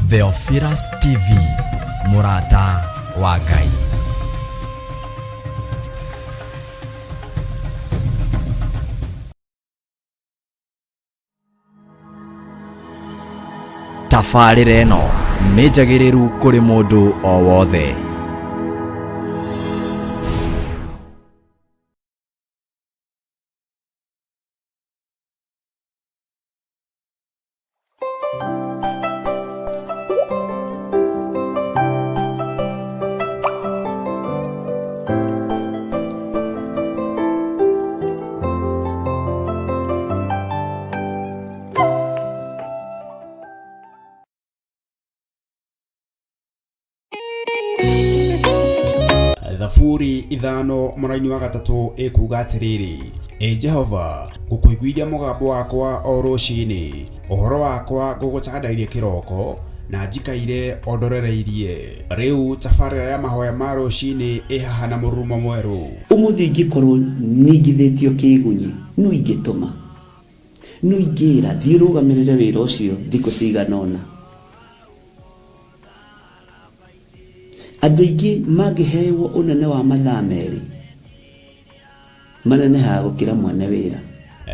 Theophilus TV, Murata wa Ngai. Tabarĩra ĩno nĩ njagĩrĩru kũrĩ mũndũ o wothe. Thaburi ithano mũraini wa gatatũ ĩkuuga atĩrĩrĩ: Jehova, ngũkũiguithia mũgambo wakwa o rũciinĩ, ũhoro wakwa ngũgũcakandagĩria kĩroko, na njikaire ondorereirie. Rĩu tabarĩra ya mahoya ma rũciinĩ ĩhaha na mũrurumo mwerũ. Ũmũthĩ ingĩkorwo ningithĩtio kĩgunyi, no ingĩtũma, no ingĩra thiĩ rũgamĩrĩre wĩra ũcio thikũ cigana ũna. Andũ aingĩ mangĩheyo ũnene wa mathaa merĩ, manenehaga gũkĩra mwene wĩra.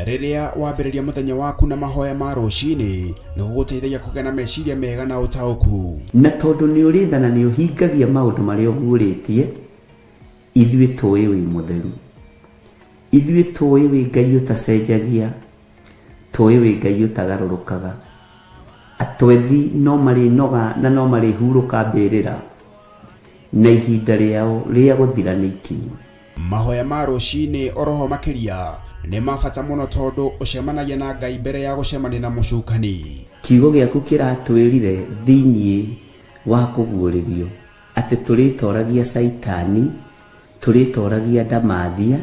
Rĩrĩa wambĩrĩria mũthenya waku na mahoya ma rũciinĩ, nĩ gũgũteithagia kũgĩa na meciria mega na ũtaũku. Na tondũ nĩ ũrĩtha na nĩ ũhingagia maũndũ marĩa ũguũrĩtie, ithuĩ tũĩ wĩ mũtheru, ithuĩ tũĩ wĩ Ngai ũtacenjagia, tũĩ wĩ Ngai ũtagarũrũkaga. Atwethi no marĩnoga na no marĩhurũka mbĩrĩra, na ihinda rĩao rĩa gũthira nĩ ikinyu. Mahoya ma rũciinĩ oroho makĩria nĩ mabata mũno tondũ ũcemanagia na Ngai mbere ya gũcemania na mũcukani. Kiugo gĩaku kĩratwĩrire thĩinĩ wa kũguũrĩrio atĩ tũrĩtoragia Saitani, tũrĩtoragia Ndamathia,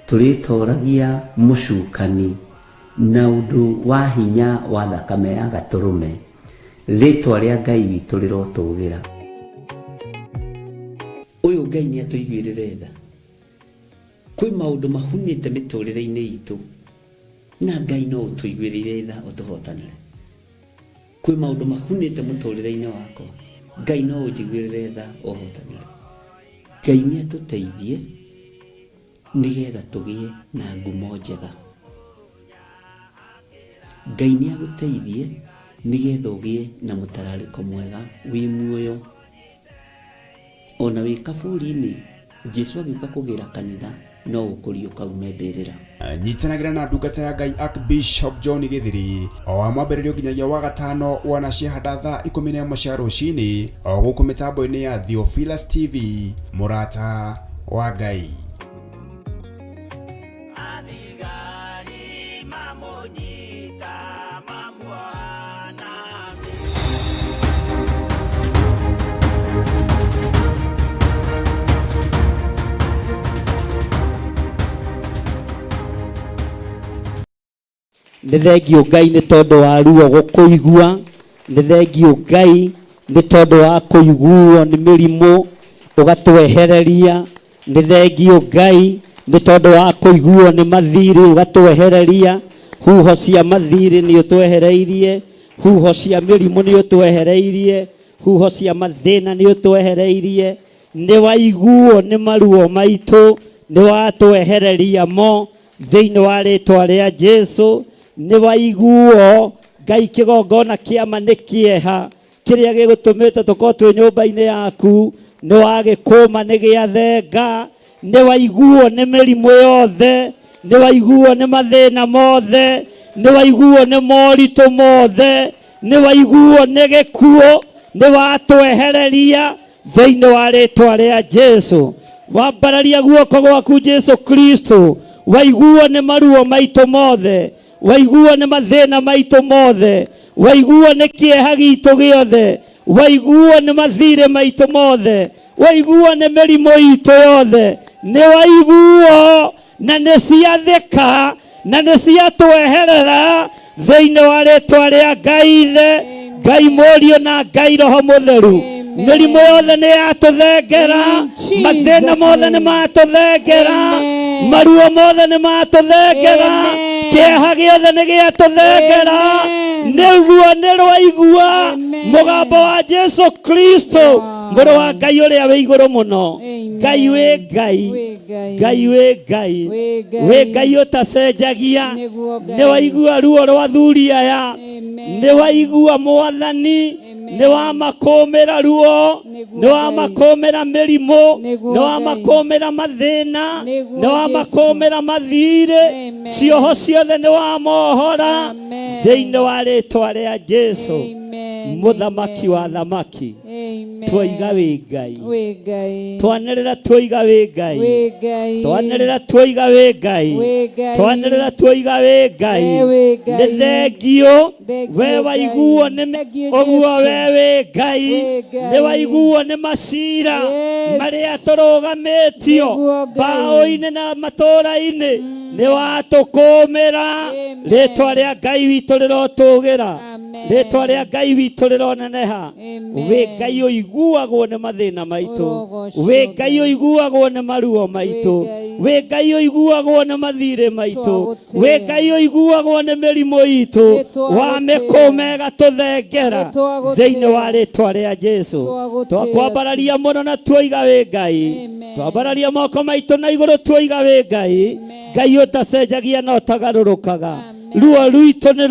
tũrĩtoragia mũcukani na ũndũ wa hinya wa thakame ya gatũrũme. Rĩtwa rĩa Ngai witũ rĩrotũgĩra. Ũyũ Ngai nĩ atũiguĩrĩre tha. Kwĩ maũndũ mahunĩte mĩtũrĩre-inĩ itũ, na Ngai no ũtũiguĩrĩre tha ũtũhotanĩre. Kwĩ maũndũ mahunĩte mũtũrĩre-inĩ wakwa, Ngai no ũnjiguĩrĩre tha ũhotanĩre. Ngai nĩ atũteithie nĩgetha tũgĩe na ngumo njega. Ngai nĩ agũteithie nĩgetha ũgĩe na mũtararĩko mwega wĩ muoyo. Ona wĩ kaburi-inĩ, Jesũ agĩũka kũgĩra kanitha, no ũkũrio kaume mbĩrĩra. Nyitanagĩra na ndungata ya Ngai Archbishop John Gĩthiri o wa mwambĩrĩrio nginyagia wa gatano wana ciahanda thaa 11 cia rũciinĩ o gũkũ mĩtambo-inĩ ya Theophilus TV, Murata wa Ngai. Nĩ thengio Ngai nĩ tondũ wa ruo gũkũigua, nĩ thengio Ngai nĩ tondũ wa kũiguo nĩ mĩrimũ ũgatwehereria, nĩ thengio Ngai nĩ tondũ wa kũiguo nĩ mathirĩ ũgatwehereria, huho cia mathirĩ nĩ ũtwehereirie, huho cia mĩrimũ nĩ ũtwehereirie, huho cia mathĩna nĩ ũtwehereirie, nĩ waiguo nĩ maruo maitũ, nĩ watwehereria mo thĩinĩ wa rĩtwa rĩa Jesũ. Nĩ waiguo Ngai kĩgongona kĩama nĩ kĩeha kĩrĩa gĩgũtũmĩte tũkorwo twĩ nyũmba-inĩ yaku, nĩ wagĩkũma nĩ gĩathenga, nĩ waiguo nĩ mĩrimũ yothe, nĩ waiguo nĩ mathĩna mothe, nĩ waiguo nĩ moritũ mothe, nĩ waiguo nĩ gĩkuũ, nĩ watwehereria thĩinĩ wa rĩtwa rĩa Jesũ. Wambararia guoko gwaku Jesũ Kristo, waiguo nĩ maruo maitũ mothe, waiguo nĩ mathĩna maitũ mothe, waiguo nĩ kĩeha gitũ gĩothe, waiguo nĩ mathirĩ maitũ mothe, waiguo nĩ mĩrimũ itũ yothe, nĩ waiguo na nĩ ciathĩka na nĩ ciatweherera thĩinĩ wa rĩtwa rĩa Ngai Ithe, Ngai Mũriũ na Ngai Roho Mũtheru. Mĩrimũ yothe nĩ yatũthengera, mathĩna mothe nĩ matũthengera, maruo mothe nĩ matũthengera, kĩeha gĩothe nĩ gĩatũthengera, nĩguo nĩ rwaigua mugambo wa Jesu Kristo ngoro wa Ngai uria wi iguru muno Ngai we Ngai Ngai we Ngai we Ngai utacenjagia ni waigua ruo rwa thuri aya ni waigua mwathani ni wa makomera ruo ni wa makomera mirimo ni wa makomera mathina ni wa makomera mathire cioho ciothe ni wa mohora thiini wa ritwa ria Jesu muthamaki wa thamaki twoiga wi Ngai twanirira twoiga wi Ngai twanirira twoiga wi Ngai twanirira twoiga wi Ngai ni thengio we waiguo ni oguo we wi Ngai ni waiguo ni macira maria turugamitio bao-ini na matura-ini ni watukumira ritwa ria Ngai witu rirotugira ritwa ria Ngai witu rironeneha we Ngai uiguagwo ni mathina maitu we Ngai uiguagwo ni maruo maitu we Ngai uiguagwo ni mathire maitu we Ngai uiguagwo ni mirimo itu wa mikumega tuthengera thiini wa ritwa ria Jesu twakwambararia muno na twoiga wi Ngai twambararia moko maitu na iguru twoiga wi Ngai Ngai utacenjagia na utagarurukaga ruo rwitu ni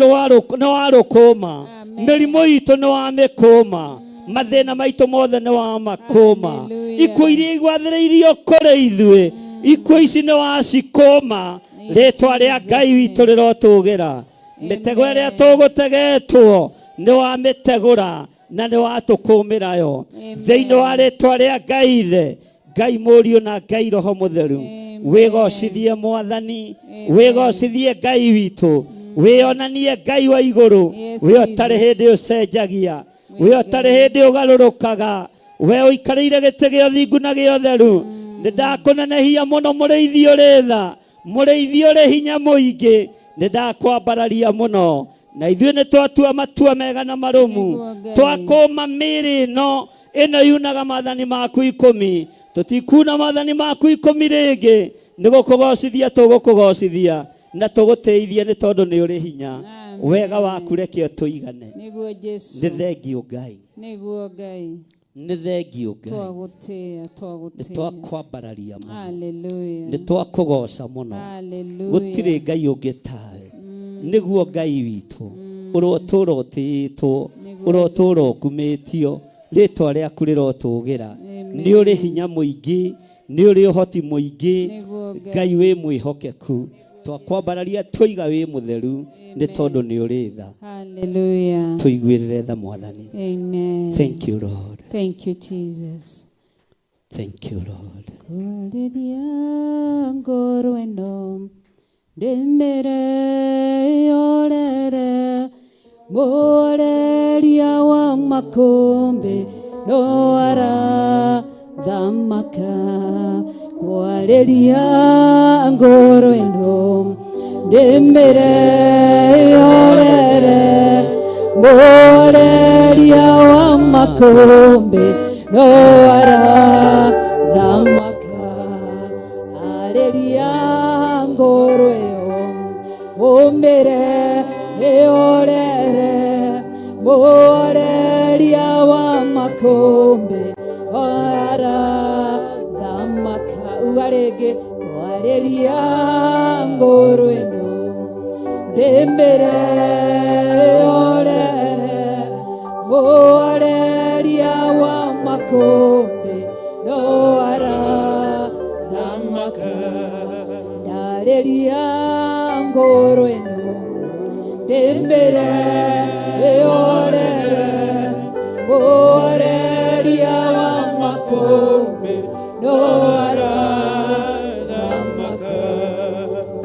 warukuma mirimo itu ni wa mikuma mathina maitu mothe ni wa makuma ikuo iria igwathiriirio kuri ithue ikuo ici ni wa cikuma ritwa ria Ngai witu rirotugira mitego iria tugutegetwo ni wa mitegura na ni wa tukumira yo thiini wa ritwa ria Ngai ithe Ngai Muriu na Ngai Roho Mutheru wigocithie mwathani wigocithie Ngai witu wionanie Ngai wa iguru we otari hindi ucenjagia we otari hindi ugarurukaga we uikarire giti gio thingu na gio theru nindakunenehia muno muriithi uri tha muriithi uri hinya muingi nindakwambararia muno na ithuĩ nĩ twatua matua mega na marumu twakũma mĩĩrĩ ĩno yunaga maathani maku 10 tũtikuna maathani maku 10 rĩngĩ nĩ gũkũgocithia tũgũkũgocithia na tũgũteithie nĩ tondũ nĩ ũrĩ hinya wega waku reke ũtũigane nĩguo Jesu nĩ thengiũ Ngai nĩguo Ngai nĩ thengiũ Ngai twagũtĩĩa nĩ twakwambararia mũno haleluya nĩ twakũgoca mũno gũtirĩ Ngai ũngĩ tawe nĩguo Ngai witũ ũrotũra ũtĩĩtwo ũrotũra ũkumĩtio rĩtwa rĩaku rĩrotũgĩra nĩ ũrĩ hinya mũingĩ nĩ ũrĩ ũhoti mũingĩ Ngai wĩ mwĩhokeku twakwambararia twoiga wĩ mũtheru nĩ tondũ nĩ ũrĩ tha haleluya tũiguĩrĩre tha mwathani amen thank you Lord thank you Jesus thank you Lord kũrĩria ngoro ĩno ndĩmĩre yorere mũreria wa makũmbĩ no arathamaka kwarĩria ngoro ĩno ndĩmĩre yorere mũreria wa makũmbĩ no arathamaka arĩria ngoro ĩyo ũmĩre yorere mũreria wa makũmbĩ arathamaka uga rĩngĩ warĩria ngoro ĩno ndĩmĩre yorere mũreria wa makũmbĩ no arathamaka ndarĩria ngoro ĩno ndĩmĩre yorere mũreria wa makũmbĩ no arathamaka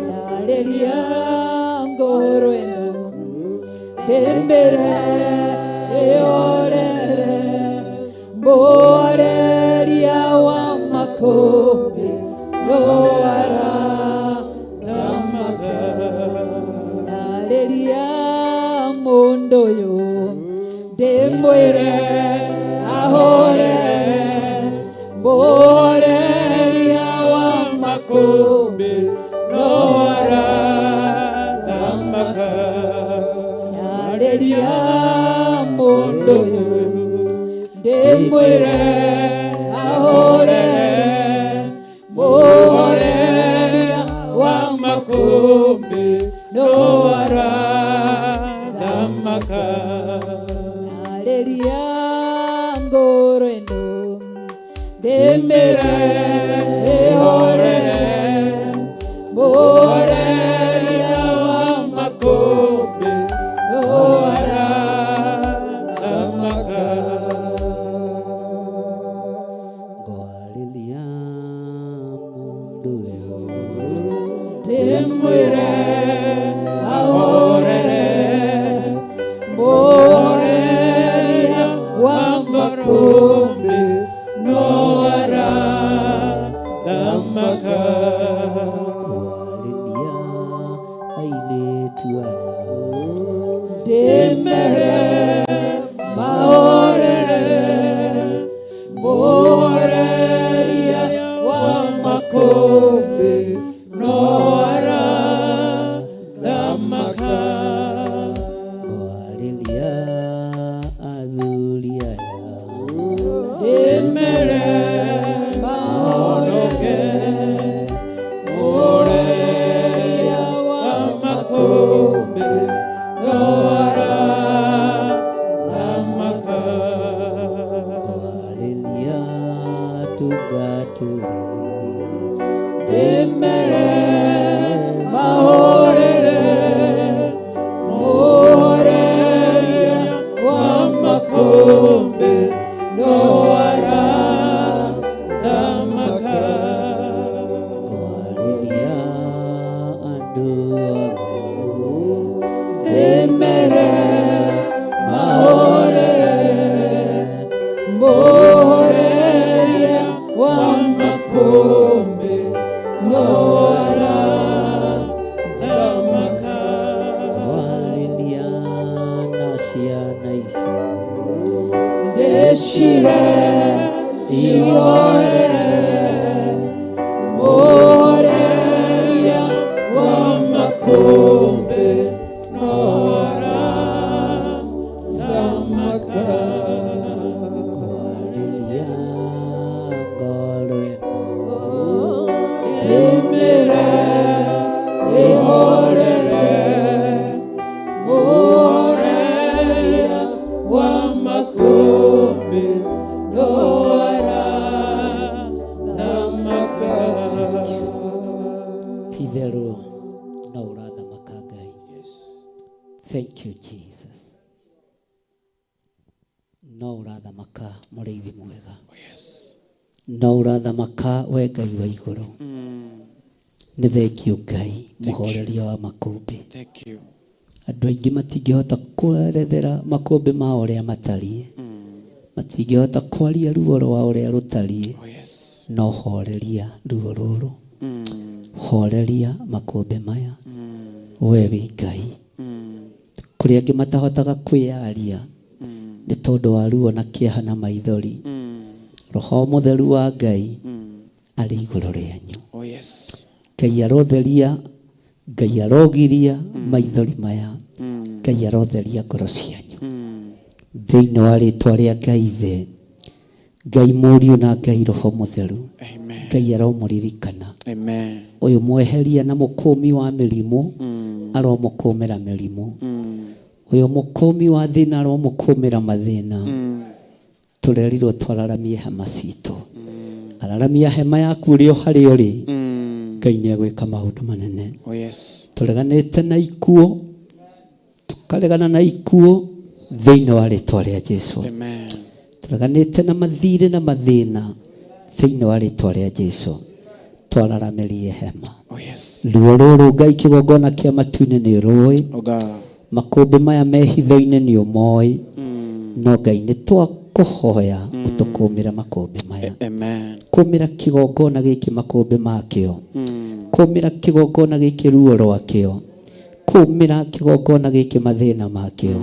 ndarĩria ngoro ĩno ndĩmĩre yorere mũreria wa makũmbĩ no arathamaka ndarĩria mũndũ ũyũ ndĩmwĩre ahorere mũreria wa makũmbĩ no arathamaka ndarĩria mũndũ ũyũ mũndũ ũyũ ndĩmwĩre ahorere mũhoreria wa makũmbĩ no arathamaka. kwarĩria airĩtu aya ndĩmere mahorere mũhoreria wa makũmbĩ no arathamaka. kwarĩria athuri aya ndĩmere mahonoke mũhoreria wa makũmbĩ no arathamaka. kwarĩria tungatĩri ndĩmere mahorere mũhoreria wa makũmbĩ no arathamaka. kwarĩria andũ othe ndĩmere mahorere mũhoreria wa makũmbĩ no arathamaka. kwarĩria na ciana ici ndĩcire ihorere mũhoreria wa makũmbĩ no arathamaka. kwarĩria ngoro ĩno ndĩmĩre ĩhorere mũhoreria wa makũmbĩ no arathamaka. ti-itherũ no ũrathamaka Ngai. Thank you Jesus. No ũrathamaka mũrĩithi mwega. No ũrathamaka we Ngai wa igũrũ. Nĩ thengiũ Ngai mũhoreria wa makũmbĩ. Andũ aingĩ matingĩhota kwerethera makũmbĩ mao ũrĩa matariĩ, matingĩhota kwaria ruo rwa ũrĩa rũtariĩ, no horeria ruo rũrũ, horeria makũmbĩ maya. We wĩ Ngai, kũrĩ angĩ matahotaga kwĩyaria nĩ tondũ wa ruo na kĩeha na maithori. Roho mũtheru wa Ngai arĩ igũrũ rĩanyu. Ngai arotheria, Ngai arogiria maithori maya, Ngai arotheria ngoro cianyu thĩinĩ wa rĩtwa rĩa Ngai Ithe, Ngai Mũriũ na Ngai Roho Mũtheru. Ngai aromũririkana ũyũ mweheria na mũkũmi wa mĩrimũ aromũkũmĩra mĩrimũ, ũyũ mũkũmi wa thĩna aromũkũmĩra mathĩna. Tũrerirwo twararamie hema citũ, araramia hema yaku ũrĩ o harĩa ũrĩ. Ngai nĩ egwĩka maũndũ manene. Tũreganĩte na ikuũ, tũkaregana na ikuũ thĩinĩ wa rĩtwa rĩa Jesũ. Tũreganĩte na mathirĩ na mathĩna thĩinĩ wa rĩtwa rĩa Jesũ. Twararamĩrie hema. Ruo rũrũ Ngai kĩgongona kĩa matu-inĩ nĩ ũrũĩ, makũmbĩ maya mehitho-inĩ nĩ ũmoĩ. No Ngai nĩ twakũhoya ũtũkũmĩra makũmbĩ maya, kũmĩra kĩgongona gĩkĩ makũmbĩ makĩo, kũmĩra kĩgongona gĩkĩ ruo rwakĩo, kũmĩra kĩgongona gĩkĩ mathĩna makĩo.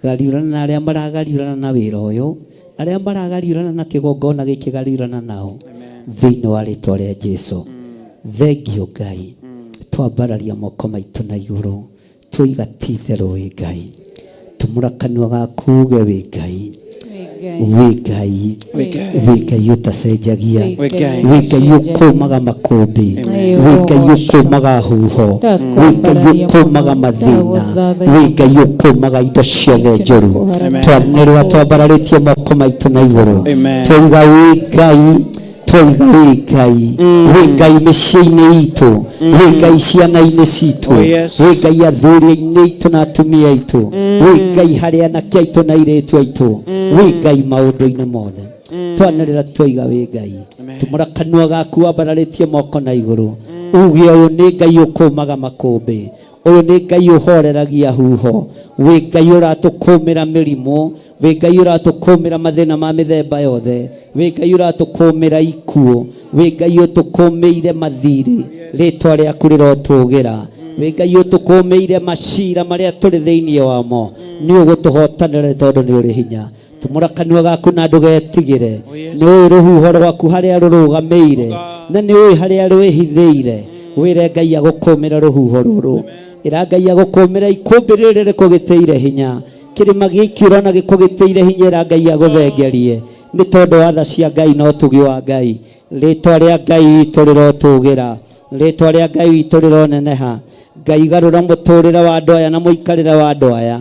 Gariũrana na arĩa maragariũrana na wĩra ũyũ, arĩa maragariũrana na kĩgongona gĩkĩ gariũrana nao thĩinĩ wa rĩtwa rĩa Jesũ. Thengiũ Ngai, twambararia moko maitũ na igũrũ, twoiga ti-itherũ wĩ Ngai. Tumũra kanua gaku uge wĩ Ngai, wĩ Ngai, wĩ Ngai ũtacenjagia, wĩ Ngai ũkũmaga makũmbĩ, wĩ Ngai ũkũmaga huho, wĩ Ngai ũkũmaga mathĩna, wĩ Ngai ũkũmaga indo ciothe njũru. Twanĩrĩra twambararĩtie moko maitũ na igũrũ, twoiga wĩ Ngai, twoiga wĩ Ngai, wĩ Ngai mĩciĩ-inĩ itũ, wĩ Ngai ciana-inĩ citũ, wĩ Ngai athuri-inĩ itũ na atumia aitũ, wĩ Ngai harĩ anake aitũ na airĩtu aitũ, wĩ Ngai maũndũ-inĩ mothe. twanarira twoiga wi Ngai tumura kanua gaku ambararitie moko na iguru uge uyu ni Ngai ukumaga makumbi uyu ni Ngai uhoreragia huho wi Ngai uratukumira mirimo wi Ngai uratukumira mathina ma mithemba yothe wi Ngai uratukumira ikuo wi Ngai utukumiire mathiri ritwa riaku rirotugira wi Ngai utukumiire macira maria turi thiini wamo ni ugutuhotanira tondu ni uri hinya tumura kanua gaku na ndugetigire ni uri ruhuho rwaku haria rurugameire na ni uri haria rwihithiire wire Ngai agukumira ruhuho ruru ira Ngai agukumira ikumbi riri rikugiteire hinya kirima giki urona gikugiteire hinya ira Ngai aguthengerie ni tondu wa tha cia Ngai no tugi wa Ngai ritwa ria Ngai witu rirotugira ritwa ria Ngai witu rironeneha Ngai garura muturire wa andu aya na muikarire wa andu aya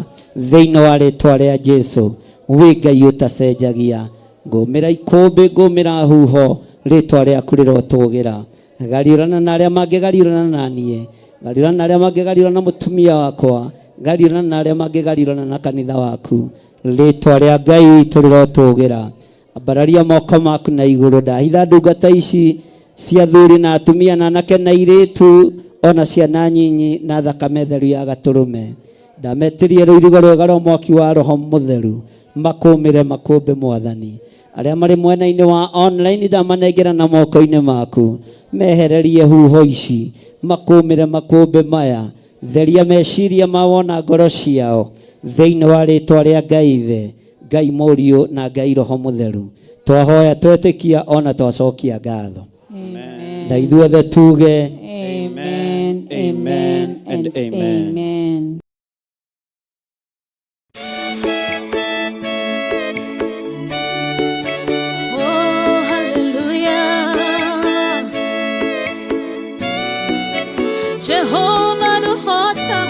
thiini wa ritwa ria Jesu wi Ngai utacenjagia ngumira ikumbi ngumira huho ritwa riaku rirotugira gariurana na aria mangigariurana na nie gariurana na aria mangigariurana na mutumia wakwa gariurana na aria mangigariurana na kanitha waku ritwa ria Ngai witu rirotugira ambararia moko maku na iguru ndahitha ndungata ici cia thuri na atumia na anake na iritu ona ciana nyinyi na thakame theru ya gaturume ndametirie ruirigo rwega rwa mwaki wa roho mutheru makumire makumbi mwathani aria mari mwena-ini wa online ndamanengera na moko-ini maku mehererie huho ici makumire makumbi maya theria meciria mawona ngoro ciao thiini wa ritwa ria Ngai the Ngai Muriu na Ngai Roho Mutheru twahoya twetikia ona twacokia ngatho na ithuothe tuge Amen, amen, and amen. Oh, hallelujah. Jehovah no hota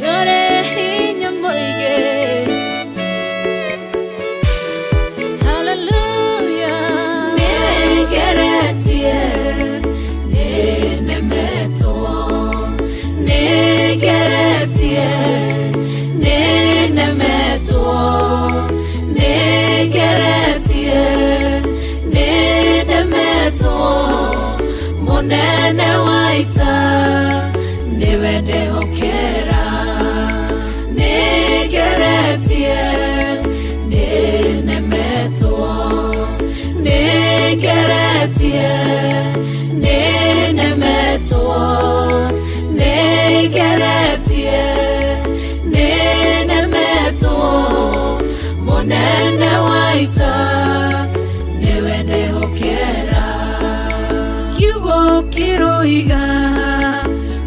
yore hinya moige. Hallelujah. Negeretie nenemeto negeretie nenemeto negeretie nenemeto monene waita niwende hokera negeretie nenemeto negeretie nenemeto negeretie nenemeto monene waita niwende hokera kiugo kiroiga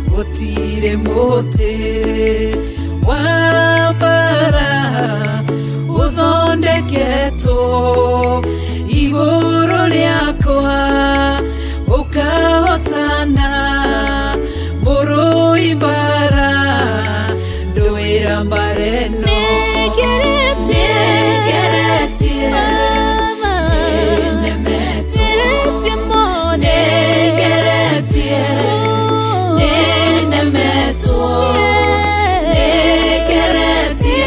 gutire muti wambara uthondeketwo iguru riakwa ukahotana muruimbara nduira mbareno negeretie nenemeto negeretie nenemeto negeretie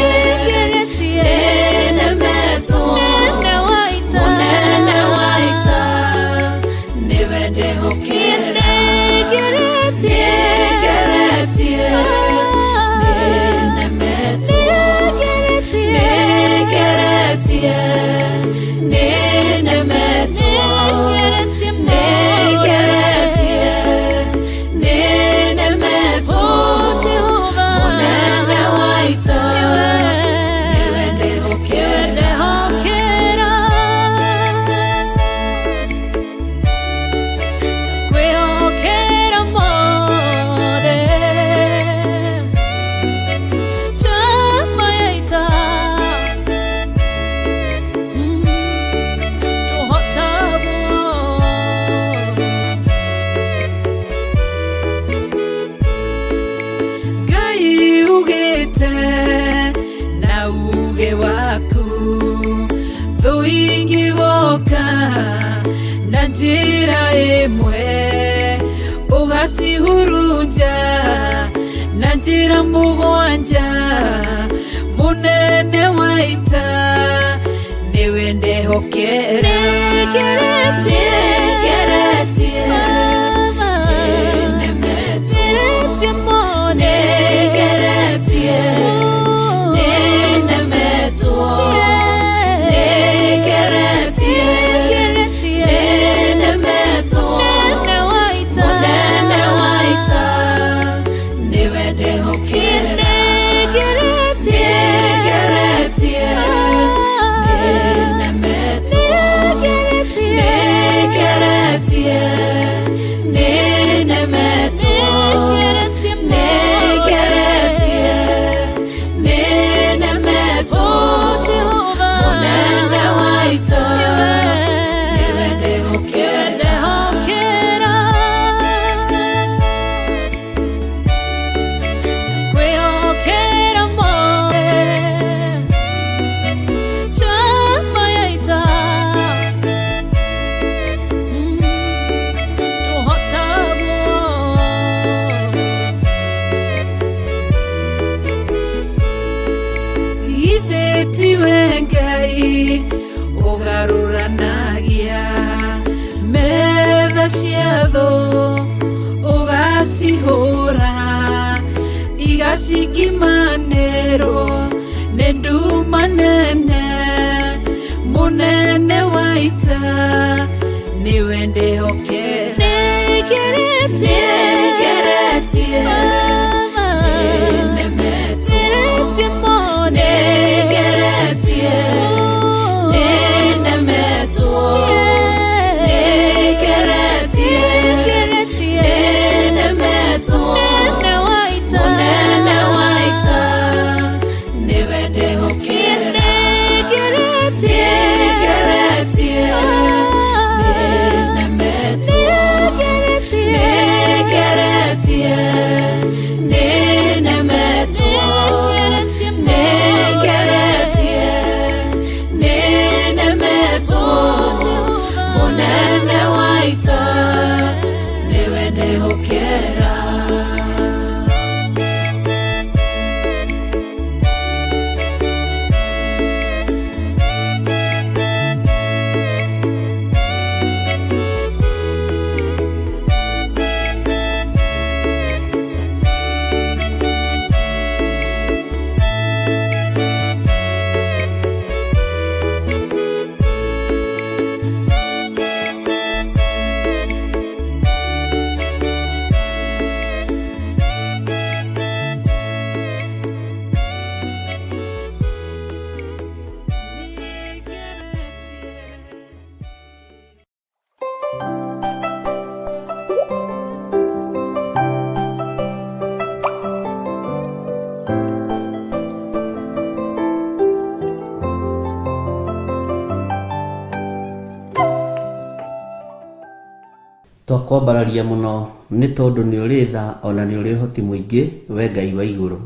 nenemeto monene waita niwende hokera negeretie nenemeto negeretie nenemeto negeretie nenemeto monene waita niwende hokera kwehokera mothe chama yaita Ngai ugite na uge waku thuingi goka na njira imwe ugacihurunja na njira mugwanja munene waita niwe ndehokera negeretie negeretie mone negeretie nenemeto negeretie nenemeto munene waita niwe ndehokera Sihora igasikimanero nedumanene munene waita niwe ndehokera negeretie negeretie mone negeretie nenemeto Twakwambararia muno ni tondu ni uri tha ona ni uri hoti muingi we Ngai wa iguru.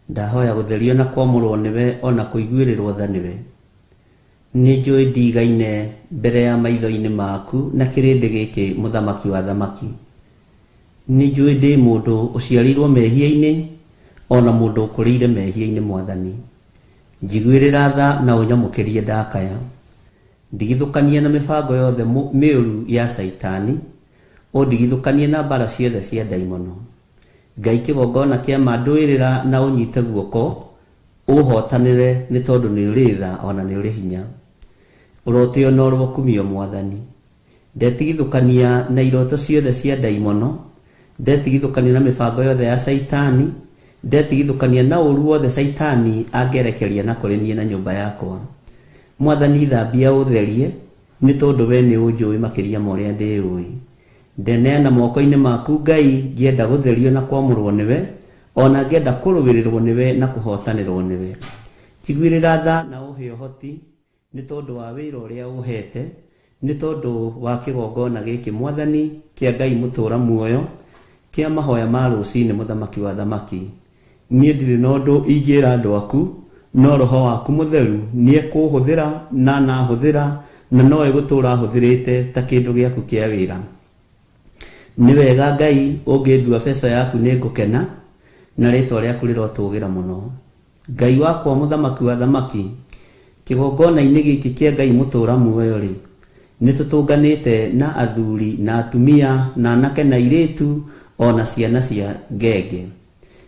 Ndahoya gutherio na kwamurwo niwe ona kuiguirirwo tha niwe. Ni njui ndigaine mbere ya maitho-ini maku na kirindi giki muthamaki wa thamaki. Ni njui ndi mundu uciarirwo mehia-ini ona mundu ukuriire mehia-ini Mwathani. Njiguirira tha na unyamukirie ndakaya. Ndigithukanie na mibango yothe miuru ya Saitani, o ndigithukanie na mbara ciothe cia daimono. Ngai kigongona kia manduirira na unyite guoko uhotanire ni tondu ni uri tha ona ni uri hinya. Urotio no rukumio Mwathani. Ndetigithukania na iroto ciothe cia daimono, ndetigithukania na mibango yothe ya Saitani, ndetigithukania na uru wothe Saitani angerekeria na kurinie na nyumba yakwa. Mwathani thambia utherie ni tondu we ni unjui makiria moria ndiui. Ndeneana moko-ini maku Ngai ngienda gutherio na kwamurwo niwe ona ngienda kuruwirirwo niwe na kuhotanirwo niwe. Njiguirira tha na uhe uhoti ni tondu wa wira uria uhete, ni tondu wa kigongona giki Mwathani kia Ngai mutura muoyo kia mahoya ma rucini muthamaki wa thamaki. Nie ndiri na undu ingira andu aku no roho waku mutheru nie kuhuthira na nahuthira na noe gutura huthirite ta kindu giaku kia wira. Ni wega Ngai ungindua beca yaku ni ngukena na ritwa riaku rirotugira muno. Ngai wakwa muthamaki wa thamaki kigongona-inĩ gĩkĩ kĩa Ngai mũtũra muoyo rĩ nĩtũtũnganĩte na athuri na atumia na anake na airĩtu ona ciana cia ngenge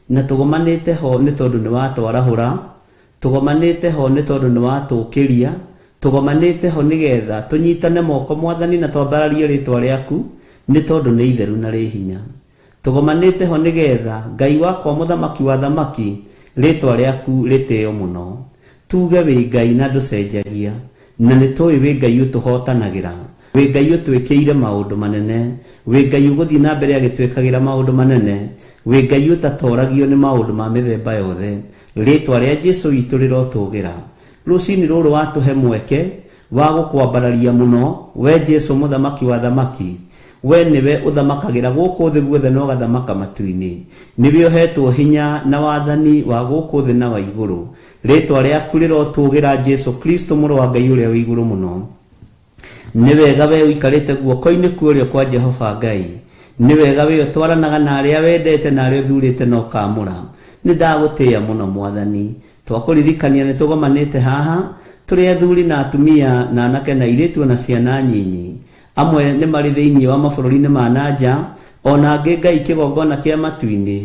na tũgomanĩte ho nĩ tondũ nĩ watwarahũra, tũgomanĩte ho nĩ tondũ nĩ watũkĩria, tũgomanĩte ho nĩgetha tũnyitane moko Mwathani na twambararie rĩtwa rĩaku nĩ tondũ nĩ itheru na rĩ hinya. Tũgomanĩte ho nĩgetha Ngai wakwa mũthamaki wa thamaki rĩtwa rĩaku rĩtĩo mũno. Tuge wĩ Ngai na ndũcenjagia na nĩtũĩ wĩ Ngai ũtũhotanagĩra, wĩ Ngai ũtwĩkĩire maũndũ manene, wĩ Ngai ũgũthiĩ na mbere agĩtwĩkagĩra maũndũ manene, wĩ Ngai ũtatoragio nĩ maũndũ ma mĩthemba yothe. Rĩtwa rĩa Jesũ witũ rĩrotũgĩra. Rũcinĩ rũrũ watũhe mweke wa gũkwambararia mũno, we Jesũ mũthamaki wa thamaki. We nĩwe ũthamakagĩra gũkũ thĩ guothe na ũgathamaka matu-inĩ. Nĩwe ũhetwo hinya na wathani wa gũkũ thĩ na wa igũrũ. Rĩtwa rĩaku rĩrotũgĩra Jesũ Kristo mũrũ wa Ngai ũrĩa wĩ igũrũ mũno. Nĩ wega we ũikarĩte guoko-inĩ kuorĩo kwa Jehova Ngai. Nĩ wega we ũtwaranaga na arĩa wendete na arĩa ũthurĩte na ũkamũra. Nĩ ndagũtĩĩa mũno Mwathani. Twakũririkania nĩ tũgomanĩte haha tũrĩ athuri na atumia na anake na airĩtu na ciana nyinyi. Amwe nĩ marĩ thĩinĩ wa mabũrũri-inĩ ma nanja, ona angĩ Ngai kĩgongona kĩa matu-inĩ.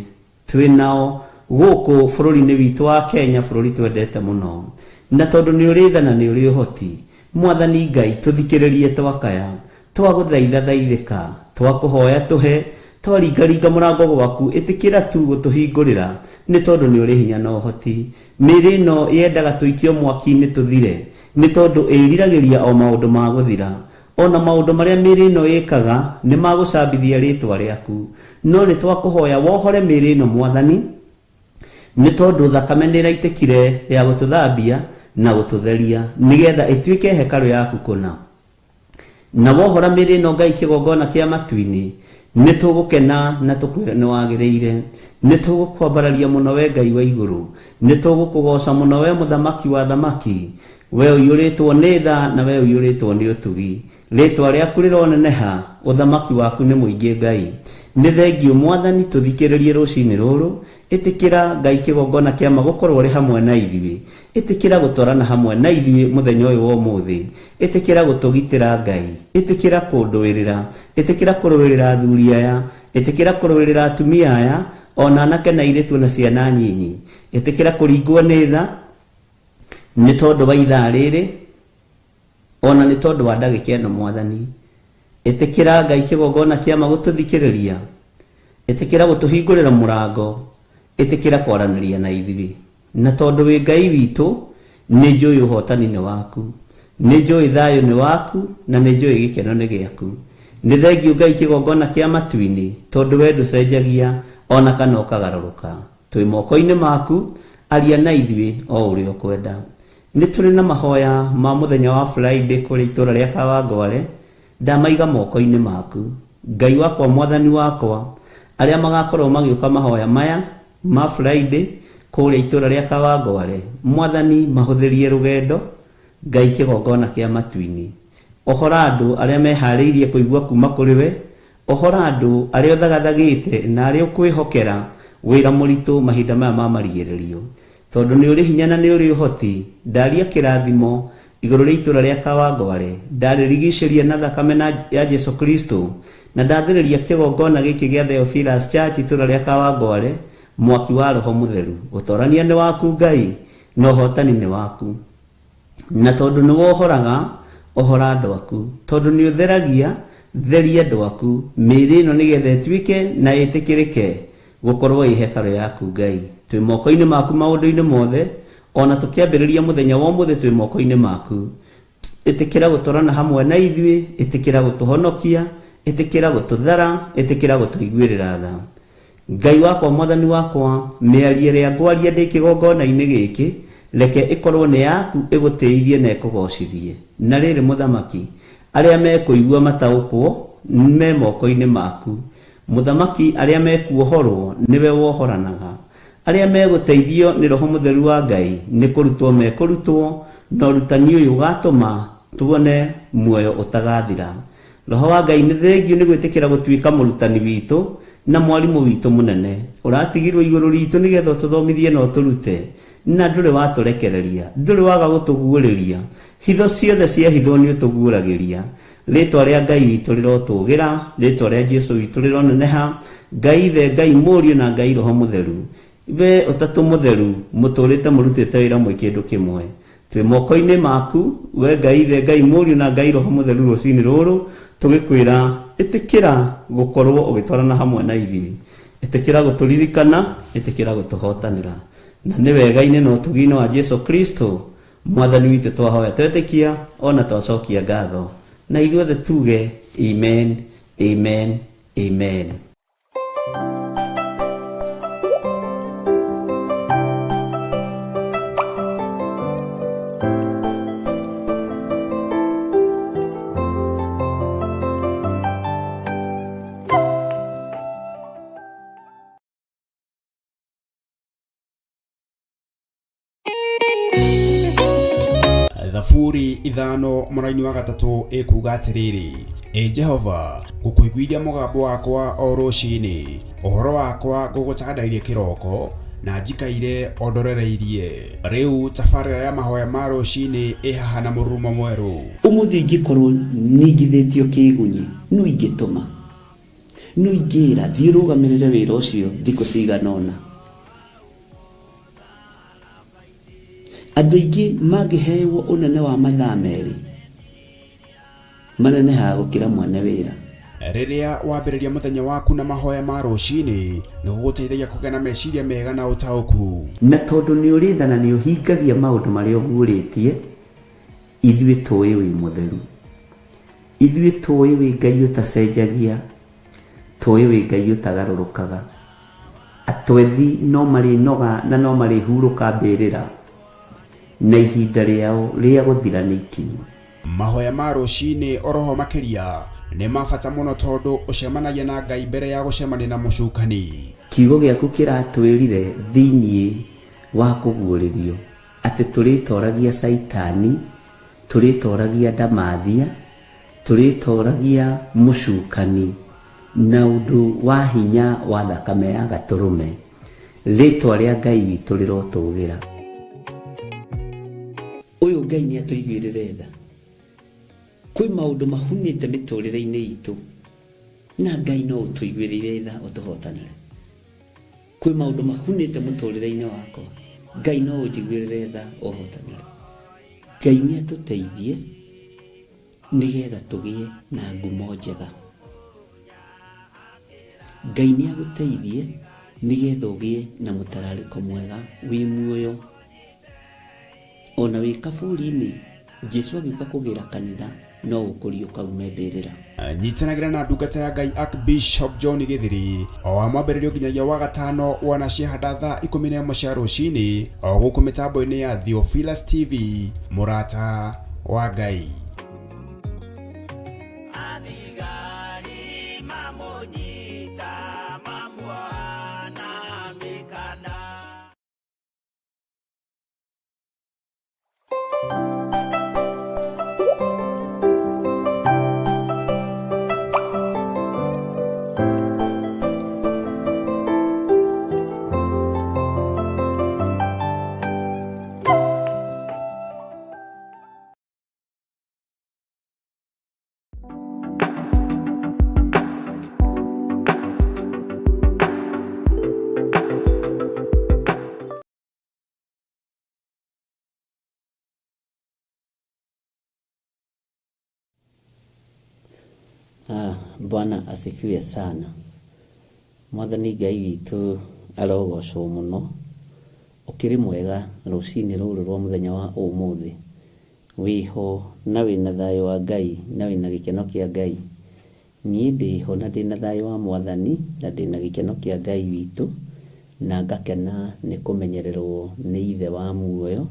Twĩ nao gũkũ bũrũri-inĩ witũ wa Kenya, bũrũri twendete mũno. Na tondũ nĩ ũrĩ tha na nĩ ũrĩ ũhoti, Mwathani Ngai tũthikĩrĩrie twakaya, twagũthaitha thaithĩka, twakũhoya tũhe, twaringaringa mũrango gwaku, ĩtĩkĩra tu gũtũhingũrĩra nĩ tondũ nĩ ũrĩ hinya na ũhoti. Mĩĩrĩ ĩno yendaga tũikio mwaki-inĩ tũthire nĩ tondũ ĩriragĩria o maũndũ ma gũthira. Ona maũndũ marĩa mĩĩrĩ ĩno ĩkaga nĩ magũcambithia rĩtwa rĩaku, no nĩ twakũhoya wohore mĩĩrĩ ĩno Mwathani, nĩ tondũ thakame nĩ ĩraitĩkire ya gũtũthambia na gũtũtheria nĩgetha ĩtuĩke hekarũ yaku kũna. Na wohora mĩĩrĩ ĩno Ngai kĩgongona kĩa matu-inĩ, nĩ tũgũkena na tũkwĩre nĩ wagĩrĩire. Nĩ tũgũkwambararia mũno we Ngai wa igũrũ, nĩ tũgũkũgoca mũno we mũthamaki wa thamaki, we ũiyũrĩtwo nĩ tha na we ũiyũrĩtwo nĩ ũtugi. Rĩtwa rĩaku rĩroneneha, ũthamaki waku nĩ mũingĩ Ngai. Nĩ thengiũ Mwathani, tũthikĩrĩrie rũcinĩ rũrũ. Ĩtĩkĩra Ngai kĩgongona kĩama gũkorwo rĩ hamwe na ithuĩ. Ĩtĩkĩra gũtwarana hamwe na ithuĩ mũthenya ũyũ wa ũmũthĩ. Ĩtĩkĩra gũtũgitĩra Ngai, ĩtĩkĩra kũndũĩrĩra, ĩtĩkĩra kũrũĩrĩra athuri aya, ĩtĩkĩra kũrũĩrĩra atumia aya, ona anake na airĩtu na ciana nyinyi. Ĩtĩkĩra kũringwo nĩ tha nĩ tondũ wa ithaa rĩrĩ, ona nĩ tondũ wa ndagĩka ĩno Mwathani. Ĩtĩkĩra Ngai kĩgongona kĩama gũtũthikĩrĩria, ĩtĩkĩra gũtũhingũrĩra mũrango, ĩtĩkĩra kwaranĩria na ithuĩ. Na tondũ wĩ Ngai witũ, nĩ njũĩ ũhotani nĩ waku, nĩ njũĩ thayũ nĩ waku, na nĩ njũĩ gĩkeno nĩ gĩaku. Nĩ thengiũ Ngai kĩgongona kĩa matu-inĩ, tondũ we ndũcenjagia ona kana ũkagarũrũka. Twĩ moko-inĩ maku, aria na ithuĩ o ũrĩa ũkwenda. Nĩ tũrĩ na mahoya ma mũthenya wa Friday kũrĩ itũũra rĩa Kawangware, ndamaiga moko-inĩ maku. Ngai wakwa Mwathani wakwa, arĩa magakorwo magĩũka mahoya maya ma Friday kũrĩa itũũra rĩa Kawangware, Mwathani mahũthĩrie rũgendo Ngai kĩgongona kĩa matu-inĩ. Ohora andũ arĩa meharĩirie kũigua kuma kũrĩ we, ohora andũ arĩa ũthagathagĩte na arĩa ũkwĩhokera wĩra mũritũ mahinda maya ma marigĩrĩrio. Tondũ nĩ ũrĩ hinya na nĩ ũrĩ ũhoti, ndaria kĩrathimo igũrũ rĩa itũũra rĩa Kawangware, ndarĩrigicĩria na thakame ya Jesũ Kristo, na ndathĩrĩria kĩgongona gĩkĩ gĩa Theophilus Church itũũra rĩa Kawangware mwaki wa Roho Mũtheru. Ũtorania nĩ waku Ngai, na ũhotani nĩ waku. Na tondũ nĩ wohoraga, ohora andũ aku. Tondũ nĩ ũtheragia, theria andũ aku. Mĩĩrĩ ĩno nĩgetha ĩtuĩke na ĩtĩkĩrĩke gũkorwo ĩ hekarũ yaku Ngai. Twĩ moko-inĩ maku maũndũ-inĩ mothe, ona tũkĩambĩrĩria mũthenya wa ũmũthĩ twĩ moko-inĩ maku. Ĩtĩkĩra gũtwarana hamwe na ithuĩ, ĩtĩkĩra gũtũhonokia, ĩtĩkĩra gũtũthara, ĩtĩkĩra gũtũiguĩrĩra tha. Ngai wakwa Mwathani wakwa, mĩarie ĩrĩa ngwaria ndĩ kĩgongona-inĩ gĩkĩ, reke ĩkorwo nĩ yaku, ĩgũtĩithie na ĩkũgocithie. Na rĩrĩ Mũthamaki, arĩa mekũigua mataũkwo me moko-inĩ maku. Mũthamaki, arĩa mekuohorwo nĩwe wohoranaga. Arĩa megũteithio nĩ Roho Mũtheru wa Ngai nĩ kũrutwo mekũrutwo, na ũrutani ũyũ ũgatũma tuone muoyo ũtagathira. Roho wa Ngai nĩ thengiũ nĩ gwĩtĩkĩra gũtuĩka mũrutani witũ na mwarimũ witũ mũnene. Ũratigirwo igũrũ ritũ nĩgetha ũtũthomithie na ũtũrute. na ndũrĩ watũrekereria, ndũrĩ waga gũtũguũrĩria. Hitho ciothe cia hitho nĩ ũtũguũragĩria. Rĩtwa rĩa Ngai witũ rĩrotũgĩra, rĩtwa rĩa Jesũ witũ rĩroneneha. Ngai Ithe, Ngai Mũriũ na Ngai Roho Mũtheru, we ũtatũ mũtheru, mũtũrĩte mũrutĩte wĩra mwĩ kĩndũ kĩmwe. Twĩ moko-inĩ maku, we Ngai Ithe, Ngai Mũriũ na Ngai Roho Mũtheru, rũcinĩ rũrũ tũgĩkwĩra ĩtĩkĩra gũkorwo ũgĩtwarana hamwe na ithuĩ, ĩtĩkĩra gũtũririkana, ĩtĩkĩra gũtũhotanĩra. Na nĩ wega-inĩ na ũtugi-inĩ wa Jesũ Kristo Mwathani witũ twahoya twetĩkia, ona twacokia ngatho, na ithuothe tuge amen, amen, amen. Thaburi ithano mũraini wa gatatũ ĩkuga atĩrĩrĩ: Jehova, ngũkũiguithia mũgambo wakwa o rũcinĩ, ũhoro wakwa ngũgũcandairie kĩroko, na njikaire ondorereirie. Rĩu tabarĩra ya mahoya ma rũcinĩ ĩhaha na mũrurumo mwerũ. Ũmũthĩ ingĩkorwo nĩingithĩtio kĩgunyi, no ingĩtũma, no ingĩra thiĩ rũgamĩrĩre wĩra ũcio thikũ cigana ũna. Andũ aingĩ mangĩheyo ũnene wa mathaa merĩ, manenehaga gũkĩra mwene wĩra. Rĩrĩa wambĩrĩria mũthenya waku na mahoya ma rũcinĩ, nĩ gũgũteithagia kũgĩa na meciria mega na ũtaũku. Na tondũ nĩ ũrĩtha na nĩ ũhingagia maũndũ marĩa ũguũrĩtie, ithuĩ tũĩ wĩ mũtheru, ithuĩ tũĩ wĩ Ngai ũtacenjagia, tũĩ wĩ Ngai ũtagarũrũkaga. Atwethi no marĩnoga na no marĩhurũka mbĩrĩra, na ihinda rĩao rĩa gũthira nĩ ikinyu. Mahoya ma rũcinĩ oroho makĩria nĩ mabata mũno tondũ ũcemanagia na Ngai mbere ya gũcemania na mũcukani. Kiugo gĩaku kĩratwĩrire thĩiniĩ wa kũguũrĩrio atĩ tũrĩtoragia Saitani, tũrĩtoragia Ndamathia, tũrĩtoragia mũcukani na ũndũ wa hinya wa thakame ya Gatũrũme. Rĩtwa rĩa Ngai witũ rĩrotũgĩra. Ũyũ Ngai nĩ atũiguĩrĩre tha. Kwĩ maũndũ mahunĩte mĩtũrĩre-inĩ itũ, na Ngai no ũtũiguĩrĩre tha ũtũhotanĩre. Kwĩ maũndũ mahunĩte mũtũrĩre-inĩ wakwa, Ngai no ũnjiguĩrĩre tha ũhotanĩre. Ngai nĩ atũteithie nĩgetha tũgĩe na ngumo njega. Ngai nĩ agũteithie nĩgetha ũgĩe na mũtararĩko mwega wĩ muoyo. Ona wĩ kaburi-inĩ, Jesũ agĩũka kũgĩra kanitha, no ũkũrio kaume mbĩrĩra. Nyitanagĩra na ndungata ya Ngai Archbishop John Gĩthiri o wa mwambĩrĩrio nginyagia wa gatano wana ciahanda thaa 11 cia rũcinĩ o gũkũ mĩtambo-inĩ ya Theophilus TV, mũrata wa Ngai. Bwana asifiwe sana. Mwathani Ngai witũ arogocwo mũno. Ũkĩrĩ mwega rũcinĩ rũrũ rwa mũthenya wa ũmũthĩ. Wĩho na wĩna thayũ wa Ngai na wĩna gĩkeno kĩa Ngai. Niĩ ndĩho na ndĩna thayũ wa Mwathani na ndĩna gĩkeno kĩa Ngai witũ, na ngakena nĩ kũmenyererwo nĩ Ithe wa muoyo,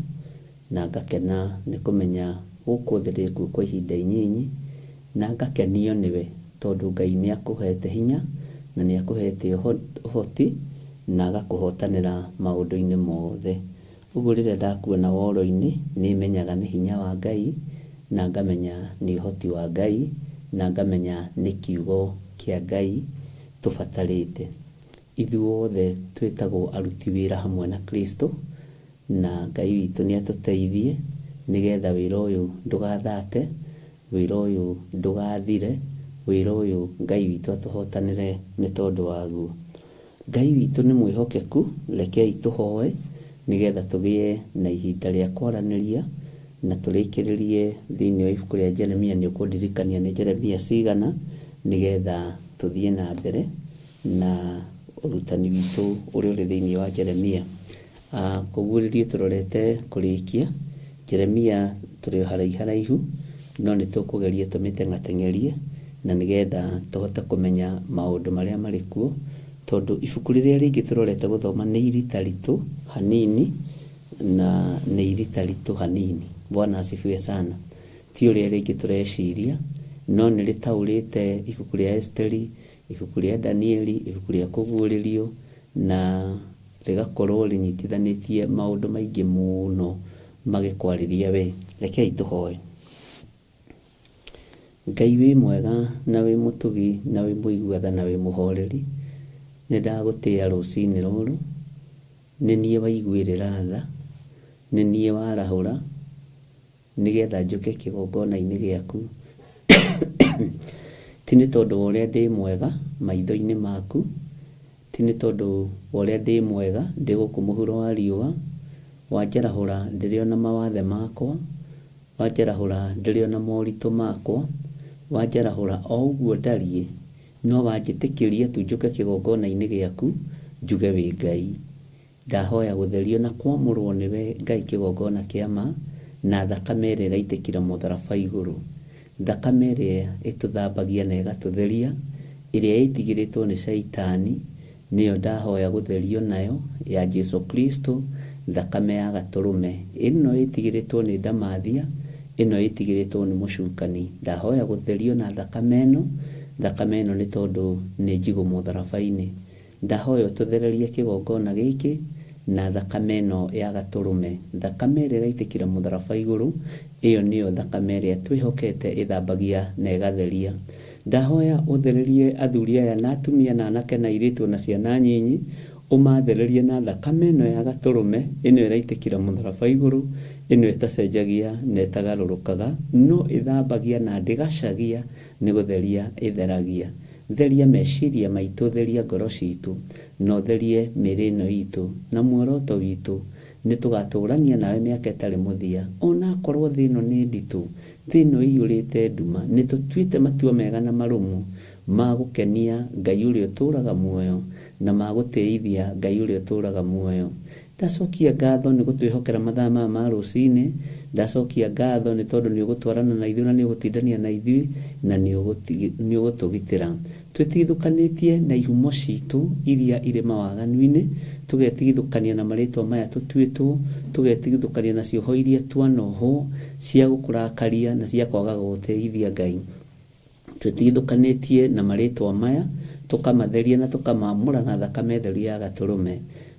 na ngakena nĩ kũmenya gũkũ thĩ ndĩkuo kwa ihinda inyinyi, na ngakenio nĩwe tondũ Ngai nĩ akũhete hinya na nĩ akũhete ũhoti na agakũhotanĩra maũndũ-inĩ mothe. Ũguo rĩrĩa ndakuona woro-inĩ nĩ menyaga nĩ hinya wa Ngai, na ngamenya nĩ ũhoti wa Ngai, na ngamenya nĩ kiugo kĩa Ngai tũbatarĩte. Ithuothe twĩtagwo aruti wĩra hamwe na Kristo, na Ngai witũ nĩ atũteithie nĩgetha wĩra ũyũ ndũgathate, wĩra ũyũ ndũgathire, wĩra ũyũ Ngai witũ atũhotanĩre nĩ tondũ waguo. Ngai witũ nĩ mwĩhokeku, rekei tũhoe nĩgetha tũgĩe na ihinda rĩa kwaranĩria na tũrĩkĩrĩrie thĩinĩ wa ibuku rĩa Jeremia. Nĩ ũkũndirikania nĩ Jeremia cigana nĩgetha tũthiĩ na mbere na ũrutani witũ ũrĩa ũrĩ thĩinĩ wa Jeremia. Kũguũrĩrio tũrorete kũrĩkia Jeremia tũrĩ haraihu, no nĩ tũkũgeria tũmĩteng'ateng'erie na nĩgetha tũhote kũmenya maũndũ marĩa marĩ kuo, tondũ ibuku rĩrĩa rĩngĩ tũrorete gũthoma nĩ iritaritũ hanini na nĩ iritaritũ hanini. Bwana asifiwe sana. Ti ũrĩa rĩngĩ tũreciria, no nĩ rĩtaũrĩte ibuku rĩa Esteri, ibuku rĩa Danieli, ibuku rĩa kũguũrĩrio, na rĩgakorwo rĩnyitithanĩtie maũndũ maingĩ mũno magĩkwarĩria we. Rekei tũhoe. Ngai wĩ mwega na wĩ mũtugi na wĩ mũiguatha na wĩ mũhoreri, nĩ ndagũtĩĩa rũcinĩ rũrũ, nĩ niĩ waiguĩrĩra tha, nĩ niĩ warahũra nĩgetha njũke kĩgongona-inĩ gĩaku. Ti nĩ tondũ wa ũrĩa ndĩ mwega maitho-inĩ maku, ti nĩ tondũ wa ũrĩa ndĩ mwega ndĩ gũkũ mũhuro wa riũa, wanjarahũra ndĩrĩ ona mawathe makwa, wanjarahũra ndĩrĩ ona moritũ makwa, wanjarahũra o ũguo ndariĩ, no wanjĩtĩkĩria tu njũke kĩgongona-inĩ gĩaku njuge wĩ Ngai. Ndahoya gũtherio na kwamũrwo nĩwe Ngai kĩgongona kĩa ma, na thakame ĩrĩa ĩraitĩkire mũtharaba igũrũ, thakame ĩrĩa ĩtũthambagia na ĩgatũtheria, ĩrĩa ĩtigĩrĩtwo nĩ Shaitani, nĩyo ndahoya gũtherio nayo ya Jesu Kristo, thakame ya gatũrũme. Ĩno ĩtigĩrĩtwo nĩ ndamathia, ĩno ĩtigĩrĩtwo nĩ mũcukani. Ndahoya gũtherio na thakame ĩno, thakame ĩno nĩ tondũ nĩ njigũ mũtharaba-inĩ. Ndahoya ũtũthererie kĩgongona gĩkĩ na thakame ĩno ya gatũrũme, thakame ĩrĩa ĩraitĩkire mũtharaba igũrũ, ĩyo nĩyo thakame ĩrĩa twĩhokete ĩthambagia na ĩgatheria. Ndahoya ũthererie athuri aya na atumia na anake na airĩtu na ciana nyinyi, ũmathererie na thakame ĩno ya gatũrũme, ĩno ĩraitĩkire mũtharaba igũrũ, ĩno ĩtacenjagia na ĩtagarũrũkaga, no ĩthambagia na ndĩgacagia, nĩ gũtheria ĩtheragia. Theria meciria maitũ, theria ngoro citũ, no therie mĩĩrĩ ĩno itũ na muoroto witũ, nĩ tũgatũrania nawe mĩaka ĩtarĩ mũthia. Ona akorwo thĩ ĩno nĩ nditũ, thĩ ĩno ĩiyũrĩte nduma, nĩ tũtuĩte matua mega na marũmu ma gũkenia Ngai ũrĩa ũtũũraga muoyo na ma gũtĩithia Ngai ũrĩa ũtũũraga muoyo. Ndacokia ngatho nĩ gũtwĩhokera mathaa maya ma rũcinĩ, ndacokia ngatho nĩ tondũ nĩ ũgũtwarana na ithuĩ na nĩ ũgũtindania na ithuĩ na nĩ ũgũtũgitĩra. Twĩtigithũkanĩtie na ihumo citũ iria irĩ mawaganu-inĩ, tũgetigithũkania na marĩtwa maya tũtuĩtwo, tũgetigithũkania na cioho iria twanohwo cia gũkũrakaria na cia kwaga gũgũteithia Ngai. Twĩtigithũkanĩtie na marĩtwa maya, tũkamatheria na tũkamamũra na thakame theru ya gatũrũme.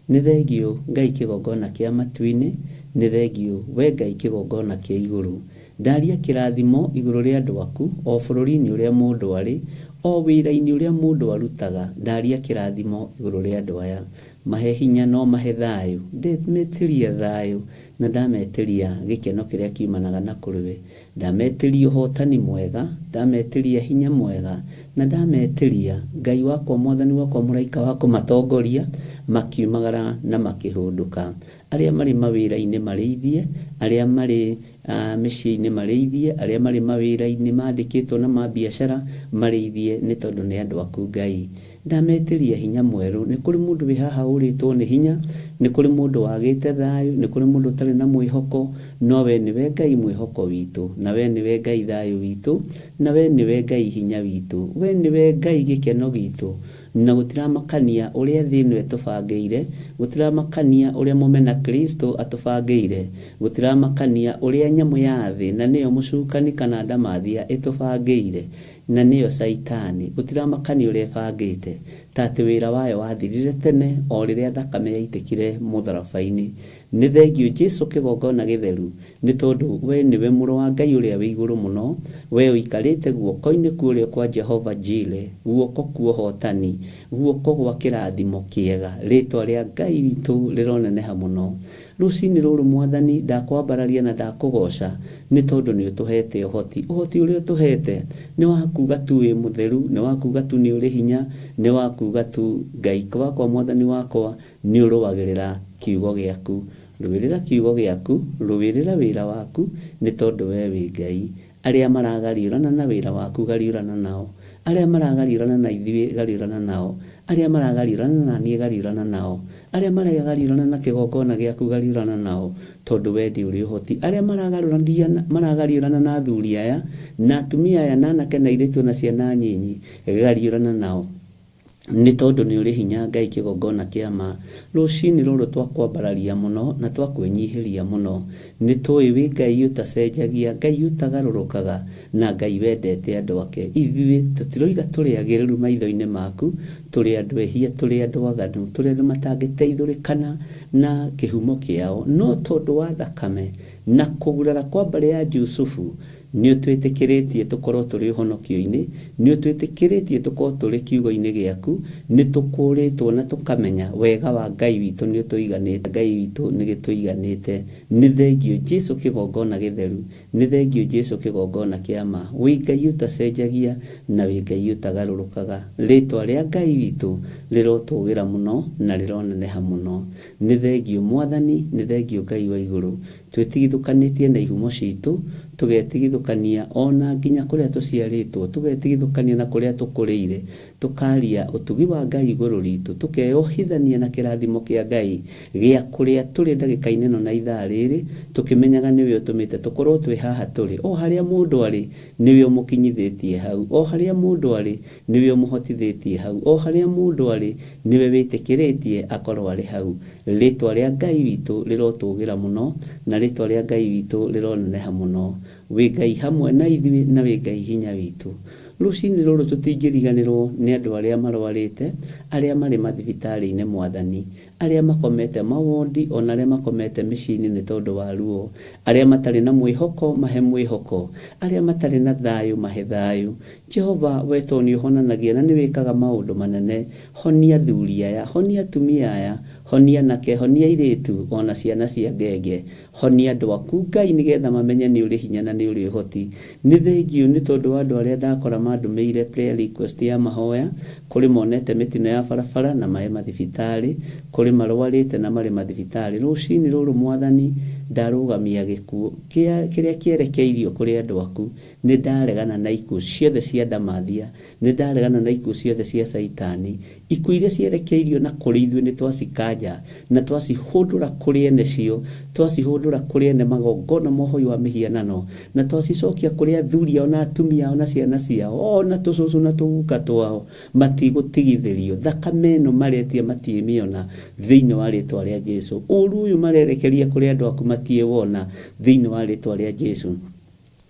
Nĩ thengio Ngai kĩgongona kĩa matu-inĩ, nĩ thengio we Ngai kĩgongona kĩa igũrũ. Ndaria kĩrathimo igũrũ rĩa andũ aku, o bũrũri-inĩ ũrĩa mũndũ arĩ, o wĩra-inĩ ũrĩa mũndũ arutaga, ndaria kĩrathimo igũrũ rĩa andũ aya. Mahe hinya no mahe thayũ, ndametĩria thayũ na ndametĩria gĩkeno kĩrĩa kiumanaga na kũrĩwe. Ndametĩria ũhotani mwega, ndametĩria hinya mwega, na ndametĩria Ngai wakwa, mwathani wakwa, mũraika wa kũmatongoria makiumagara na makĩhũndũka. Arĩa marĩ mawĩra-inĩ marĩithie, arĩa marĩ mĩciĩ-inĩ marĩithie, arĩa marĩ mawĩra-inĩ mandĩkĩtwo na mabiacara marĩithie, nĩ tondũ nĩ andũ aku Ngai. Ndametĩria hinya mwerũ. Nĩ kũrĩ mũndũ wĩ haha ũrĩtwo nĩ hinya, nĩ kũrĩ mũndũ wagĩte thayũ, nĩ kũrĩ mũndũ ũtarĩ na mwĩhoko, no we nĩwe Ngai mwĩhoko witũ, na we nĩwe Ngai thayũ witũ, na we nĩwe Ngai hinya witũ, we nĩwe Ngai gĩkeno gitũ. Na gũtiramakania ũrĩa thĩ ĩno ĩtũbangĩire, gũtiramakania ũrĩa mũmena Kristo atũbangĩire, gũtiramakania ũrĩa nyamũ ya thĩ na nĩyo mũcukani kana ndamathia ĩtũbangĩire, na nĩyo Shaitani, gũtiramakania ũrĩa ĩbangĩte, ta atĩ wĩra wayo wathirire tene o rĩrĩa thakame yaitĩkire mũtharaba-inĩ. Nĩ thengio Jesu kĩgongona gĩtheru, nĩ tondũ we nĩwe mũrũ wa Ngai ũrĩa wĩ igũrũ mũno, we ũikarĩte guoko-inĩ kũrĩa kwa Jehova Jire, guoko kwa ũhotani, guoko gwa kĩrathimo kĩega. Rĩtwa rĩa Ngai witũ rĩroneneha mũno. rucini ruru mwathani ndakwambararia na ndakugoca ni tondu ni utuhete uhoti uri utuhete ni wa kuga tu wi mutheru ni wa kuga tu ni uri hinya ni wa kuga tu Ngai kwa mwathani wakwa ni urugagirira kiugo giaku rubirira kiugo giaku rubirira wira waku ni tondu we wi Ngai aria maragariurana na wira waku gariurana nao aria maragariurana na ithuĩ gariurana nao aria maragariurana na niĩ gariurana nao aria maragariurana na kĩgongona gĩaku gariurana nao tondu we ndi uri uhoti aria maragariurana na athuri aya na atumia aya na anake na airĩtu na ciana nyinyi gariurana nao ni tondu ni uri hinya Ngai kĩgongona kĩa ma rucini ruru twakwambararia muno na twakwenyihiria muno ni tũĩ wi Ngai utacenjagia Ngai utagarũrũkaga na Ngai wendete andũ ake ithuĩ tũtiroiga tũrĩ agĩrĩru maitho-inĩ maku tũrĩ andũ ehia tũrĩ andũ aganu tũrĩ andũ matangĩteithũrĩkana na kĩhumo kĩao no tondu wa thakame na kũgurara kwa mbarĩ ya Jusufu ni utwĩtĩkĩrĩtie tukorwo tũrĩ ũhonokio-inĩ ni utwĩtĩkĩrĩtie tukorwo tũrĩ kiugo-inĩ gĩaku ni tũkũrĩtwo na tũkamenya wega wa Ngai witũ ni ũtũiganĩte Ngai witũ nĩ gĩtũiganĩte ni thengio Jesu kĩgongona gĩtheru ni thengio Jesu kĩgongona kĩa ma wĩ Ngai utacenjagia na wĩ Ngai utagarũrũkaga rĩtwa rĩa Ngai witũ rĩrotũgĩra mũno na rĩroneneha mũno ni thengio mwathani ni thengio Ngai wa igũrũ twĩtigithũkanĩtie na ihumo citũ tugetigithũkania ona nginya kũrĩa tũciarĩtwo tugetigithũkania na kũrĩa tũkũrĩire tukaria ũtugi wa Ngai igũrũ ritũ tukeyohithania na kĩrathimo kĩa Ngai gĩa kũrĩa tũrĩ ndagĩka-inĩ ĩno na ithaa rĩrĩ tukĩmenyaga nĩwe ũtũmĩte tũkorwo twĩ haha tũrĩ o harĩa mũndũ arĩ nĩwe ũmũkinyithĩtie hau o harĩa mũndũ arĩ nĩwe ũmũhotithĩtie hau o harĩa mũndũ arĩ nĩwe wĩtĩkĩrĩtie akorwo arĩ hau rĩtwa rĩa Ngai witũ rĩrotũgĩra mũno na rĩtwa rĩa Ngai witũ rĩroneneha mũno wĩ Ngai hamwe na ithuĩ na wĩ Ngai hinya witũ rucini ruru tũtingĩriganĩrwo nĩ andũ arĩa marwarĩte arĩa marĩ mathibitarĩ-inĩ mwathani arĩa makomete mawondi ona arĩa makomete mĩciĩ-inĩ nĩ tondũ wa ruo arĩa matarĩ na mwĩhoko mahe mwĩhoko arĩa matarĩ na thayũ mahe thayũ Jehova we to nĩ ũhonanagia na nĩ wĩkaga maũndũ manene honia athuri aya honia atumia aya honia nake honia airĩtu ona ciana cia ngenge honia andũ aku Ngai nĩgetha mamenye nĩ ũrĩ hinya na nĩ ũrĩ ũhoti nĩ thengio nĩ tondũ wa andũ arĩa ndakora mandũmĩire prayer request ya mahoya kũrĩ monete mĩtino ya barabara na marĩ mathibitarĩ kũrĩ marwarĩte na marĩ mathibitarĩ rucini ruru mwathani ndarũgamia gĩkuũ kĩrĩa kĩerekeirio kũrĩ andũ aku nĩ ndaregana na ikuũ ciothe cia ndamathia nĩ ndaregana na ikuũ ciothe cia Saitani ikuũ iria cierekeirio na kũrĩ ithuĩ nĩ twacikanja na twacihũndũra kũrĩ ene cio twacihũndũra kũrĩ ene magongona mohoi wa mĩhianano na twacicokia kũrĩ athuri ao na atumia ao na ciana ciao ona tũcũcũ na tũguka twao matigũtigithĩrio thakame ĩno maretia matiĩmĩona thĩinĩ wa rĩtwa rĩa Jesu ũru ũyũ marerekeria kũrĩ andũ aku matiĩwona thĩinĩ wa rĩtwa rĩa Jesu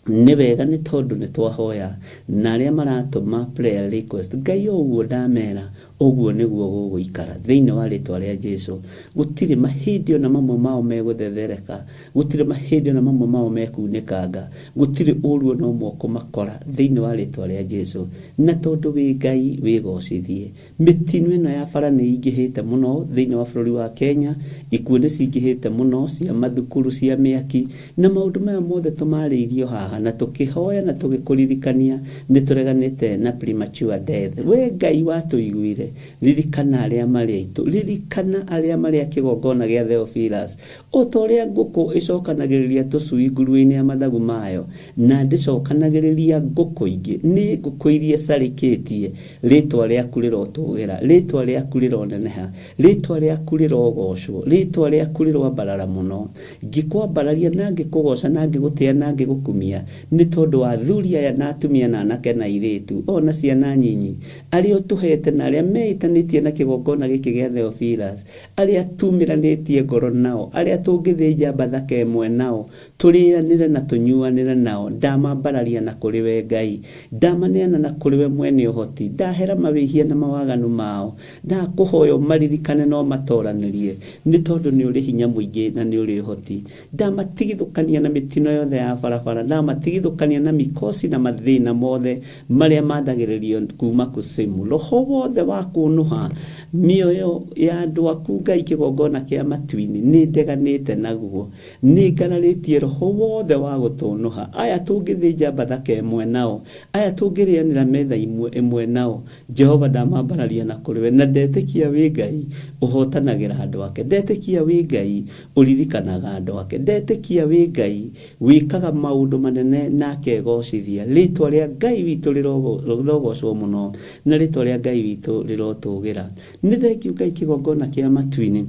nĩ wega nĩ tondũ nĩ twahoya na arĩa maratũma prayer request Ngai ũguo ndamera ũguo nĩguo gũgũikara thĩinĩ wa rĩtwa rĩa Jesu gũtirĩ mahĩndĩ ona mamwe mao megũthethereka gũtirĩ mahĩndĩ ona mamwe mao mekunĩkanga gũtirĩ ũru ona ũmwe kũmakora thĩinĩ wa rĩtwa rĩa Jesu na tondũ wĩ Ngai wĩgocithie mĩtino ĩno ya bara nĩ ingĩhĩte mũno thĩinĩ wa bũrũri wa Kenya ikuũ nĩ cingĩhĩte mũno cia mathukuru cia mĩaki na maũndũ maya mothe tũmarĩirio haha na tũkĩhoya na tũgĩkũririkania nĩ tũreganĩte na premature death we Ngai watũiguire ririkana arĩa marĩ aitũ ririkana arĩa marĩ kĩgongona gĩa Theophilus o ta ũrĩa ngũkũ ĩcokanagĩrĩria tũcui nguru-inĩ ya mathagu mayo na ndĩcokanagĩrĩria ngũkũ ingĩ nĩ ngũkũ iria carĩkĩtie rĩtwa rĩaku rĩrotũgĩra rĩtwa rĩaku rĩroneneha rĩtwa rĩaku rĩrogocwo rĩtwa rĩaku rĩrwambarara mũno ngĩkwambararia na ngĩkũgoca na ngĩgũtĩa na ngĩgũkumia nĩ tondũ wa athuri aya na atumia na anake na airĩtu ona ciana nyinyi arĩa ũtũhete na arĩa meĩtanĩtie na kĩgongona gĩkĩ gĩa Theophilus arĩa tumĩranĩtie ngoro nao arĩa tũngĩthĩnja bathaka ĩmwe nao tũrĩanĩre na tũnyuanĩre nao ndamambararia na kũrĩ we Ngai ndamaneana na kũrĩ we mwene ũhoti ndahera mawĩhia na mawaganu mao ndakũhoya maririkane no matoranĩrie nĩ tondũ nĩ ũrĩ hinya mũingĩ na nĩ ũrĩ ũhoti ndamatigithũkania na mĩtino yothe ya barabara ndamatigithũkania na mikosi na mathĩna mothe marĩa mandagĩrĩrio kuma kusimu roho wothe wa kunuha mioyo ya andu aku Ngai kigongona kia matu-ini ni ndeganite naguo ni ngararitie roho wothe wa gutunuha aya tungithinja bathaka imwe nao aya tungirianira metha imwe nao Jehova ndamambararia na kuriwe na ndetikia wi Ngai uhotanagira andu ake ndetikia wi Ngai uririkanaga andu ake ndetikia wi Ngai wikaga maundu manene nake gocithia ritwa ria Ngai witu rirogocwo muno na ritwa ria Ngai witu rirotugira ni thengiu Ngai kigongona kia matu-ini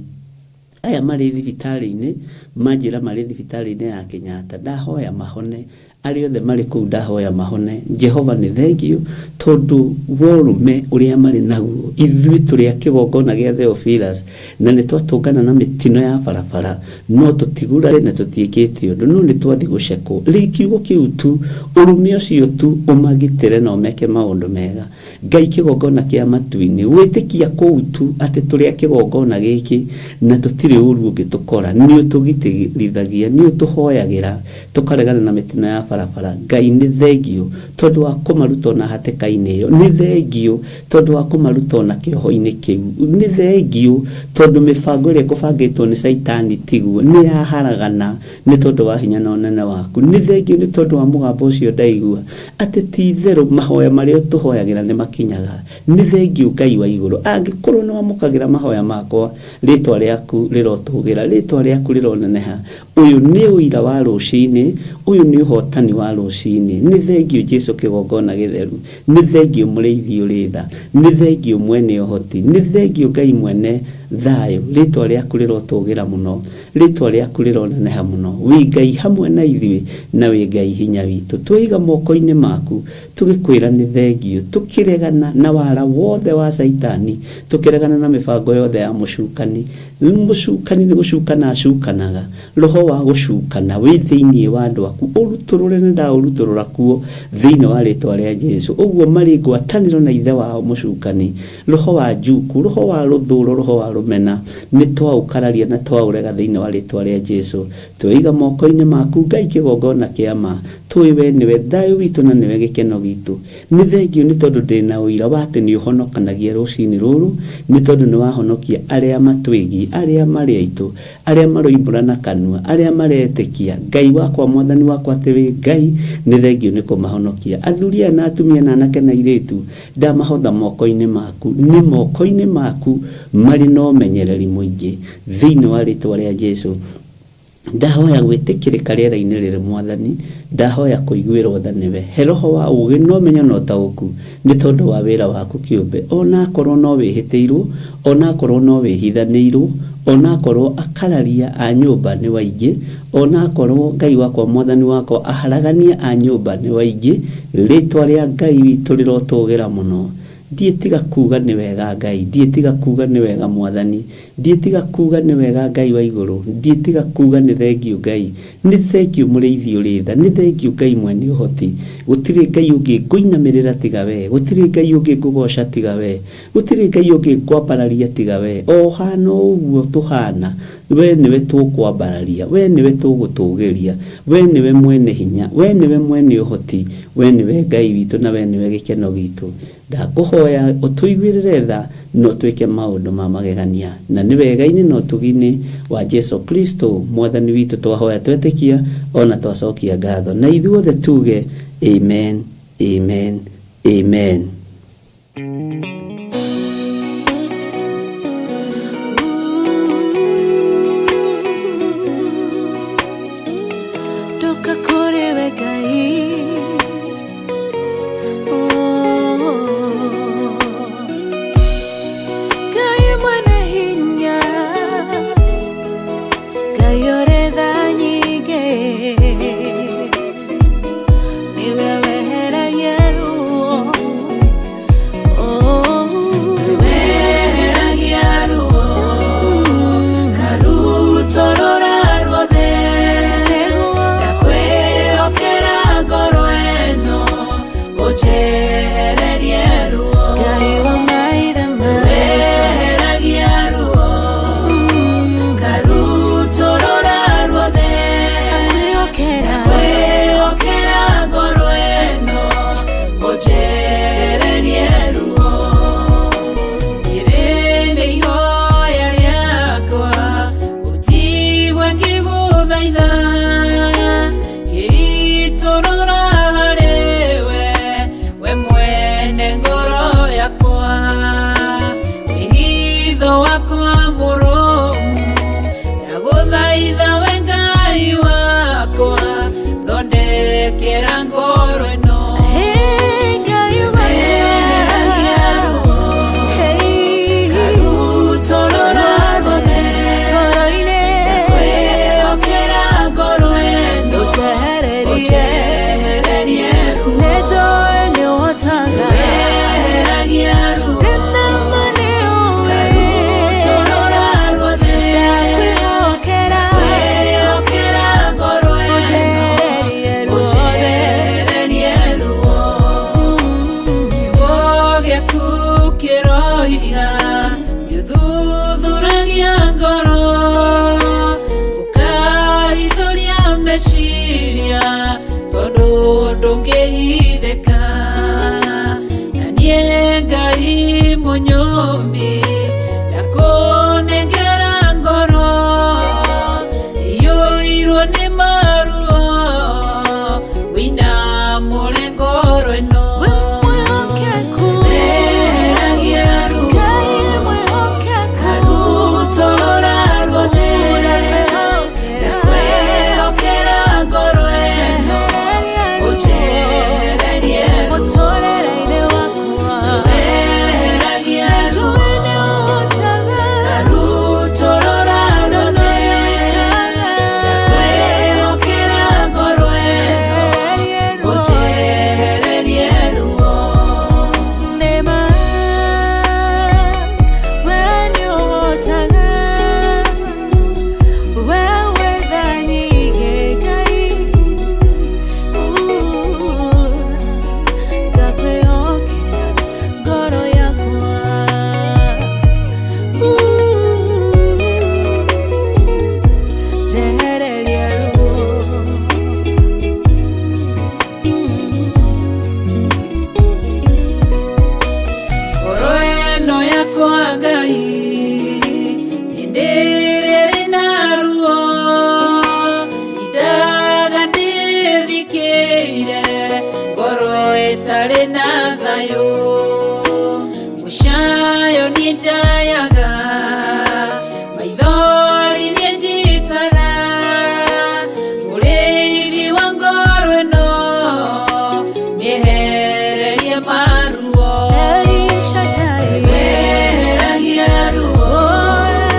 aya mari thibitari-ini manjira mari thibitari-ini ya Kenyatta ndahoya mahone ari othe mari kuu ndahoya mahone Jehova ni thengiu tondu worume uria mari naguo ithui turi kigongona gia Theophilus na ni twatungana na mitino ya barabara no tutigurare na tutiikite undu no ni twathi guceko rikiugo kiu tu urume ucio tu umagitire no meke maundu mega Ngai kigongona kia matu-ini witikia kuu tu ati turi kigongona giki na tutiri uru ungitukora ni utugitigithagia ni utuhoyagira tukaregana na mitino ya barabara Ngai ni thengiu tondu wa kumaruta na hateka-ini iyo ni thengiu tondu wa kumaruta na kioho-ini kiu ni thengiu tondu mibango iria kubangitwo ni Saitani tiguo ni yaharagana ni tondu wa hinya na unene waku ni thengiu ni tondu wa mugambo ucio ndaigua ati ti theru mahoya maria tuhoyagira ni makinyaga ni thengiu Ngai wa iguru angikorwo ni wamukagira mahoya makwa ritwa riaku rirotugira ritwa riaku rironeneha uyu ni uira wa rucini uyu ni uhotani wa rucini ni thengiu Jesu kigongona githeru ni thengiu muriithi uritha ni thengiu mwene uhoti ni thengiu Ngai mwene thayo ritwa riaku rirotugira muno ritwa riaku rironeneha muno wi Ngai hamwe na ithui na wi Ngai hinya witu twiga moko-ini maku tugikwira ni thengiu tukiregana na wara wothe wa Saitani tukiregana na mibango yothe ya mucukani ni gucukana acukanaga roho wa gucukana wi thiini wa andu aku uruturure na ndauruturura kuo thiini wa ritwa ria Jesu uguo mari ngwataniro na ithe wao mucukani roho wa njuku roho wa ruthuro roho wa rumena ni twaukararia na twaurega thiini wa ritwa ria Jesu twiga moko-ini maku Ngai kigongona kiama twiwe niwe thayo witu na niwe gikeno gitu ni thengiu ni tondu ndina uira wati ni uhonokanagia rucini ruru ni tondu ni wahonokia aria matwigi aria mari aitu aria maroimbura na kanua aria maretikia Ngai wakwa mwathani wakwa ati Ngai ni thengiu ni kumahonokia athuria na atumia na anake na iritu ndamahotha moko-ini maku ni moko-ini maku mari no menyereri muingi thiini wa ritwa ria Jesu ndahoya gwitikirika riera-ini riri mwathani ndahoya kuiguirwo tha niwe he roho wa ugi no menyo no tauku ni tondu wa wira waku kiumbe ona korwo no wihitiirwo ona korwo no wihithanirwo ona korwo akararia a nyumba ni waingi ona korwo Ngai wakwa mwathani wakwa aharagania a nyumba ni waingi ritwa ria Ngai witu rirotugira muno ndietiga kuga ni wega Ngai ndietiga kuga ni wega mwathani ndietiga kuga ni wega Ngai wa iguru ndietiga kuga ni thengiu Ngai ni thengiu muriithi uritha ni thengiu Ngai mwene uhoti gutiri Ngai ungi nguinamirira tiga we gutiri Ngai ungi ngugoca tiga we gutiri Ngai ungi kwambararia tiga we o hano uguo tuhana we niwe tukwambararia we niwe tugutugiria we niwe mwene hinya we niwe mwene uhoti we niwe Ngai witu na we niwe gikeno gitu ndakuhoya utuiguirire tha no twike maundu ma magegania na ni wega-ini no tugini wa Jesu Kristo mwathani witu twahoya twetikia ona twacokia ngatho na ithuothe tuge amen amen amen. Ngai munyumbi ndakunengera ngoro iyuirwo ni maruo wina mulengoro ino Mushayo nitayaga maithori njitaga Muriri wa ngoro ino niehererie maruo Weragia ruo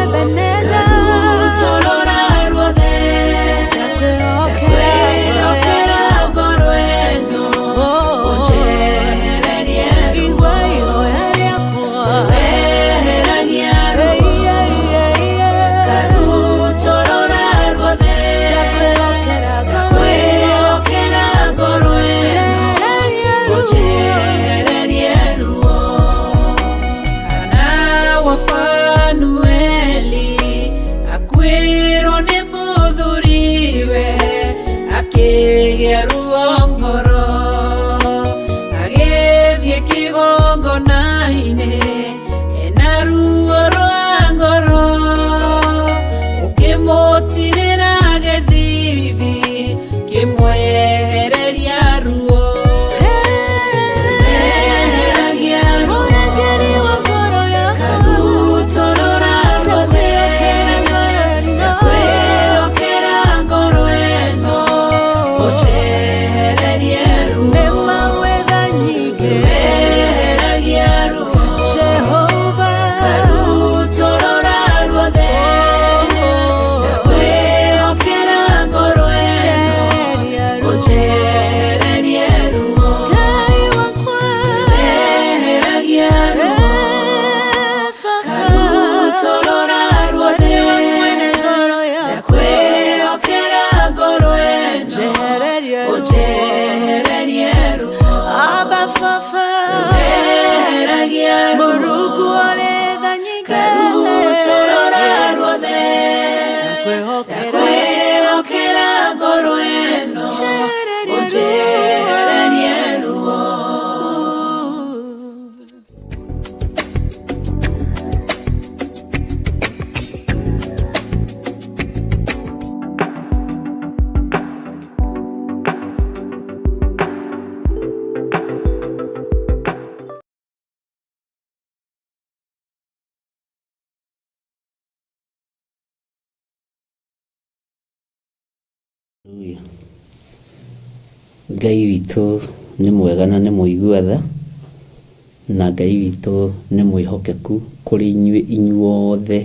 Ebeneza Torora ruothe Ndakwĩhokera ngoro ino Ngai witũ nĩ mwega na nĩ mũigua tha, na Ngai witũ nĩ mwĩhokeku kũrĩ inyuothe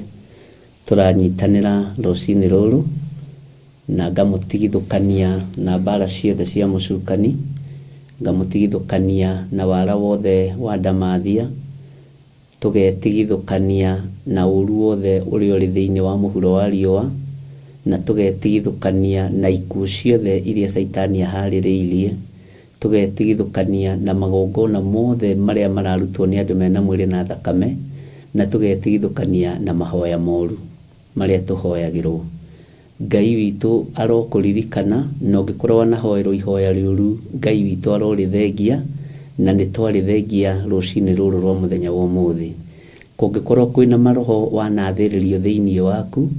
tũranyitanĩra rũcinĩ rũrũ, na ngamũtigithũkania na mbara ciothe cia mũcukani, ngamũtigithũkania na wara wothe wa ndamathia, tũgetigithũkania na ũru wothe ũrĩa ũrĩ thĩinĩ wa mũhuro wa riũa, na tũgetigithũkania na ikuũ ciothe iria Saitani aharĩrĩirie, tũgetigithũkania na magongona mothe marĩa mararutwo nĩ andũ mena mwĩrĩ na thakame, na tũgetigithũkania na mahoya moru marĩa tũhoyagĩrwo. Ngai witũ arokũririkana na ũngĩkorwo wanahoerwo ihoya rĩũru, Ngai witũ arorĩthengia na nĩ twarĩ thengia rũcinĩ rũrũ rwa mũthenya wa ũmũthĩ. Kũngĩkorwo kwĩna maroho wanathĩrĩrio thĩinĩ waku,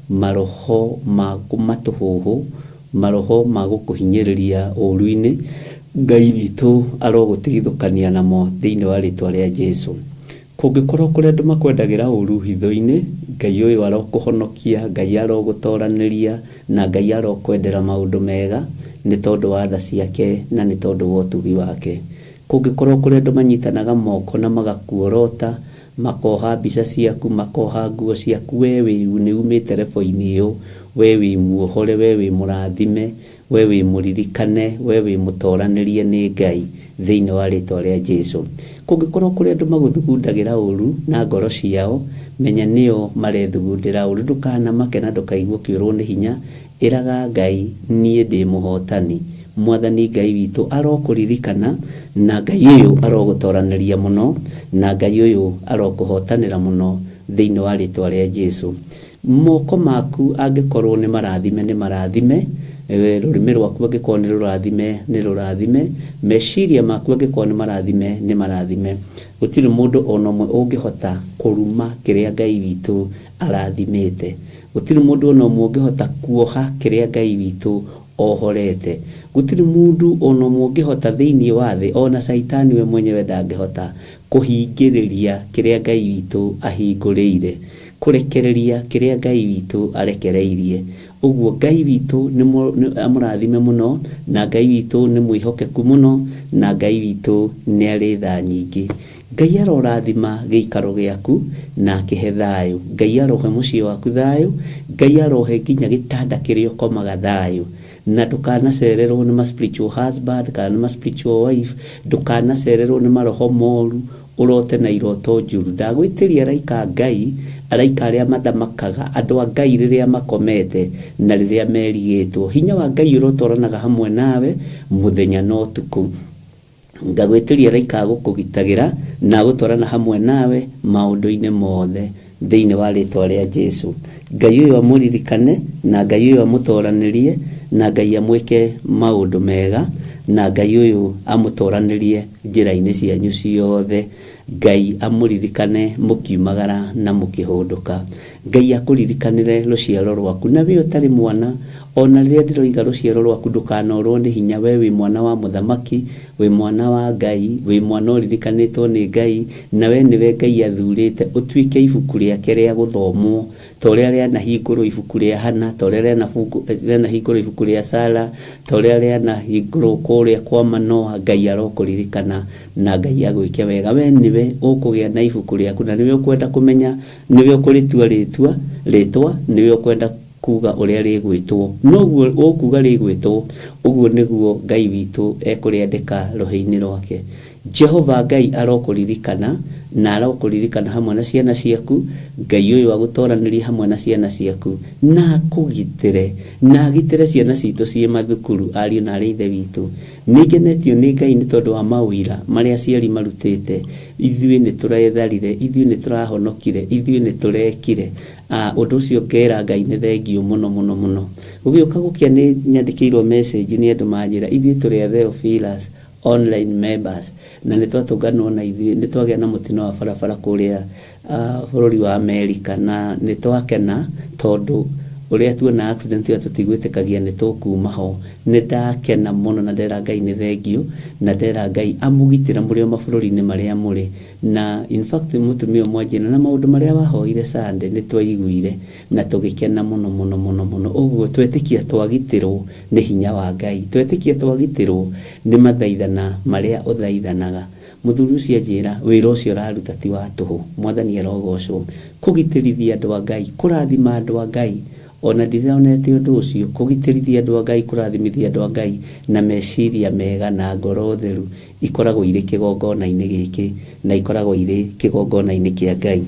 maroho ma matũhũhũ, maroho ma gũkũhinyĩrĩria ũru-inĩ, Ngai witũ arogũtigithũkania namo thĩinĩ wa rĩtwa rĩa Jesũ. Kũngĩkorwo kũrĩ andũ makwendagĩra ũru hitho-inĩ, Ngai ũyũ arokũhonokia, Ngai arogũtoranĩria, na Ngai arokwendera maũndũ mega nĩ tondũ wa tha ciake na nĩ tondũ wa ũtugi wake. Kũngĩkorwo kũrĩ andũ manyitanaga moko na magakuorota, makoha mbica ciaku, makoha nguo ciaku, we nĩ umĩte rebo-inĩ ĩyo, we wĩ muohore, we wĩ mũrathime, we wĩ mũririkane, we wĩ mũtoranĩrie nĩ Ngai thĩinĩ wa rĩtwa rĩa Jesũ. Kũngĩkorwo kũrĩ andũ magũthugundagĩra ũru na ngoro ciao, menya nĩo marethugundĩra ũru. Ndũkanamake na ndũkaigua kĩũrwo nĩ hinya, ĩraga Ngai, niĩ ndĩ mũhotani. Mwathani Ngai witũ arokũririkana, na Ngai ũyũ arogũtoranĩria mũno, na Ngai ũyũ arokũhotanĩra mũno thĩinĩ wa rĩtwa rĩa Jesũ. Moko maku angĩkorwo nĩ marathime, nĩ marathime. Rũrĩmĩ rwaku angĩkorwo nĩ rũrathime, nĩ rũrathime. Meciria maku angĩkorwo nĩ marathime, nĩ marathime. Gũtirĩ mũndũ ona ũmwe ũngĩhota kũruma kĩrĩa Ngai witũ arathimĩte. Gũtirĩ mũndũ ona ũmwe ũngĩhota kuoha kĩrĩa Ngai witũ ohorete. Gũtirĩ mũndũ ona ũmwe ũngĩhota thĩinĩ wa thĩ, ona Saitani we mwenyewe ndangĩhota kũhingĩrĩria kĩrĩa Ngai witũ ahingũrĩire, kũrekereria kĩrĩa Ngai witũ arekereirie. Ũguo Ngai witũ nĩ amũrathime mũno, na Ngai witũ nĩ mwĩhokeku mũno, na Ngai witũ nĩ arĩ tha nyingĩ. Ngai arorathima gĩikaro gĩaku na akĩhe thayũ. Ngai arohe mũciĩ waku thayũ, Ngai arohe nginya gĩtanda kĩrĩa ũkomaga thayũ. Na ndũkanacererwo nĩ ma spiritual husband kana nĩ ma spiritual wife, ndũkanacererwo nĩ maroho moru, urote na iroto njuru. Ndagwĩtĩria araika Ngai, araika arĩa mathamakaga, andũ a Ngai rĩrĩa makomete na rĩrĩa merigĩtwo. Hinya wa Ngai ũrotwaranaga hamwe nawe mũthenya na ũtukũ. Ngagwĩtĩria araika gũkũgitagĩra na gũtwarana hamwe nawe maũndũ-inĩ mothe thĩinĩ wa rĩtwa rĩa Jesũ. Ngai ũyũ amũririkane, na Ngai ũyũ amũtoranĩrie, na Ngai amwĩke maũndũ mega, na Ngai ũyũ amũtoranĩrie njĩra-inĩ cianyu ciothe. Ngai amũririkane mũkiumagara na mũkĩhũndũka. Ngai akũririkanĩre rũciaro rwaku, na we ũtarĩ mwana, ona rĩrĩa ndĩroiga rũciaro rwaku ndũkanorwo nĩ hinya. We wĩ mwana wa mũthamaki, wĩ mwana wa Ngai, wĩ mwana ũririkanĩtwo nĩ Ngai, na we nĩwe Ngai athurĩte ũtuĩke ibuku rĩake rĩa gũthomwo, ta ũrĩa rĩanahingũrwo ibuku rĩa Hana, ta ũrĩa rĩanahingũrwo ibuku rĩa Sara, ta ũrĩa rĩanahingũrwo kũrĩa kwa Manoa. Ngai arokũririkana na Ngai agwĩke wega. We nĩwe ũkũgĩa na ibuku rĩaku, na nĩwe ũkwenda kũmenya, nĩwe ũkũrĩtua rĩtwa, nĩwe ũkwenda kuga ũrĩa rĩgwĩtwo. Noguo ũkuga rĩgwĩtwo, ũguo nĩguo Ngai witũ ekũrĩandĩka roho-inĩ rwake. Jehova Ngai arokũririkana, na arokũririkana hamwe na ciana ciaku. Ngai ũyũ agũtoranĩrie hamwe na ciana ciaku, na akũgitĩre, na agitĩre ciana citũ ciĩ mathukuru, ariũ na arĩ ithe witũ. Nĩngenetio nĩ Ngai nĩ tondũ wa mawĩra marĩa aciari marutĩte. Ithuĩ nĩ tũretharire, ithuĩ nĩ tũrahonokire, ithuĩ nĩ tũrekire. Ũndũ ũcio ngera Ngai nĩ thengio mũno mũno mũno. Ũgĩũka gũkia nĩ nyandĩkĩirwo message nĩ andũ manjĩra ithuĩ tũrĩ a Theophilus online members, na nĩ twatũnganwo na ithuĩ nĩ twagĩa na mũtino wa barabara kũrĩa bũrũri wa Amerika, na nĩ twakena tondũ ũrĩa tuona accident ya tũtigwĩtĩkagia nĩ tũkuma ho. Nĩ ndakena mũno na ndera Ngai nĩ thengio, na ndera Ngai amũgitĩra mũrĩ o mabũrũri-inĩ marĩa mũrĩ. Na in fact mũtumia mwanjĩna na maũndũ marĩa wahoire Sunday nĩ twaiguire na tũgĩkena mũno mũno mũno mũno. Ũguo twetĩkia twagitĩrwo nĩ hinya wa Ngai, twetĩkia twagitĩrwo nĩ mathaithana marĩa ũthaithanaga. Mũthuri ũcio anjĩra wĩra ũcio ũraruta ti wa tũhũ. Mwathani arogocwo. Kũgitĩrithia andũ a Ngai, kũrathima andũ a Ngai, ona ndĩronete ũndũ ũcio. Kũgitĩrithia andũ a Ngai, kũrathimithia andũ a Ngai na meciria mega na ngoro theru ikoragwo irĩ kĩgongona-inĩ gĩkĩ, na ikoragwo irĩ kĩgongona-inĩ kĩa Ngai.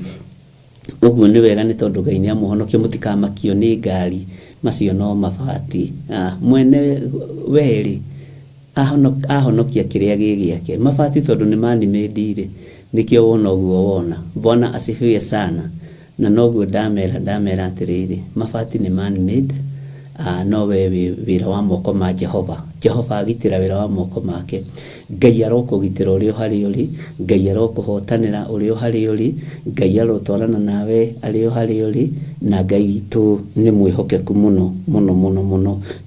Ũguo nĩ wega nĩ tondũ Ngai nĩ amũhonokia. Mũtikamakio nĩ ngari, macio no mabati. Mwene werĩ ahonokia kĩrĩa gĩgĩake. Mabati tondũ nĩ manimĩndire, nĩkĩo wona ũguo wona. Bwana asifiwe sana. Na noguo ndamera atĩrĩrĩ, mabati nĩ man-made, no we wira wa moko ma Jehova agitira wira wa moko make. Ngai arokugitira uri hari uri, Ngai arokuhotanira uri hari uri, Ngai arotwarana nawe ari hari uri, na Ngai witu ni mwihokeku muno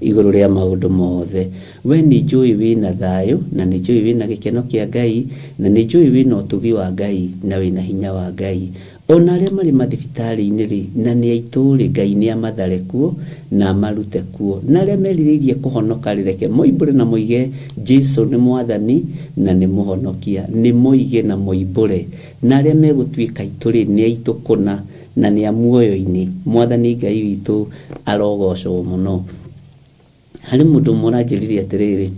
iguru ria maundu mothe. We ni njui wina thayu, na ni njui wina gikeno kia Ngai, na ni njui wina utugi wa Ngai, na wina hinya wa Ngai. Ona aria mari mathibitari-ini ri, na ni aitu ri, Ngai ni amathare kuo na amarute kuo. Na aria meririirie kuhonoka rireke moimbure na moige Jesu ni mwathani na ni muhonokia, ni moige na moimbure. Na aria megutuika itu ri, ni aitu kuna na ni amuoyo-ini. Mwathani Ngai witu arogocwo muno. Hari mundu muranjiririe atiriri,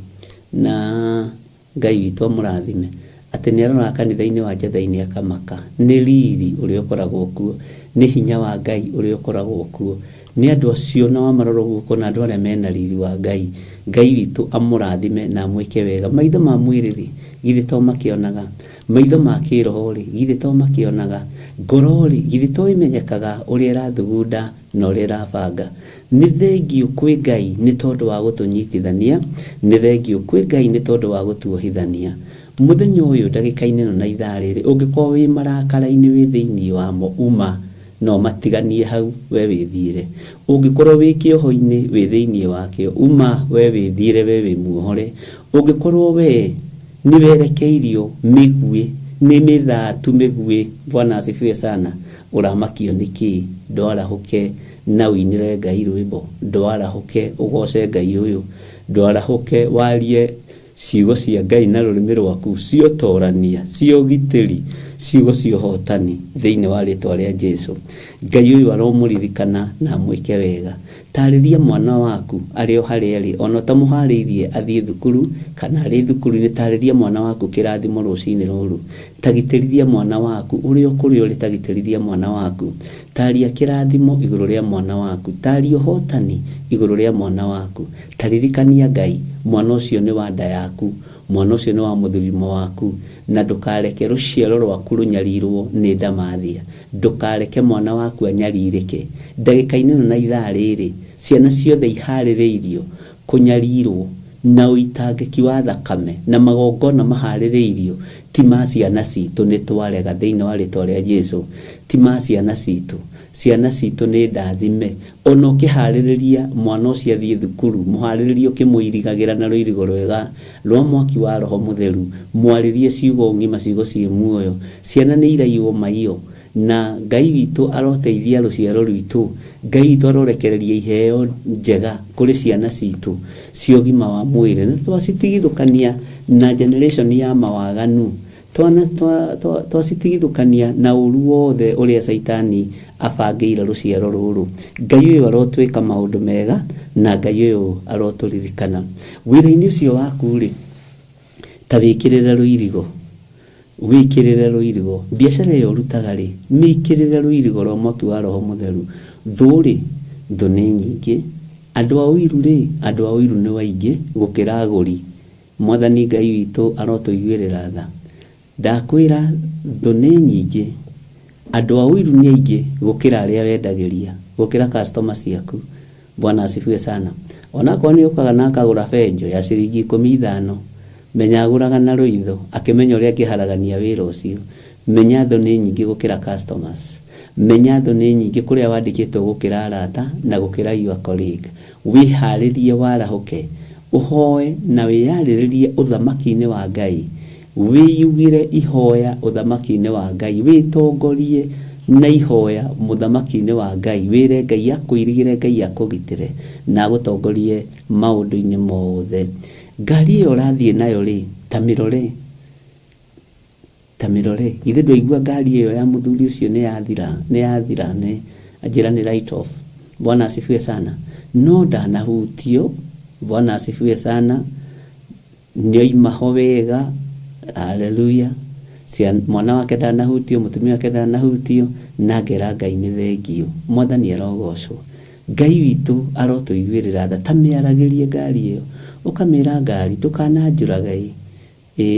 na Ngai witu amurathime, ati ni arona kanitha-ini wa Njatha-ini akamaka. Ni riri uri ukoragwo kuo, ni hinya wa Ngai uri ukoragwo kuo, ni andu acio na wamaroro guko na andu aria mena riri wa Ngai. Ngai witu amurathime na amwike wega. Maitho ma mwiriri githe to makionaga, maitho ma kiroho ri githe to makionaga, ngoro ri githe to imenyekaga uria irathugunda na uria irabanga. Ni thengiu kwi Ngai ni tondu wa gutunyitithania, ni thengiu kwi Ngai ni tondu wa gutuohithania. Muthenya uyu ndagika-ini no na ithaa riri ungikorwo wi marakara-ini wi thiini wamo uma no matiganie hau we withire. Ungikorwo wi kioho-ini wi thiini wakio uma we withire we wi muohore. Ungikorwo we ni werekeirio migwi ni mithatu migwi, Bwana asifiwe sana, uramakio niki, ndwarahuke na winire Ngai rwimbo, ndwarahuke ugoce Ngai uyu, ndwarahuke warie ciugo cia Ngai na rurimi rwaku cio torania, cio gitiri, ciugo cio hotani thiini wa ritwa ria Jesu. Ngai uyu aromuririkana na amwike wega. Tariria mwana waku ario haria ri, ona tamuhariirie athie thukuru kana ari thukuru, ni tariria mwana waku kirathimo rucini ruru. Tagitirithia mwana waku urio kuri uri, tagitirithia mwana waku. Taria kirathimo iguru ria mwana waku, taria hotani iguru ria mwana waku. Taririkania Ngai mwana ucio ni wa nda yaku, mwana ucio ni wa muthurimo waku, na ndukareke ruciaro rwaku runyarirwo ni ndamathia. Ndukareke mwana waku anyaririke. Ndagika-ini na ithaa riri ciana ciothe ihaririirio kunyarirwo na uitangiki wa thakame na magongona mahaririirio, ti ma ciana citu ni twarega thiini wa ritwa ria Jesu, ti ma ciana citu. Ciana citu ni ndathime. Ona ukihaririria mwana ucio athie thukuru, muhariririe ukimuirigagira na ruirigo rwega rwa mwaki wa Roho Mutheru, mwaririe ciugo ngima, ciugo cie muoyo. Ciana ni iraiwo maiyo, na Ngai witu aroteithia ruciaro rwitu. Ngai witu arorekereria iheo njega kuri ciana citu cio gima wa mwiri. Na twasitigithukania na generation ya mawaganu, twasitigithukania na uru wothe uria Saitani abangeire ruciaro ruru. Ngai uyu arotwika maundu mega, na Ngai uyu aroturirikana. Wira-ini ucio waku ri, ta wikirire ruirigo, wikirire ruirigo. Biacara iyo rutaga ri, mikirire ruirigo rwa mwaki wa Roho Mutheru. Thuri thu ni nyingi, andu a uiru ri, andu a uiru ni waingi gukira aguri. Mwathani Ngai witu arotuiguirira tha. Ndakwira thu ni nyingi, andu a uiru ni aingi gukira aria wendagiria, gukira customer ciaku. Bwana asifiwe sana. Ona kwa ni ukaga na akagura benjo ya ciringi 15, menya aguraga na ruitho akimenya uria akiharagania wira ucio. Menya thu ni nyingi gukira customers, menya thu ni nyingi kuria wandikitwo gukira arata na gukira your colleague. Wiharirie warahuke, uhoe na wiyariririe uthamaki-ini wa Ngai. Wiyugire ihoya uthamaki-ini wa Ngai, witongorie na ihoya muthamaki-ini wa Ngai. Wire Ngai akuirigire, Ngai akugitire na gutongorie maundu-ini mothe. Ngari iyo rathie nayo ri, tamirore, tamirore. Ithe ndwaigua ngari iyo ya muthuri ucio ni yathira ni ajira ni right off. Bwana asifiwe sana. No ndanahutio. Bwana asifiwe sana. Nioima ho wega. Haleluya. Mwana wake ndanahutio, mutumia wake ndanahutio, na ngera Ngai ni thengio. Mwathani arogocwo. Ngai witu arotuiguirira tha, tamiaragirie ngari iyo, ukamira ngari ndukananjuraga.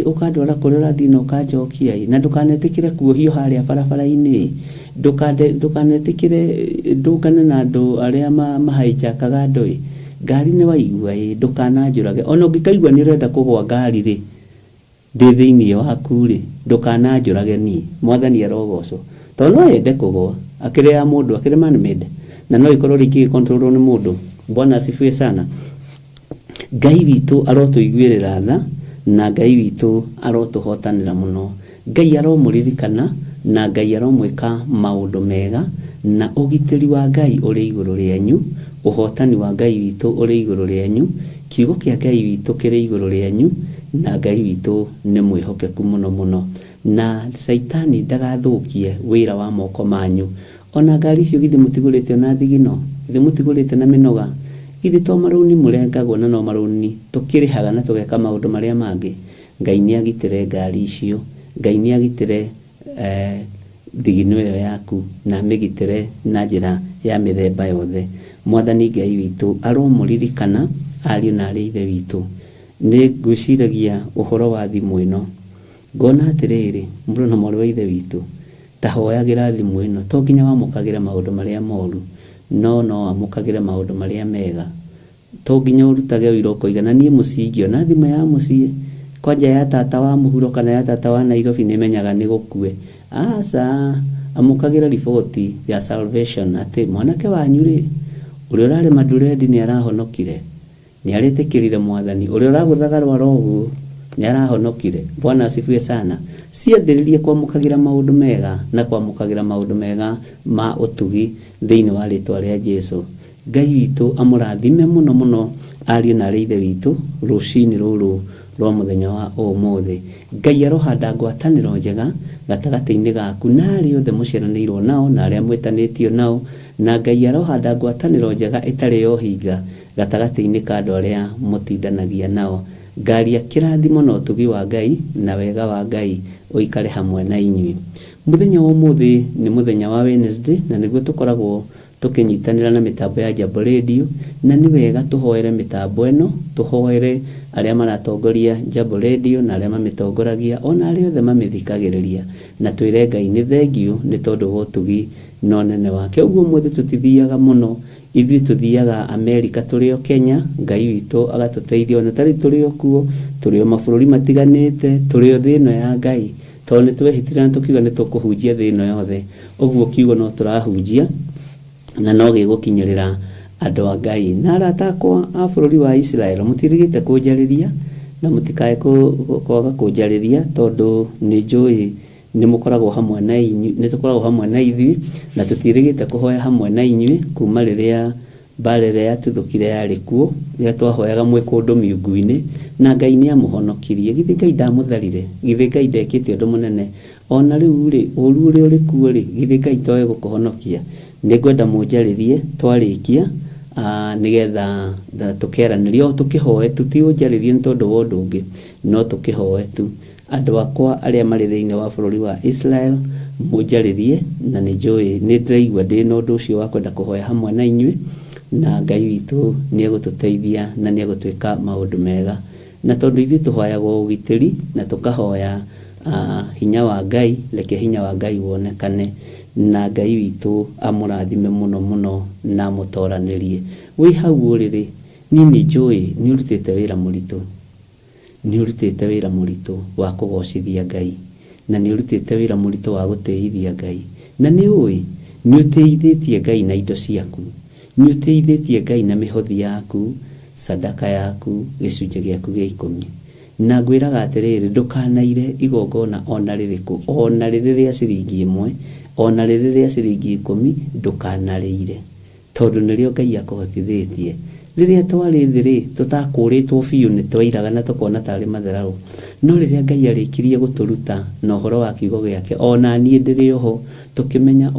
ukandwara kuria urathii na ukanjokia na ndukanetikire kuohio haria barabara-ini ndukanetikire ndungane na andu aria mahaijakaga andu ngari ni waigua ndukananjurage ona ungikaigua ni urenda kugwa ngari ri ndi thiini waku ri ndukananjurage ni mwathani arogocwo tondu no yende kugwa akire ya mundu akire man made na no ikorwo riki control ni mundu. Bwana asifiwe sana. Ngai witu arotuiguirira tha na Ngai witu arotuhotanira muno. Ngai aromuririkana na Ngai aromwika maundu mega na ugitiri wa Ngai uri iguru rienyu, uhotani wa Ngai witu uri iguru rienyu, kiugo kia Ngai witu kiri iguru rienyu na Ngai witu ni mwihokeku muno muno na Saitani ndagathukie wira wa moko manyu. Ona ngari icio githi mutigurite na thigino, githi mutigurite na minoga, githi to maruni murengagwo na no maruni tukirihaga na tugeka maundu maria mangi. Ngai ni agitire ngari icio, Ngai ni agitire thigino iyo yaku na migitire na njira ya mithemba yothe. Mwathani Ngai witu aromuririkana ariu na ari ithe witu. Ni ngwiciragia uhoro wa thimu ino ngona atiriri mburu na mori wa ithe witu tahoyagira thimu ino to nginya wamukagira maundu maria moru no amukagira maundu maria mega to nginya urutage wira ukoigana nie mucingi ona thimu ya mucie kwanja ya tata wa muhuro kana ya tata wa Nairobi nimenyaga ni gukue asa amukagira riboti ya salvation ati mwanake wanyu ri uri urari Maduredi ni arahonokire ni aritikirire mwathani uri uraguthaga rwarogu ni arahonokire. Bwana asifiwe sana. Ciathiririe kwamukagira maundu mega na kwamukagira maundu mega ma utugi thiini wa ritwa ria Jesu. Ngai witu amurathime muno muno ariu na ari ithe witu rucini ruru rwa muthenya wa umuthi. Ngai arohanda ngwataniro njega gatagati-ini gaku na ari othe muciaranirwo nao na aria mwetanitio nao na Ngai arohanda ngwataniro njega itari yo hinga gatagati-ini ka andu aria mutindanagia nao. Ngaria kirathimo na utugi wa Ngai na wega wa Ngai uikare hamwe na inyui. Muthenya wa umuthi ni muthenya wa Wednesday na niguo tukoragwo tukinyitanira na mitambo ya Jambo Radio na ni wega tuhoere mitambo eno, tuhoere aria maratongoria Jambo Radio na aria mamitongoragia ona aria othe mamithikagiriria na twire Ngai ni thengiu ni tondu wa utugi no nene wake. Uguo umuthi tutithiaga muno ithui tuthiaga America turi o Kenya, Ngai witu agatuteithia ona tari turi o kuo turi o mabururi matiganite turi o thino ya Ngai to ni twehitira na tukiuga ni tukuhunjia thino yothe. Uguo kiugo no turahunjia na no gigukinyirira andu a Ngai na aratakwa a bururi wa Israel mutirigite kunjariria na mutikae kwaga kunjariria tondu ni njui ni mukoragwo hamwe na inyui ni tukoragwo hamwe na ithui na tutirigite kuhoya hamwe na inyui kuma riria barere yatuthukire yari kuo ria twahoyaga mwe kundu miungu-ini na Ngai ni amuhonokirie. Githi Ngai ndamutharire, githi Ngai ndekite undu munene ona riu ri uru ri uri kuo ri githi Ngai toe gukuhonokia. Ningwenda munjaririe twarikia nigetha tukeranirio tukihoe tutiunjaririe ni tondu wa undu ungi no tukihoe tu. Andu akwa aria mari thiini wa bururi wa Israel munjaririe na ni njui ni ndiraigua ndi na undu ucio wa kwenda kuhoya hamwe na inyui na Ngai witu ni egututeithia na ni egutwika maundu mega na tondu ithui tuhoyagwo ugitiri na tukahoya hinya wa Ngai leke hinya wa Ngai wonekane na Ngai witu amurathime muno muno na mutoranirie. Wi hau uriri ni njui ni urutite wira muritu, ni urutite wira muritu wa kugocithia Ngai na ni urutite wira muritu wa guteithia Ngai na ni ui ni uteithitie Ngai na indo ciaku, ni uteithitie Ngai na mihothi yaku, sadaka yaku, gicunje giaku gia 10 na ngwiraga atiriri ndukanaire igongona ona ririku ona ririria ciringi 1 ona ririria ciringi 10 ndukanarire tondu nirio Ngai akuhotithitie. Riria twari thiri tutakuritwo biu ni twairaga na tukona tari matheraru no riria Ngai arikirie guturuta na uhoro wa kiugo giake ona nie ndiri oho tukimenya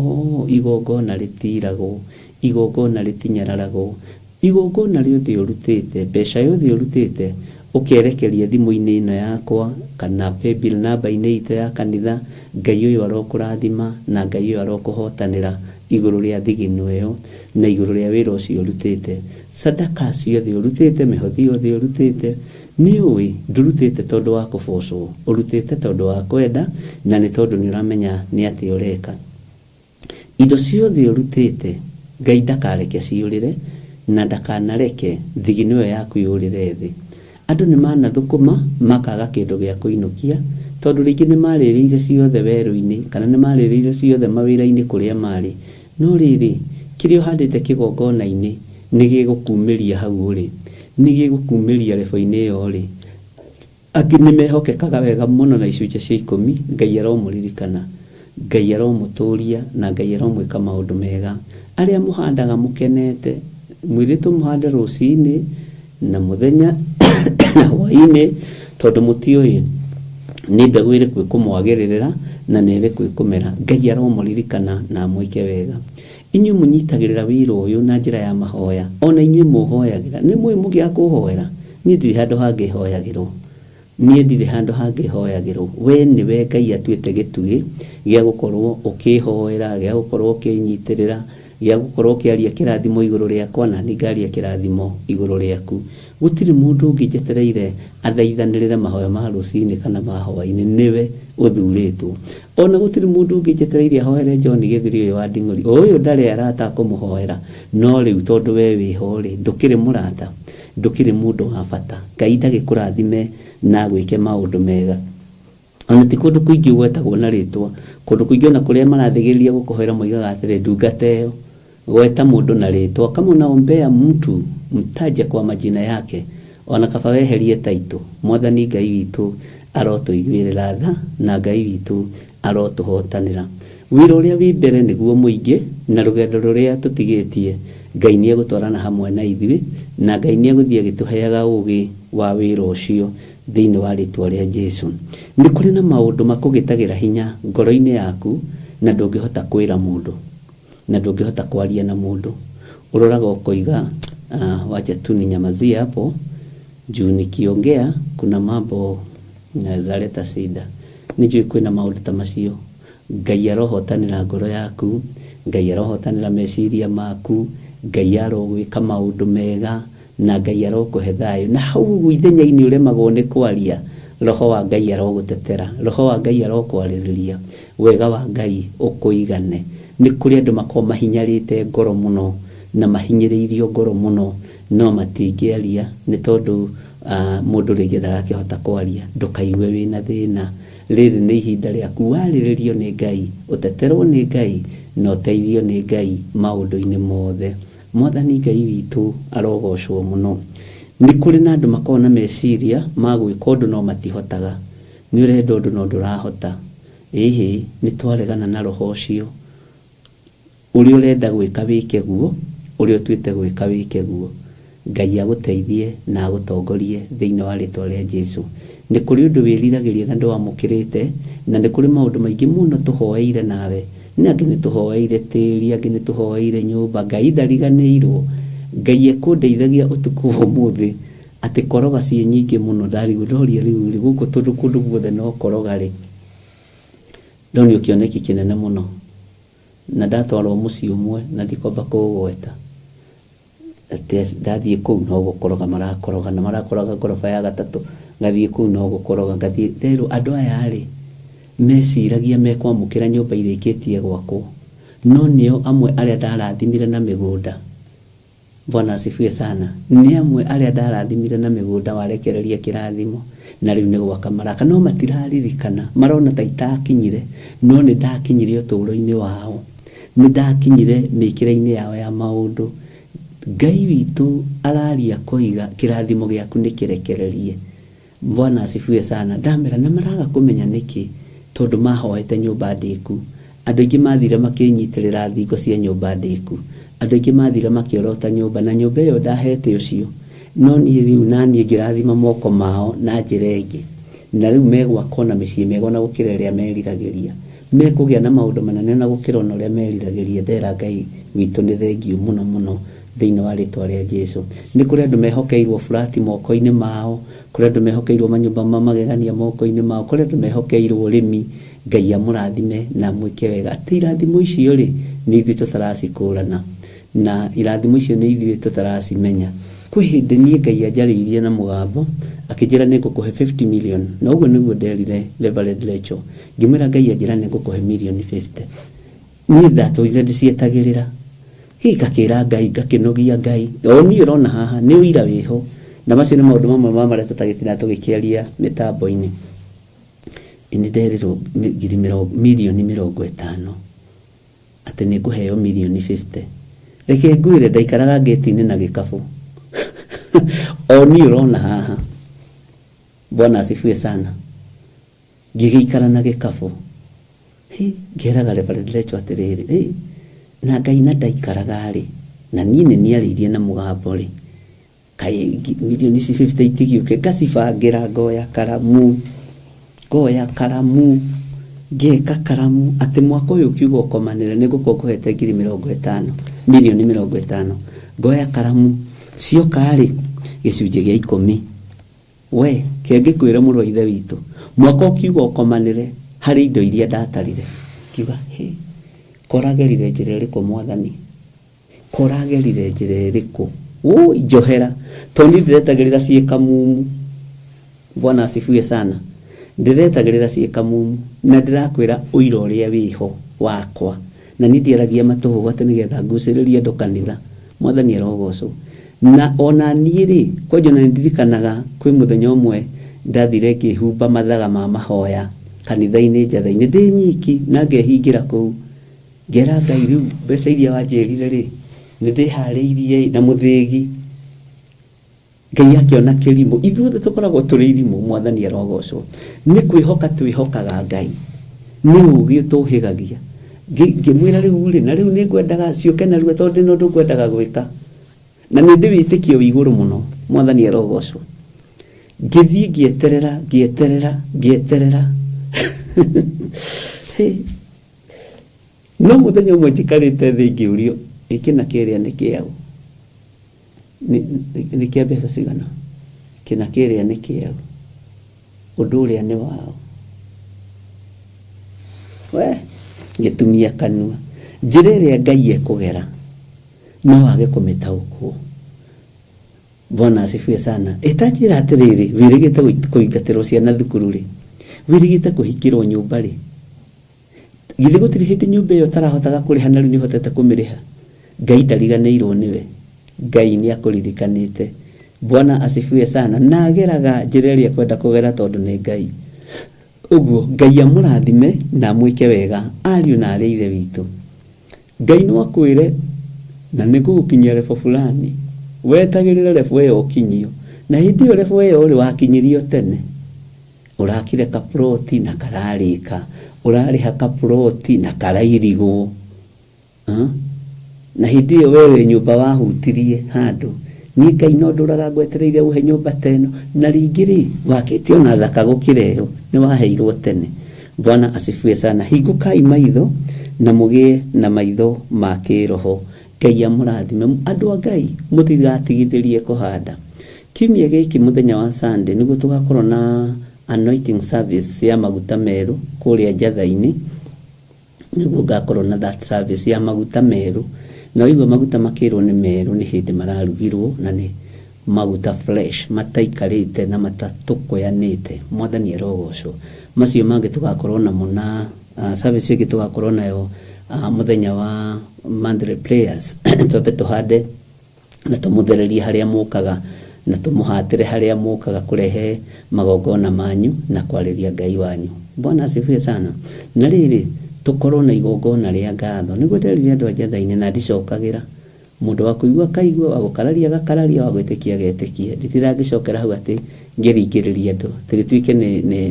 igongona ritiragwo, igongona ritinyararagwo, igongona riothe urutite mbeca yothe urutite ukerekeria thimu-ini ino yakwa kana paybill number-ini ito ya kanitha. Ngai uyu arokurathima na Ngai uyu arokuhotanira iguru ria thigino iyo na iguru ria wira ucio urutite sadaka ciothe urutite mihothi yothe urutite ni uwi ndurutite tondu wa kubocwo urutite tondu wa kwenda na ni tondu ni uramenya ni ati ureka indo ciothe urutite Ngai ndakareke ciurire na ndakanareke thigino iyo yaku yurire thi andu ni manathukuma makaga kindu gia kuinukia tondu ringi ni maririire ciothe weru-ini kana ni maririire ciothe mawira-ini kuria mari no riri kirio handite kigongona-ini ni gigukumiria hau uri ni gigukumiria rebo-ini iyo ri angi ni mehokekaga wega muno na icunje cia 10 Ngai aromuririkana Ngai aromuturia na Ngai aromwika maundu mega aria muhandaga mukenete mwiritu muhande rucini na muthenya na hwaini tondu mutioyi ni mbegu iri kumwagiririra na ni iri kumera Ngai aromuririkana na mwike wega inyu munyitagirira wira uyu na njira ya mahoya ona inyu muhoyagira ni mwi mugia kuhoera ni ndiri handu hangihoyagirwo ni ndiri handu hangihoyagirwo we ni we Ngai atuite gitugi gia gukorwo ukihoera gia gukorwo ukinyitirira gia gukorwo ukiaria kirathimo iguru riakwa na ni ngaria kirathimo iguru riaku gutiri mundu ungijetereire athaithanirire mahoya ma rucini kana mahoya-ini niwe uthuritwo ona gutiri mundu ungijetereire ahoere John Githiri uyu wa Nding'uri uyu ndari arata kumuhoera no riu tondu we wihori ndukiri murata ndukiri mundu wa bata Ngai ndagikurathime na gwike maundu mega ona ti kundu kuingi gwetagwo na ritwa kundu kuingi ona kuria marathigiriria gukuhoera moigaga atiri ndungata iyo gweta mundu na ritwa kama unaombea mtu mtaje kwa majina yake ona kaba weherie taito mwathani Ngai witu arotuiguirira tha na Ngai witu arotuhotanira wira uria wi mbere niguo muingi na rugendo ruria tutigitie Ngai ni egutwarana hamwe na ithuĩ na Ngai ni eguthie gituheaga ugi wa wira ucio thiini wa ritwa ria Jesu ni kuri na maundu makugitagira hinya ngoro-ini yaku na ndungihota kwira mundu na ndungihota kwaria na mundu uroraga ukoiga wacha tu ninyamazie hapo juu nikiongea kuna mambo naweza leta shida nijui kwina maundu ta macio Ngai arohotanira ngoro yaku Ngai arohotanira meciria maku Ngai arogwika maundu mega na Ngai arokuhe thayu na hau ithenya-ini uremagwo ni kwaria roho wa Ngai arogutetera roho wa Ngai arokwariria wega wa Ngai ukuigane ni kuri andu makoma mahinyarite ngoro muno na mahinyiriirio ngoro muno no matingiaria ni tondu mundu ringi ndarakihota kwaria ndukaigue wina thina riri ni ihinda riaku wariririo ni Ngai uteterwo ni Ngai no teithio ni Ngai maundu-ini mothe mwathani Ngai witu arogocwo muno ni kuri na andu makona meciria magwika undu no matihotaga ni urenda undu no ndurahota ihi ni twaregana na roho ucio uri urenda gwika wike guo uri utuite gwika wike guo Ngai aguteithie na agutongorie thiini wa ritwa ria Jesu ni kuri undu wiriragiria na ndwamukirite na ni kuri maundu maingi muno tuhoeire nawe ni angi ni tuhoeire tiri angi ni tuhoeire nyumba Ngai ndariganirwo Ngai ekundeithagia utuku umuthi ati koroga cie nyingi muno ndarigudoria riu guku tundu kundu guothe no koroga ri ndoni ukioneki kinene muno na ndatwarwo mucii umwe na ndikomba kugweta ati ndathie kuu no gukoroga marakoroga na marakoroga ngoroba ya gatatu ngathie kuu no gukoroga ngathie rero andu aya ri meciragia mekwamukira nyumba irikitie gwakwo no nio amwe aria ndarathimire na migunda Bwana asifiwe sana ni amwe aria ndarathimire na migunda warekereria kirathimo na riu ni gwaka maraka no matiraririkana marona ta itakinyire no ni ndakinyire uturo-ini wao ni ndakinyire mikira-ini yao ya maundu Ngai witu araria koiga kirathimo giaku ni kirekererie Bwana asifiwe sana ndamera na maraga kumenya niki tondu mahoete nyumba ndiku andu ingi mathire makinyitirira thingo cia nyumba ndiku andu ingi mathire makiorota nyumba na nyumba iyo ndahete ucio no ni riu nani ngirathima moko mao na njira ingi na riu megwaka na micii mega na gukira iria meriragiria mekugia na maundu manene na gukira na uria meriragiria ndera Ngai witu ni thengiu muno muno thiini wa ritwa ria Jesu. Ni kuri andu mehokeirwo furati moko-ini mao, kuri andu mehokeirwo manyumba ma magegania moko-ini mao, kuri andu mehokeirwo urimi. Ngai amurathime na mwike wega. Ati irathimo icio ri ni ithuĩ tutaracikũrana, na irathimo icio ni ithuĩ tutaracimenya. Kwĩ hĩndĩ niĩ Ngai anjarĩirie na mũgambo akĩnjĩra nĩngũkũhe 50 million, na ũguo nĩguo nderire Reverend Rachel. Ngĩmwĩra Ngai anjĩra nĩngũkũhe million 50. Niĩ ndatũire ndĩcietagĩrĩra, ngakĩra Ngai, ngakĩnogia Ngai. O niĩ ũrona haha nĩ ũira wĩho, na macio nĩ maũndũ mamwe marĩa tũtagĩtinda tũgĩkĩaria mĩtambo-inĩ. Nĩ nderirwo milioni 50 atĩ nĩ ngũheo milioni 50. Reke ngwĩre ndaikaraga ngĩti-inĩ na gĩkabũ. O niĩ ũrona haha, Bwana asifiwe sana, ngĩgĩikara na gĩkabũ. Ngĩraga Reverend Rachel atĩrĩrĩ, na Ngai na ndaikaraga rĩ, na niĩ nĩ niarĩirie na mũgambo rĩ, kaĩ milioni 50 itigĩũke. Ngacibangira ngoya ngeka karamu atĩ mwaka ũyũ ũkiuga ũkomanĩre nĩngũkorwo ngũhete ngiri 50, milioni 50. Ngoya karamu cioka rĩ, gĩcunjĩ gĩa 10. We kĩngĩkwĩra mũrũ wa ithe witũ, mwaka ũkiuga ũkomanĩre harĩ indo iria ndatarire, kiuga koragerire njĩra ĩrĩkũ Mwathani, koragerire njĩra ĩrĩkũ? Njohera tondũ ndiretagĩrĩra ciĩka mumu. Bwana asifiwe sana. Ndiretagĩrĩra ciĩka mumu, na ndĩrakwĩra ũira ũrĩa wĩho wakwa, na nĩ ndiaragia matũhũ atĩ nĩgetha ngucĩrĩrie andũ kanitha. Mwathani arogocwo. Na ona niĩ rĩ, kwanja na ndirikanaga kwĩ mũthenya ũmwe ndathire ngĩhumba mathaga ma mahoya kanitha-inĩ njatha-inĩ ndĩ nyiki, na ngehingĩra kũu, ngera Ngai rĩu mbeca iria wanjĩrire rĩ, nĩ ndĩharĩirie na mũthĩgi. Ngai akĩona kĩrimũ. Ithuothe tũkoragwo tũrĩ irimũ. Mwathani arogocwo. Nĩ kwĩhoka twĩhokaga Ngai, nĩ ũgĩ tũhĩgagia. Ngĩmwĩra rĩu rĩ, na rĩu nĩ ngwendaga ciũke narua tondũ ndĩ na ũndũ ngwendaga gwĩka, na nĩ ndĩ wĩtĩkio wĩ igũrũ mũno. Mwathani arogocwo. Ngĩthiĩ ngĩeterera no mũthenya ũmwe njikarĩte thĩ ngĩũrio, kĩna kĩrĩa nĩ kĩaũ? Nĩ kĩa mbeca cigana? Kĩna kĩrĩa nĩ kĩaũ? Ũndũ ũrĩa nĩ wao. We ngĩtumia kanua. Njĩra ĩrĩa Ngai ekũgera no wage kũmĩtaũkwo. Bwana asifiwe sana. Itanjĩra atĩrĩrĩ, wĩrĩgĩte kũingatĩrwo ciana thukuru rĩ, wĩrĩgĩte kũhikĩrwo nyũmba rĩ, githĩ gũtirĩ hĩndĩ nyũmba ĩyo ũtarahotaga kũrĩha na rĩu nĩhotete kũmĩrĩha? Ngai ndariganĩirwo nĩwe. Ngai nĩ akũririkanĩte. Bwana asifiwe sana. Na ageraga njĩra ĩrĩa kwenda kũgera tondũ nĩ Ngai. Ũguo Ngai amũrathime na mwĩke wega ariũ na arĩ ithe witũ. Ngai no akwĩre na nĩgũgũkinyia level fulani, wetagĩrĩra level ĩyo ũkinyio, na hĩndĩ ĩyo level ĩyo ũrĩ wakinyirio tene, ũrakire kaploti na kararĩka, ũrarĩha kaploti na karairigwo, na hĩndĩ ĩyo wewe nyũmba wahutirie handũ, niĩ Ngai no ndũraga ngwetereire ũhe nyũmba teno, na rĩngĩ rĩ wakĩte ona thaka gũkĩra ĩyo nĩ waheirwo tene. Bwana asifiwe sana. Hingũkai maitho na mũgĩe na maitho ma kĩroho. Ngai amũrathime. Andũ a Ngai mũtigatigithĩrie kũhanda. Kiumia gĩkĩ mũthenya wa Sunday nĩguo tũgakorwo na anointing service ya maguta merũ kũrĩa njatha-inĩ. Nĩguo ngakorwo na that service ya maguta merũ. Na igua maguta makĩrwo nĩ merũ nĩ hĩndĩ mararugirwo, na nĩ maguta fresh mataikarĩte na matatũkũyanĩte. Mwathani arogocwo. Macio mangĩ tũgakorwo namo na service ĩngĩ tũgakorwo nayo mũthenya wa monthly prayers. Twambe tũhande na tũmũthererie harĩa mũkaga, na tũmũhatĩre harĩa mũkaga kũrehe magongona manyu na kwarĩria Ngai wanyu. Bwana asifiwe sana. Na rĩrĩ tukorwo na igongona rĩa ngatho. Nĩguo nderire andũ a njatha-inĩ na ndicokagĩra. Mũndũ wa kũigua kaigua, wa gũkararia agakararia, wa gwĩtĩkia agetĩkia. Nditiragĩcokera hau atĩ ngĩringĩrĩria andũ tũgĩtuĩke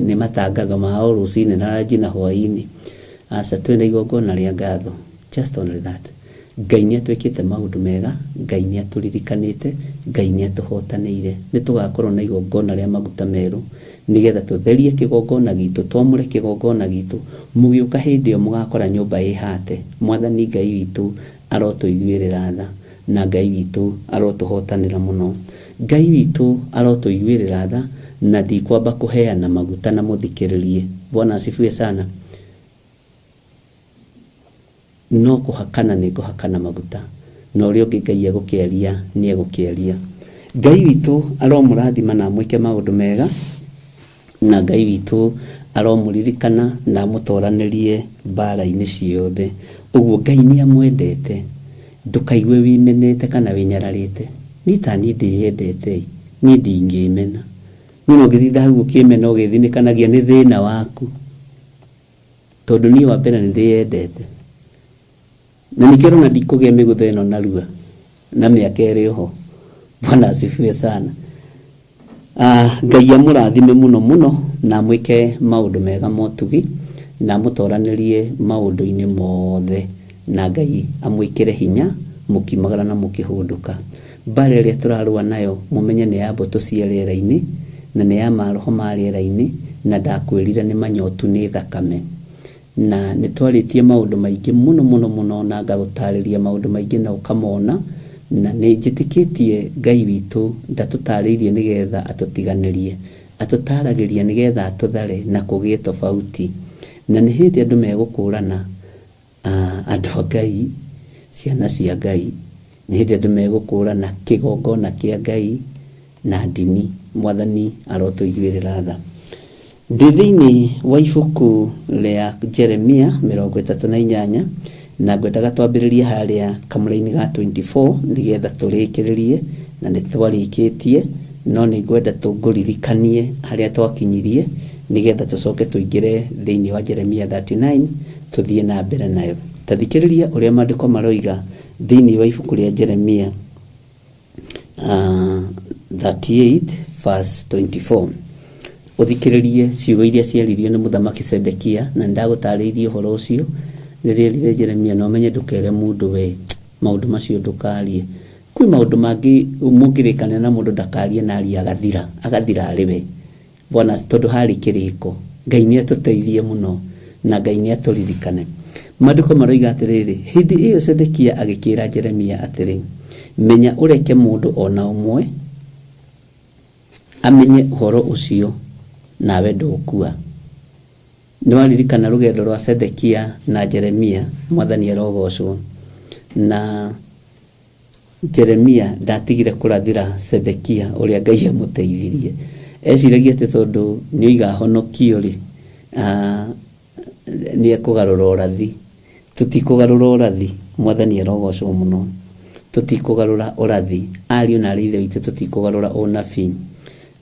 nĩ matangatho ma o rũcinĩ na ranji na hwaĩ-inĩ. Aca twĩna igongona rĩa ngatho. Just only that. Ngai nĩ atwĩkĩte maũndũ mega, Ngai nĩ atũririkanĩte, Ngai nĩ atũhotanĩire. Nĩ tũgakorwo na igongona rĩa maguta merũ nĩgetha tũtherie kĩgongona gitũ, twamũre kĩgongona gitũ. Mũgĩũka hĩndĩ ĩyo mũgakora nyũmba ĩhate. Mwathani Ngai witũ arotũiguĩrĩra tha. na Ngai witũ arotuhotanĩra mũno. Ngai witũ arotuiguĩrĩra tha na ndikwamba kũheana maguta na mũthikĩrĩrie. Bwana asifiwe sana. No kũhakana nĩ kũhakana maguta, no ũrĩa ũngĩ Ngai egũkĩaria nĩ egũkĩaria. Ngai witũ aromũrathima na amwĩke maũndũ mega, na Ngai witũ aromũririkana na amũtoranĩrie mbara-inĩ ciothe. Ũguo Ngai nĩ amwendete, ndũkaigue wimenete kana winyararĩte. Nitani ndĩyendete, niĩ ndingĩmena. Mũno ũngĩthinda hau ũkĩmena ũgĩthinĩkanagia nĩ thĩna waku, tondũ niĩ wa mbere nĩ ndĩyendete. Na nĩkĩo ũrona ndikũgĩa mĩgũtha ĩno narua na mĩaka ĩrĩ ho. Bwana asifiwe sana. Ngai amũrathime mũno mũno na amwĩke maũndũ mega motugi na amũtoranĩrie maũndũ-inĩ mothe, na Ngai amwĩkĩre hinya mũkimagara na mũkĩhũndũka. Mbara ĩrĩa tũrarũa nayo mũmenye nĩ ya mbũtũ cia rĩera-inĩ na nĩ ya maroho ma rĩera-inĩ, na ndakwĩrire nĩ manyotu nĩ thakame. Na nĩ twarĩtie maũndũ maingĩ mũno mũno mũno na ngagũtarĩria maũndũ maingĩ na ũkamona, na nĩ njĩtĩkĩtie Ngai witũ ndatũtarĩirie nĩgetha atũtiganĩrie, atũtaragĩria nĩgetha atũthare na kũgĩe tofauti. Na nĩ hĩndĩ andũ megũkũrana andũ a Ngai, ciana cia Ngai, nĩ hĩndĩ andũ megũkũrana kĩgongona kĩa Ngai na ndini. Mwathani arotũiguĩrĩra tha. Ndĩ thĩinĩ wa ibuku rĩa Jeremia 38 na ngwendaga twambĩrĩrie harĩa kamũra-inĩ ga 24 nĩgetha tũrĩkĩrĩrie, na nĩ twarĩkĩtie, no nĩ ngwenda tũngũririkanie harĩa twakinyirie nĩgetha tũcoke tũingĩre thĩinĩ wa Jeremia 39 tũthiĩ na mbere nayo. Tathikĩrĩria ũrĩa maandĩko maroiga thĩinĩ wa ibuku rĩa Jeremia 38 verse 24. Uthikĩrĩrie ciugo iria ciaririo nĩ mũthamaki Sedekia, na ndagũtarĩirie ũhoro ũcio rĩrĩa rĩrĩ Jeremia, no menye ndũkere mũndũ we maũndũ macio ndũkarie. Kwĩ maũndũ mangĩ mũngĩrĩkana na mũndũ ndakarie na aria agathira arĩ we. Bwana tondũ harĩ kĩrĩko. Ngai nĩ atũteithie mũno na Ngai nĩ atũririkane. Maandĩko maroiga atĩrĩrĩ, hĩndĩ ĩyo Sedekia agĩkĩra Jeremia atĩrĩ, menya ũreke mũndũ ona ũmwe amenye ũhoro ũcio nawe ndũkua. Nĩwaririkana rũgendo rwa Sedekia na Jeremia, Mwathani arogocwo. Na Jeremia ndatigire kũrathĩra Sedekia ũrĩa Ngai amũteithirie. Eciragia atĩ tondũ nĩoiga honokio rĩ, nĩ ekũgarũra ũrathi. Tũtikũgarũra ũrathi. Mwathani arogocwo mũno. Tũtikũgarũra ũrathi. Ariũ na arĩ ithe witũ tũtikũgarũra ũnabii.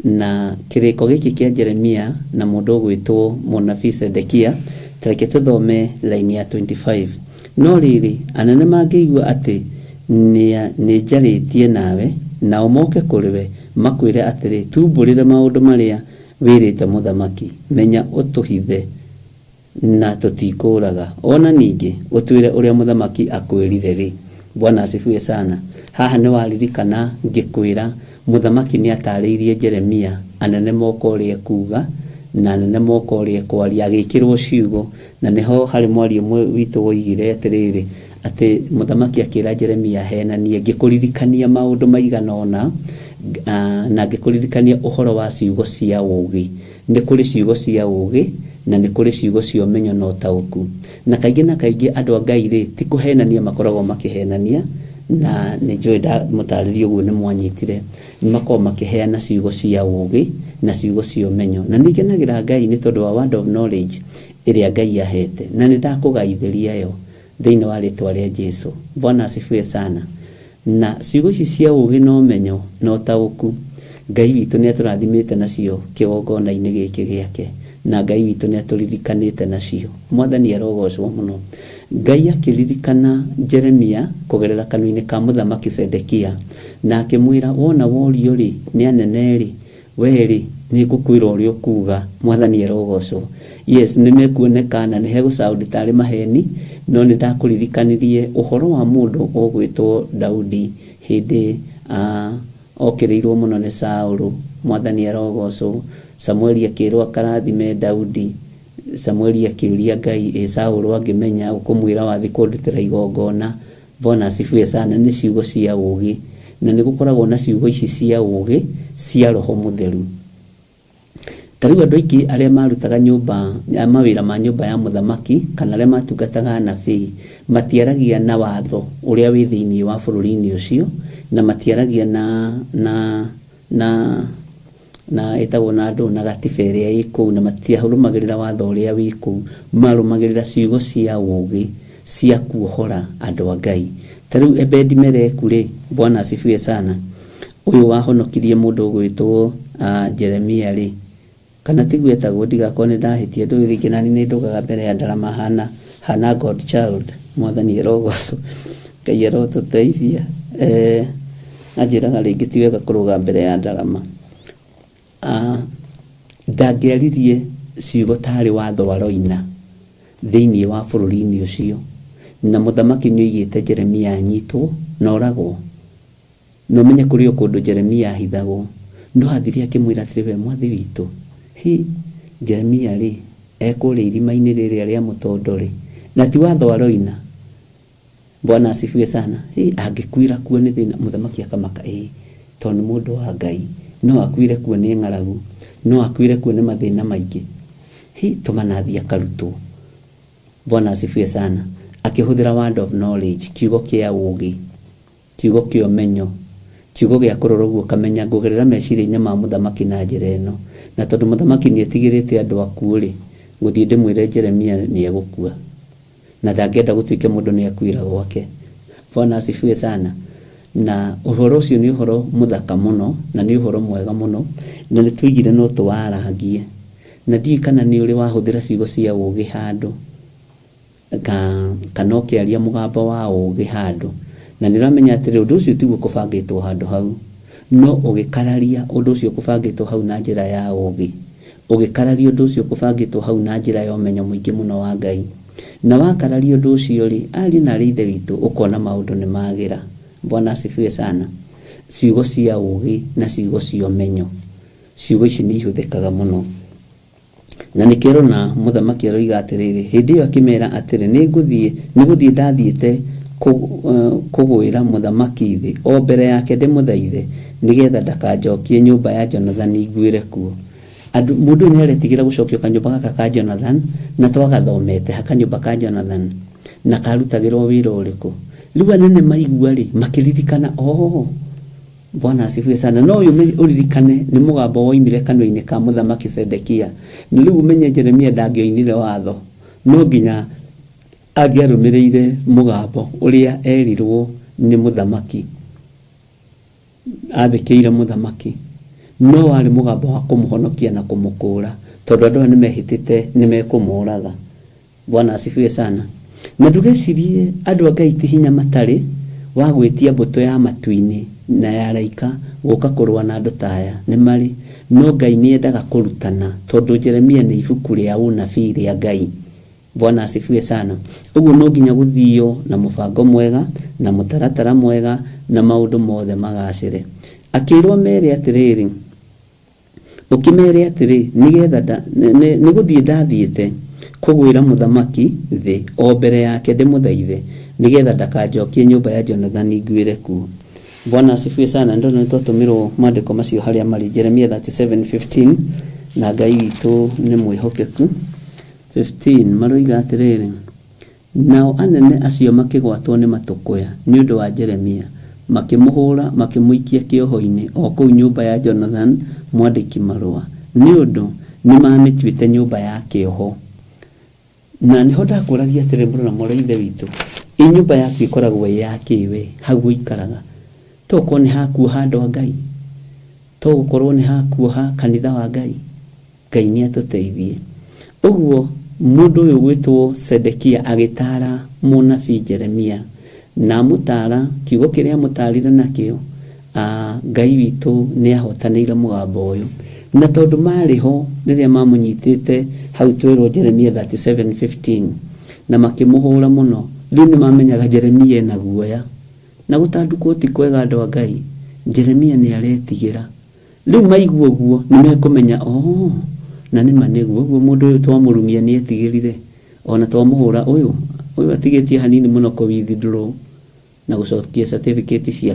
Na kĩrĩko gĩkĩ kĩa Jeremia na mũndũ ũgwĩtwo mũnabii Sedekia, tareke tũthome raini ya 25. No rĩrĩ, anene mangĩigua atĩ nĩ njarĩtie nawe, nao moke kũrĩ we makwĩre atĩrĩ, tumbũrĩre maũndũ marĩa wĩrĩte mũthamaki, menya ũtũhithe na tũtikũraga, ona ningĩ ũtwĩre ũrĩa mũthamaki akwĩrire rĩ. Bwana asifiwe sana. Haha nĩ waririkana ngĩkwĩra mũthamaki nĩ atarĩirie Jeremia anene moko ũrĩa kuga na anene moko ũrĩa kwaria, agĩkĩrwo ciugo, na nĩho harĩ mwario ũmwe witũ woigire atĩrĩrĩ, atĩ mũthamaki akĩra Jeremia henanie, ngĩkũririkania maũndũ maigana ũna na ngĩkũririkania ũhoro wa ciugo cia ũũgĩ. Nĩ kũrĩ ciugo cia ũũgĩ na nĩ kũrĩ ciugo cia ũmenyo na ũtaũku. Na kaingĩ na kaingĩ andũ a Ngai rĩ, ti kũhenania makoragwo makĩhenania, na nĩ njũĩ mũtarĩrio ũguo nĩ mwanyitire. Nĩ makoragwo makĩheana ciugo cia ũũgĩ na ciugo cia ũmenyo. Na nĩ ngenagĩra Ngai nĩ tondũ wa word of knowledge ĩrĩa Ngai ahete, na nĩ ndakũgaithĩria yo thĩinĩ wa rĩtwa rĩa Jesũ. Bwana asifiwe sana. Na ciugo ici cia ũũgĩ na ũmenyo na ũtaũku, Ngai witũ nĩ atũrathimĩte nacio kĩgongona-inĩ gĩkĩ gĩake, na Ngai witũ nĩ atũririkanĩte nacio. Mwathani arogocwo mũno. Ngai akĩririkana Jeremia kũgerera kanua-inĩ ka mũthamaki Sedekia, na akĩmwĩra, wona worio rĩ nĩ anene rĩ, we rĩ nĩ ngũkwĩra ũrĩa ũkuga. Mwathani arogocwo. Yes, nĩ mekuoneka na nĩ hegũcaũndi tarĩ maheni, no nĩ ndakũririkanirie ũhoro wa mũndũ ũgwĩtwo Daudi hĩndĩ okĩrĩirwo mũno nĩ Saũlũ. Mwathani arogocwo. Samueli akĩrwo akarathime Daudi. Samueli akĩũria Ngai, Saũlũ angĩmenya ũkũmwĩra wathi kũndutĩra igongona, Bwana asifiwe sana. Nĩ ciugo cia ũũgĩ, na nĩ gũkoragwo na ciugo ici cia ũũgĩ cia Roho Mũtheru. Tarĩu andũ aingĩ arĩa marutaga mawĩra ma nyũmba ya mũthamaki kana arĩa matungataga anabii matiaragia na watho ũrĩa wĩ thĩinĩ wa bũrũri-inĩ ũcio, na matiaragia na etagwo na andũ na gatiba ĩrĩa ĩ kũu, na matiarũmagĩrĩra watho ũrĩa wĩ kũu, marũmagĩrĩra ciugo cia ũũgĩ cia kuohora andũ a Ngai. Tarĩu Ebedi-Meleku rĩ, Bwana asifiwe sana, ũyũ wahonokirie mũndũ ũgwĩtwo Jeremia rĩ, kana tigwetagwo ndigakorwo nĩ ndahĩtia ndũĩ rĩngĩ nani nĩ ndũgaga mbere ya ndarama hana God child. Mwathani erogocwo, Ngai erotũteithia. Anjĩraga rĩngĩ ti wega kũrũga mbere ya ndarama. Ndangĩaririe ciugo tarĩ watho waroina thĩinĩ wa bũrũri-inĩ ũcio, na mũthamaki nĩ oigĩte Jeremia anyitwo na oragwo. No menye kũrĩ o kũndũ Jeremia ahithagwo, no athire akĩmwĩra atĩrĩ, we mwathi witũ, Jeremia rĩ ekũrĩa irima-inĩ rĩrĩa rĩa mũtondo rĩ, na ti watho waroina. Bwana asifiwe sana. Angĩkuĩra kuo nĩ thĩna. Mũthamaki akamaka, tondũ nĩ mũndũ wa Ngai, no akuĩre kuo nĩ ng'aragu, no akuĩre kuo nĩ mathĩna maingĩ. Tũmanathi akarutwo. Bwana asifiwe sana. Akĩhũthĩra word of knowledge, kiugo kĩa ũũgĩ, kiugo kĩa ũmenyo, kiugo gĩa kũrora ũguo kamenya ngũgerera meciria-inĩ ma mũthamaki na njĩra ĩno. Na tondũ mũthamaki nĩ etigĩrĩte andũ akuo rĩ, gũthiĩ ndĩmwĩre Jeremia nĩ egũkua, na ndangĩenda gũtuĩke mũndũ nĩ akuĩra gwake. Bwana asifiwe sana. Na ũhoro ũcio nĩ ũhoro mũthaka mũno, na nĩ ũhoro mwega mũno, na nĩ tũigire no tũwarangie. Na ndiũĩ kana nĩ ũrĩ wahũthĩra ciugo cia ũũgĩ handũ, kana ũkĩaria mũgambo wa ũũgĩ handũ, na nĩ ũramenya atĩrĩ ũndũ ũcio tiguo kũbangĩtwo handũ hau, no ũgĩkararia ũndũ ũcio kũbangĩtwo hau na njĩra ya ũũgĩ, ũgĩkararia ũndũ ũcio kũbangĩtwo hau na njĩra ya ũmenyo mũingĩ mũno wa Ngai, na wakararia ũndũ ũcio rĩ, ariũ na arĩ ithe witũ, ũkona maũndũ nĩ magĩra. Bwana asifiwe sana. Ciugo cia ũũgĩ na ciugo cia ũmenyo, ciugo ici nĩ ihũthĩkaga mũno. Na nĩkĩo na mũthamaki aroiga atĩrĩrĩ, hĩndĩ ĩyo akĩmera atĩrĩ, nĩ gũthiĩ ndathiĩte kũgwĩra mũthamaki thĩ o mbere yake ndĩmũthaithe, nĩgetha ndakanjokie nyũmba ya Jonathan iguĩre kuo. Mũndũ nĩ aretigĩra gũcokio kanyũmba gaka ka Jonathan, na twagathomete kanyũmba ka Jonathan na karutagĩrwo wĩra ũrĩkũ. Rĩu anene maigua rĩ, makĩririkana, Bwana asifiwe sana. No ũyũ ũririkane nĩ mũgambo woimire kanua-inĩ ka mũthamaki Sedekia. Na rĩu ũmenye Jeremia ndangĩoinire watho, no nginya angĩarũmĩrĩire mũgambo ũrĩa erirwo nĩ mũthamaki, athĩkĩire mũthamaki, no warĩ mũgambo wa kũmũhonokia na kũmũkũra, tondũ andũ nĩ mehĩtĩte nĩ mekũmũraga. Bwana asifiwe sana. Na ndũgecirie andũ a Ngai ti hinya matarĩ wa gwĩtia mbũtũ ya matu-inĩ na ya araika gũka kũrũa na andũ taya, nĩ marĩ, no Ngai nĩ endaga kũrutana, tondũ Jeremia nĩ ibuku rĩa ũnabii rĩa Ngai. Bwana asifiwe sana. Ũguo no nginya gũthio na mũbango mwega na mũtaratara mwega na maũndũ mothe magacĩre. Akĩrwo mere atĩrĩrĩ, ũkĩmere atĩrĩ, nĩgetha nĩ gũthiĩ ndathiĩte kũgwĩra mũthamaki thĩ o mbere yake ndĩmũthaithe, nĩgetha ndakanjokie nyũmba ya Jonathan iguĩre kuo. Bwana asifiwe sana. Ndio nĩ twatũmirwo maandĩko macio harĩa marĩ Jeremia 37:15, na Ngai witũ nĩ mwĩhokeku. 15 maroiga atĩrĩrĩ, nao anene acio makĩgwatwo nĩ matũkũya nĩ ũndũ wa Jeremia, makĩmũhũra makĩmũikia kĩoho-inĩ o kũu nyũmba ya Jonathan mwandĩki marũa, nĩ ũndũ nĩ mamĩtuĩte nyũmba ya kĩoho. Na nĩho ndakũragia atĩrĩ, mũrũ na mũrũ ithe witũ, nyũmba yaku ĩkoragwo ya kĩwe, hau ikaraga. Tokorwo nĩ hakuoha andũ a Ngai, tokorwo nĩ hakuoha kanitha wa Ngai, Ngai nĩ atũteithie. Ũguo mũndũ ũyũ gwĩtwo Sedekia agĩtara mũnabii Jeremia, na mũtara kiugo kĩrĩa mũtarire nakĩo, Ngai witũ nĩ ahotanĩire mũgambo ũyũ. Na tondũ marĩ ho rĩrĩa mamũnyitĩte hau twĩrwo Jeremia 37:15, na makĩmũhũra mũno, rĩu nĩ mamenyaga Jeremia ena guoya, na gũtandũkwo ti kwega andũ a Ngai. Jeremia nĩ aretigĩra. Rĩu maigua ũguo nĩ mekũmenya, na nĩ manĩguo ũguo mũndũ ũyũ twamũrumia nĩ etigĩrire, ona twamũhũra ũyũ atigĩtie hanini mũno kũ withdraw, na gucokia certificate cia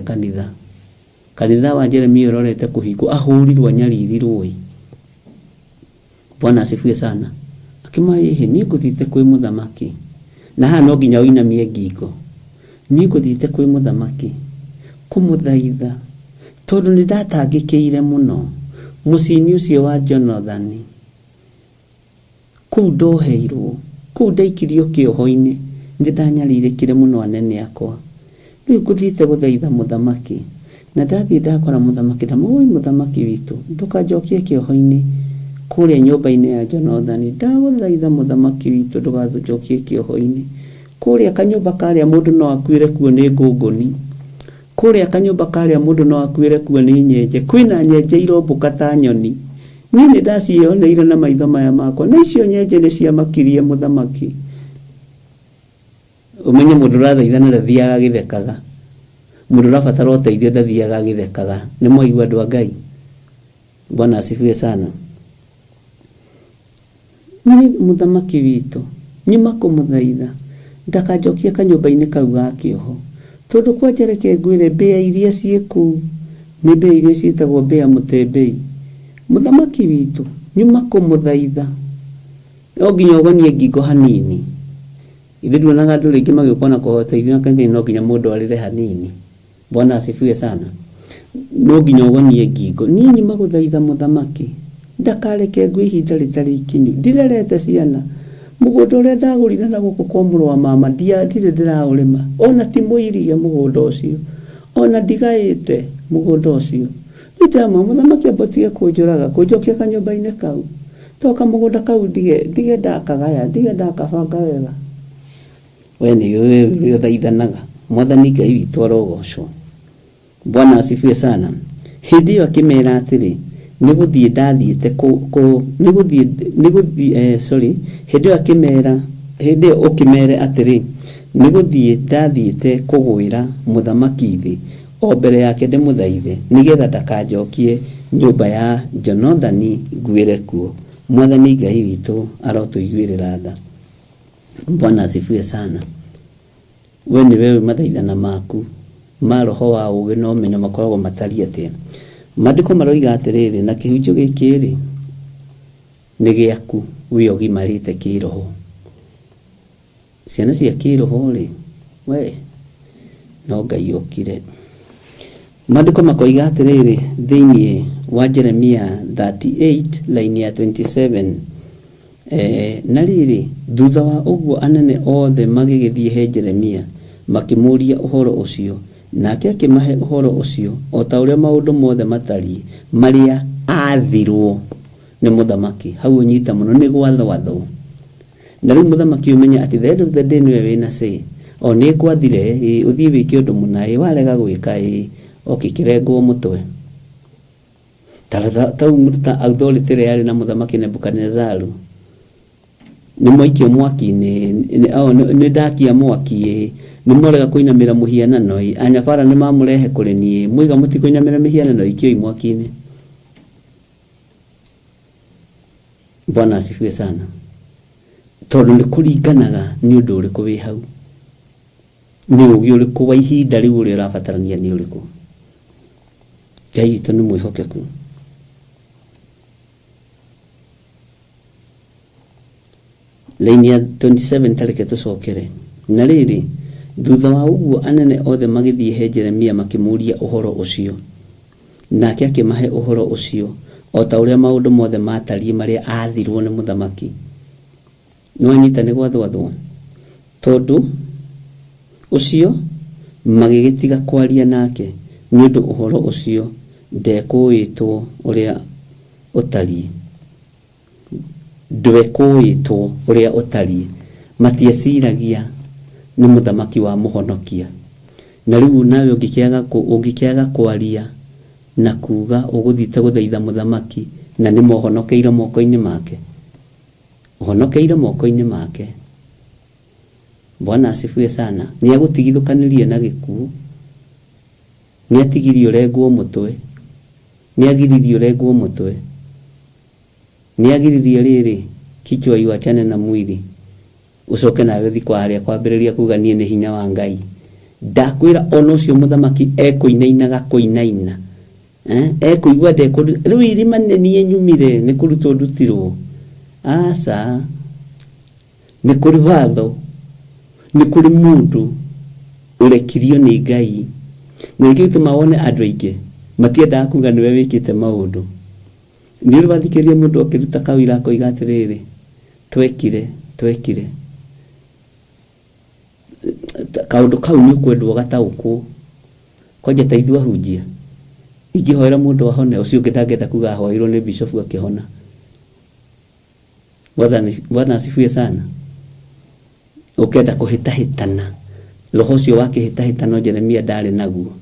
kanitha wa Jeremia urorete kuhingwo ahurirwo nyaririrwo. Bwana asifiwe sana. Akimaihe ni nguthite kwi muthamaki na ha no nginya uinamie ngingo, ni nguthite kwi muthamaki kumuthaitha tondu ni ndatangikiire muno mucini ucio wa Jonathan kuu ndoheirwo, kuu ndaikirio kioho-ini ndanyarirekire muno anene akwa. Riu nguthite guthaitha muthamaki na ndathie ndakora muthamaki na muthamaki witu ndukanjokie kioho-ini kuria nyumba-ini ya Jonathan. Ndaguthaitha muthamaki witu ndugathujokie kioho-ini kuria kanyumba karia mundu no akuire kuo ni ngunguni, kuria kanyumba karia mundu no akuire kuo ni nyenje. Kwina nyenje irombuka ta nyoni, ni ndacioneire na maitho maya makwa, na icio nyenje ni cia makirie muthamaki. Umenye mundu rathaithana ndathiaga githekaga, mundu rabatara uteithio ndathiaga githekaga. Ni mwaigua andu a Ngai? Bwana asifiwe sana. Ni muthamaki witu nyuma kumuthaitha ndakanjokia kanyumba-ini kau ga kioho, tondu kwa njereke ngwire mbia iria cieku ni mbia iria ciitagwo mbia mutembei. Muthamaki witu nyuma kumuthaitha no nginya ugonie ngingo hanini. Ithe nduonaga andu ringi magikona kuhoteithio na kanitha no nginya mundu arire hanini. Bwana asifiwe sana. No nginya ugonie ngingo. Ni nyuma guthaitha muthamaki ndakareke ngwi ihinda ritari ikinyu. Ndirerete ciana mugunda uria ndagurire na guku kwa muru wa mama ndire ndiraurima, ona ti muiria mugunda ucio, ona ndigaite mugunda ucio. Ndama muthamaki abotige kunjuraga kunjokia kanyumba-ini kau, toka mugunda kau ndige ndakagaya, ndige ndakabanga wega. We ni wewe thaithanaga mwathani Ngai witu arogocwo. Bwana asifiwe sana. Hindi iyo akimera atiri niguthie ndathiete hindi iyo akimera hindi ukimere atiri niguthie ndathiete kugwira muthamaki thi o mbere yake ndimuthaithe nigetha ndakanjokie nyumba ya Jonathan ngwire kuo. Mwathani Ngai witu arotuiguirira tha. Bwana asifiwe sana. We ni wewe mathaithana maku ma roho wa ugi no menyo makoragwo matari atia. Maandiko maroiga atiriri na kihunjio gikiri ni giaku we ogimarite kiroho. Ciana cia kiroho ri we no Ngai okire. Maandiko makoiga atiriri thiini wa Jeremia 38 line ya 27 na riri thutha wa uguo anene othe magigithie he Jeremia makimuria uhoro ucio, nake akimahe uhoro ucio o ta uria maundu mothe matari maria athirwo ni muthamaki. Hau nyita muno ni gwathwatho. Na riu muthamaki umenya ati the end of the day niwe wina say o ni kwathire uthie wiki undu munai warega gwika okikirengwo mutwe. Tau muta authority yari na muthamaki Nebukadnezaru ni moikio mwaki ni dakia mwaki ni morega kuinamira muhianano anyabara ni mamurehe kuri nie mwiga muti kuinamira mihianano ikio imwaki-ini. Bwana asifiwe sana. Tondu ni kuringanaga ni undu uriku wi hau, ni ugi uriku wa ihinda riu uri urabatarania ni uriku. Ngai witu ni mwihokeku. Laini ya 27 tareke tucokere. Na riri thutha wa uguo anene othe magithie he Jeremia makimuria uhoro ucio, nake akimahe uhoro ucio o ta uria maundu mothe matari maria athirwo ni muthamaki. No nyita ni gwathwathwo tondu ucio magigitiga kwaria nake ni undu uhoro ucio ndekuitwo uria utari ndwekuitwo uria utari matieciragia ni muthamaki wa muhonokia. Na riu nawe ungikiaga kwaria na kuga uguthite guthaitha muthamaki na ni mohonokeire moko-ini make, uhonokeire moko-ini make. Bwana asifiwe sana. Ni agutigithukanirie na gikuo, ni atigirio urengwo mutwe, ni agiririo urengwo mutwe, ni agiririo riri kichwa iwachane na mwili ucoke nawe thi kwaria kwambiriria kuga nie ni hinya wa Ngai ndakwira ono cio muthamaki ekuinainaga kuinaina ekuigua ndekuru riu irima nenie nyumire ni kurutwo ndutirwo asa ni kuri watho ni kuri mundu urekirio ni Ngai na kitu mawone andu aingi matienda kuga niwe wikite maundu ni rubathikiria mundu okiruta kawira koiga atiriri twekire kaundu kau ni kwendwo gataukwo kwaje taithua hunjia igihoera mundu ahone ucio ngedangenda kuga ahoirwo ni bishop akihona Bwana asifiwe sana ukenda kuhitahitana roho cio wakihitahitano Jeremia ndari naguo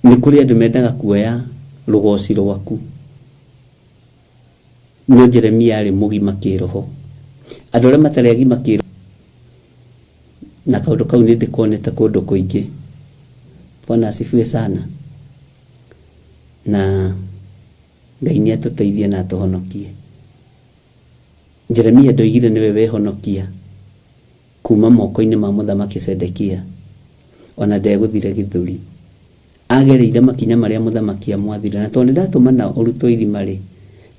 ni kuri andu mendaga kuoya rugoci rwaku no Jeremia ari mugima kiroho andu aria matari agima kiroho na kaundu kau ni ndikonete kundu kuingi Bwana asifiwe sana na Ngai ni atuteithie na atuhonokie Jeremia ndoigire niwe wehonokia kuma moko-ini ma muthamaki Sedekia ona ndeguthire githuri agereire makinya maria muthamaki amwathire na tondu ndatumana urutwo irima ri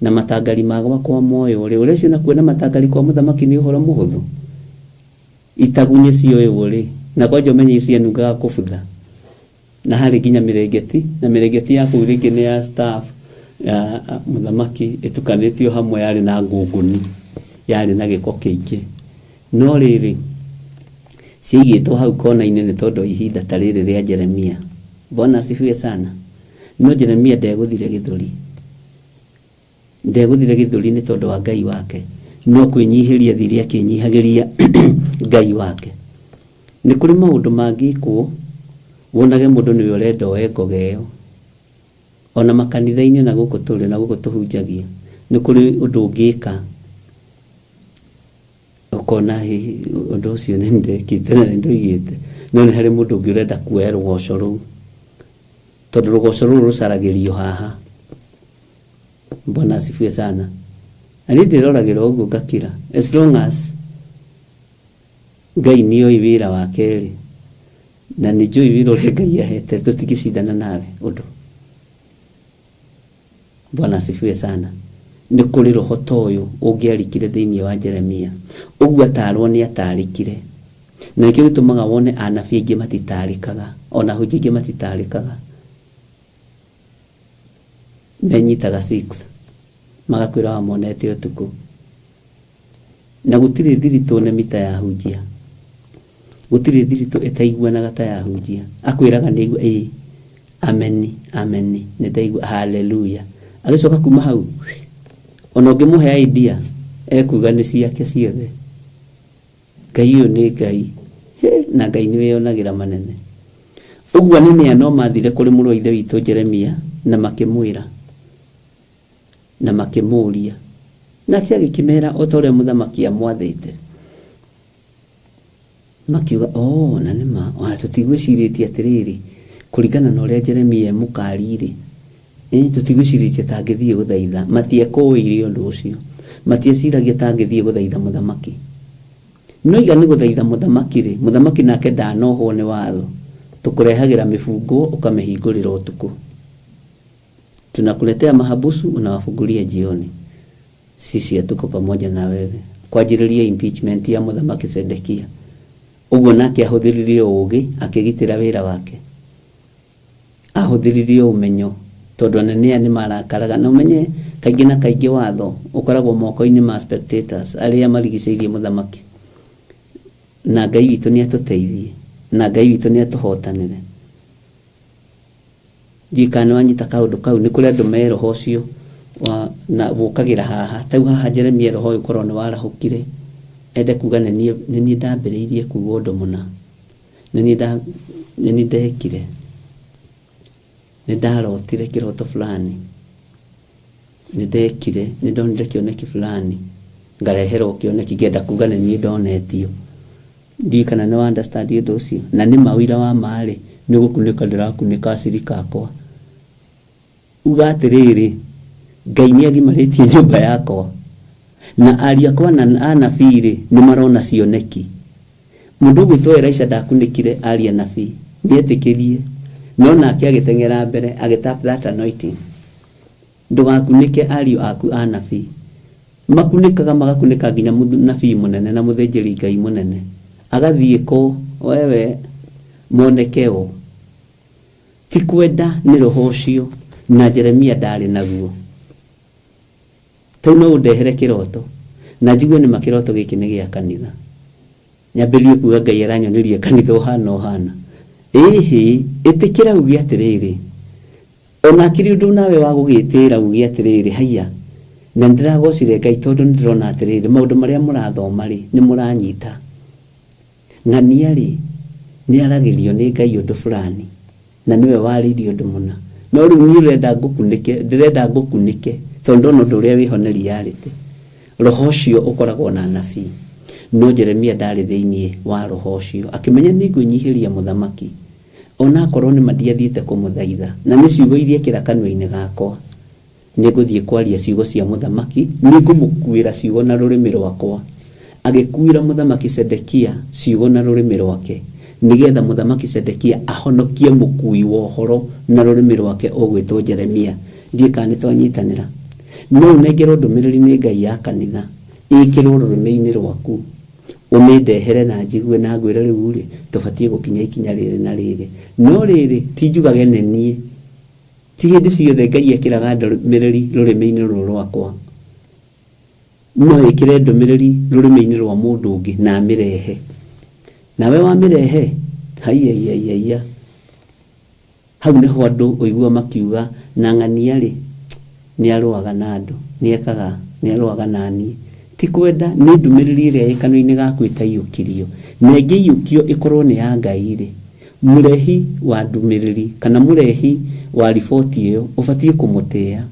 na matangari magwa kwa moyo ri urecio na kuona matangari kwa muthamaki ni uhoro muhuthu itagunye cio ri na kwaje menye cia nunga kubutha na hari ginya mirengeti na mirengeti ya kuringi ni ya staff ya muthamaki itukanitio hamwe yari na ngunguni yari na giko kiingi no riri ciigitwo hau kona-ini ni tondu ihinda tariri ria Jeremia Bwana asifiwe sana no Jeremia ndeguthire githuri ni tondu wa Ngai wake no kwinyihiria thiri akinyihagiria Ngai wake ni kuri maundu mangikwo wonage mundu niwe urenda oegogeo ona makanitha-ini na guku turi na guku tuhunjagia ni kuri undu ungika ukona undu ucio ni ndekite na ndoigite no ni hari mundu ungi urenda kuoya rugoco ruu tondu rugoco ruu rucaragirio haha Bwana asifiwe sana ani ndiroragira uguo ngakira as long as Ngai ni oi wira wake ri na ni njui wira uria Ngai ahete tutigicindana nawe undu Bwana asifiwe sana ni kuri roho toyo ungiarikire thiini wa Jeremia uguo atarwo ni atarikire na ikio gitumaga wone anabii ingi matitarikaga ona hunjia ingi matitarikaga menyitaga 6 magakwira wa monete utuku na gutiri thiritu ne mita ya hunjia gutiri thiritu etaiguanaga ta ya hunjia akwiraga ni amen ni ndaigua haleluya agicoka kuma hau ona ungimuhe idea ekuga ni ciake ciothe Ngai uyu ni Ngai na Ngai ni weyonagira manene uguo nene ano mathire kuri muru ithe witu Jeremia na makimwira na makimuria na kia gikimera otore muthamaki amwathite makiuga na nima ona tutigwiciritie atiriri kuringana na uria Jeremia mukariri tutigwiciritie tangithie guthaitha matiekuire undu ucio matieciragia tangithie guthaitha muthamaki no iga ni guthaitha muthamaki ri muthamaki nake ndanohwo ni watho tukurehagira mifungo ukamehingurira utuku tunakuletea mahabusu unawafungulia jioni sisi tuko pamoja na wewe kwajiriria impeachment ya muthamaki Sedekia uguo nake ahuthiririe ugi akigitira wira wake ahuthiririe umenyo tondu anene ni marakaraga na umenye kaingi na kaingi watho ukoragwo moko-ini ma spectators aria marigiceirie muthamaki na Ngai witu ni atuteithie na Ngai witu ni atuhotanire jikane wanyita kaundu kau ni kuri andu me roho cio na bukagira haha tau haha Jeremia roho uyu korwo ni warahukire ende kuga ni ndambiriirie kuga undu muna ni ndekire ni ndarotire kiroto fulani ni ndekire ni ndonire kioneki fulani ngareherwo kioneki ngenda kuga ni ndonetio ndikana no understand undu ucio na ni mawira wa mari ni gukunika ndirakunika acirika akwa uga atiriri Ngai ni agimaritie nyumba yakwa na aria kwa na anabii ni marona cioneki mundu gwitwo Elisha ndakunikire aria nabii nietikirie no nake agitengera mbere agitap that anointing. Ndugakunike ario aku anabii makunikaga magakunika nginya nabii munene na muthenjeri Ngai munene agathie ko wewe monekeo ti kwenda ni roho ucio na Jeremia ndari naguo. Tau no undehere kiroto na njigwe ni makiroto giki ni gia kanitha nyambirie kuga Ngai aranyonirie kanitha ohana ehe etikira ugi atiriri ona kiri undu nawe wa gugitira ugi atiriri haiya na ndiragocire Ngai tondu ndirona atiriri maundu maria murathoma ri ni muranyita ng'ania ri ni aragirio ni Ngai undu fulani na niwe waririo undu muna no riu ni urenda ngukunike tondu no nduria wihoneri reality roho cio ukoragwo na nabii no Jeremia ndari thiini wa roho cio akimenya ni ngwinyihiria muthamaki ona korwo ni madiathiite kumuthaitha na ni ciugo iria kirakanwa-ini gakwa ni nguthie kwaria ciugo cia muthamaki ni ngumukuira ciugo na rurimi rwakwa agikuira muthamaki Sedekia ciugo na rurimi rwake nigetha muthamaki Sedekia ahonokie mukui wa uhoro na rurimi rwake ogwitwo Jeremia ndikani twanyitanira no negero ndumiriri ni Ngai ya kanitha ikirwo rurimi-ini rwaku umindehere na njigwe na ngwira riu ri tubatie gukinya ikinya riri na riri no riri tijugage nenie ti hindi ciothe Ngai ekiraga ndumiriri rurimi-ini rwakwa no ikire ndumiriri rurimi-ini rwa mundu ungi na mirehe nawe wa mirehe haiya hau niho andu oigua makiuga na ng'ania ri ni arwaga na andu ni ekaga ni arwaga nani ti kwenda ni ndumiriri iria ikano-ini gaku itaiyukirio na ngiyukio ikorwo ni ya Ngai ri murehi wa ndumiriri kana murehi wa riboti iyo ubatie kumutia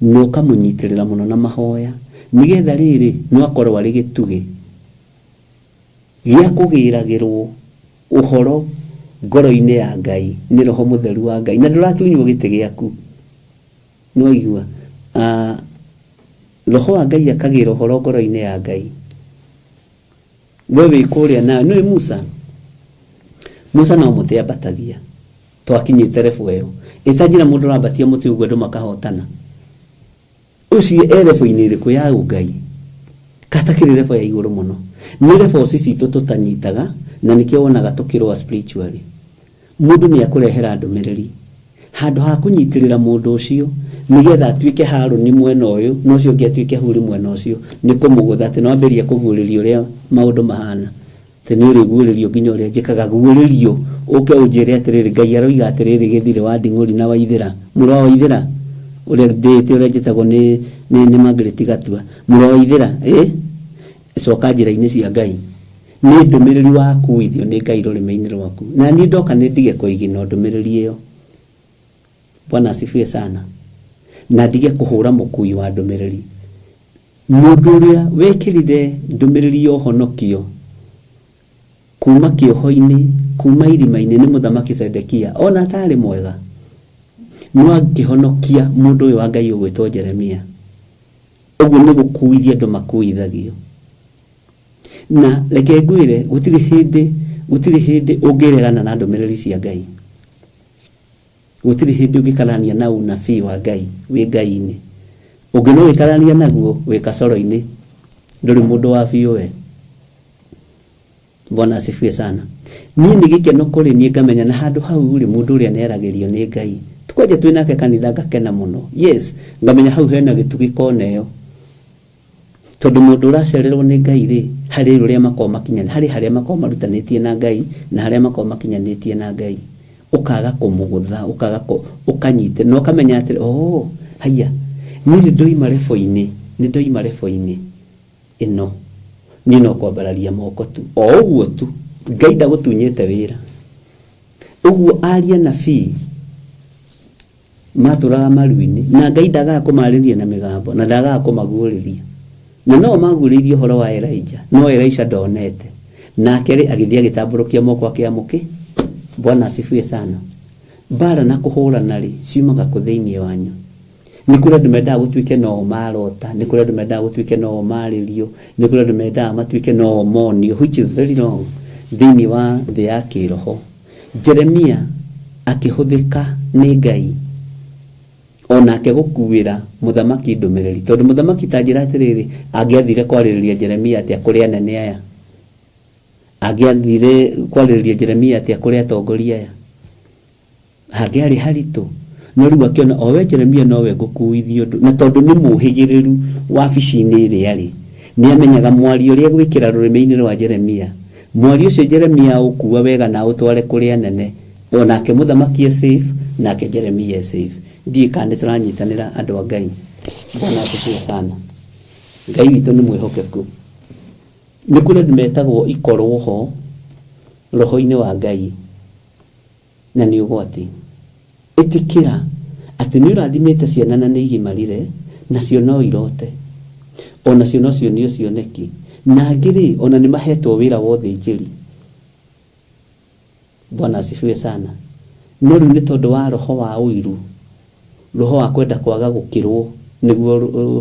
no kamunyitirira muno na mahoya nigetha riri no akorwo ari gitugi gia kugiragirwo uhoro ngoro-ini ya Ngai ni roho mutheru wa Ngai na nduratunywo giti giaku no igua roho wa Ngai akagira uhoro ngoro-ini ya Ngai wewe kuria na no Musa no mutia batagia twakinyite refu eyo itajira mundu rabatia muti ugwe ndu makahotana uci erefu-ini riku ya Ngai katakiri refu ya iguru muno ni refu sisi tutanyitaga na nikio wonaga tukirwa spiritually mundu ni akurehera ndumiriri handu ha kunyitirira mundu ucio nigetha atuike Haruni mwena uyu no cio ngiatuike Huri mwena ucio ni kumugutha ati no ambirie kuguririo ria maundu mahana teni uri guririo nginya uri njikaga guririo uke unjire atiriri Ngai aroiga atiriri githire wa Nding'uri na Waithira muro wa Waithira uri ndete uri njitagwo ni Margaret Gatua muro wa Waithira coka njira-ini cia Ngai ni ndumiriri waku ithio ni Ngai rurimi-ini rwaku na ni ndoka ni ndige kuigina ndumiriri iyo. Bwana asifiwe sana na ndige kuhura mukui wa ndumiriri mundu uria wekirire ndumiriri yo honokio kuma kioho-ini kuma irima-ini ni muthamaki Sedekia ona atari mwega no angihonokia mundu uyu wa Ngai ugwitwo Jeremia uguo ni gukuithia andu makuithagio na leke ngwire gutiri hindi ungiregana na ndumiriri cia Ngai gutiri hindi ungikarania na unabii wa Ngai wi Ngai-ini ungino wikarania naguo wi kasoro-ini nduri mundu wa biwe. Bwana asifiwe sana ni gikeno kuri ni ngamenya na handu hau ri mundu uria neragirio ni Ngai tukwaje twinake kanitha ngakena muno yes ngamenya hau hena gitugi koneyo tondu mundu uracererwo ni Ngai ri hari ruria makoma makinyana hari haria makoma marutanitie na Ngai na haria makoma makinyanitie na Ngai ukaga kumugutha ukaga ukanyite no kamenya atiri haya ni ndoima refo-ini ino ni no kwambararia moko tu uguo tu Ngai ndagutunyite wira uguo aria nabii maturaga maru-ini na Ngai ndaga kumariria na migambo na ndaga kumaguriria na no maguririe horo wa Elijah no Elisha ndonete na keri agithia gitamburukia moko akiamuki. Bwana asifiwe sana. Bara na kuhura nari ciumaga ku thiini wanyu ni kuri andu mendaga gutuike no marota ni kuri andu mendaga gutuike no maririo ni kuri andu mendaga matuike no monio which is very wrong thĩinĩ wa thĩ ya kĩroho. Jeremia akĩhũthĩka nĩ Ngai onake gũkuĩra mũthamaki ndũmĩrĩri, tondũ mũthamaki ta njĩra atĩrĩrĩ angĩathire kwarĩrĩria Jeremia atĩa kũrĩ anene aya, angĩathire kwarĩrĩria Jeremia atĩa kũrĩ atongoria aya, hangĩarĩ haritũ. No rĩu akĩona owe Jeremia nowe ngũkuithio ũndũ, na tondũ nĩ mũhĩgĩrĩru wabici-inĩ ĩrĩa arĩ, nĩ amenyaga mwario ũrĩa gwĩkĩra rũrĩmĩ-inĩ rwa Jeremia. Mwario ũcio Jeremia ũkuua wega na ũtware kũrĩ anene, onake mũthamaki safe, nake Jeremia safe. Ndiĩ kana nĩ tũranyitanĩra andũ a Ngai. Bwana asifiwe sana. Ngai witũ nĩ mwĩhokeku. Nĩ kũrĩ andũ metagwo ikorwo ho roho-inĩ wa Ngai, na nĩ ũgwati. Ĩtĩkĩra atĩ nĩ ũrathimĩte ciana na nĩ igimarire, nacio no irote, onacio no cionio cioneki, na angĩ ona nĩ mahetwo wĩra wa ũthĩnjĩri. Bwana asifiwe sana. No rĩu nĩ tondũ wa roho wa ũiru, roho wa kwenda kwaga gũkĩrwo, nĩguo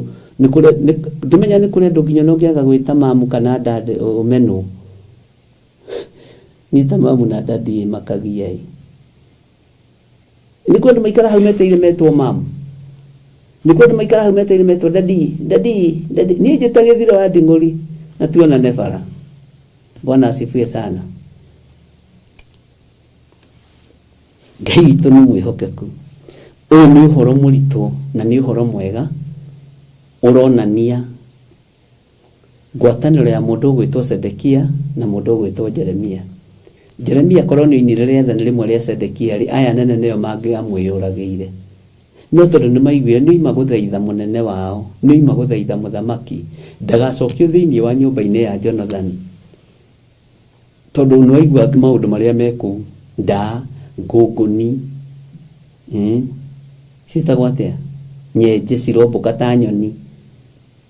ndĩmenya nĩ kũrĩ andũ nginya no ngĩaga gwĩta mamu kana dad ũmenwo. Nĩ ta mamu na dadi makagia. Nĩ kũrĩ andũ maikara hau meteire metwo mamu, nĩ kũrĩ andũ maikara hau meteire metwo dadi. Niĩ njĩta Gĩthiro wa Nding'ũri na tuona nebara. Bwana asifiwe sana. Ngai witũ nĩ mwĩhokeku. Ũyũ nĩ ũhoro mũritũ na nĩ ũhoro mwega ũronania ngwatanĩro ya mũndũ ũgwĩtwo Sedekia na mũndũ ũgwĩtwo Jeremia. Jeremia korwo nĩ oinire rĩathani rĩmwe rĩa Sedekia rĩ, aya nene nĩo mangĩamwĩyũragĩire. No tondũ nĩ maiguire nĩ oima gũthaitha mũnene wao, nĩ oima gũthaitha mũthamaki ndagacokio thĩinĩ wa nyũmba-inĩ ya Jonathan, tondũ nĩ waigua maũndũ marĩa mekũu, ndaa, ngũngũni, citagwo atĩa, nyenje cirombũka ta nyoni,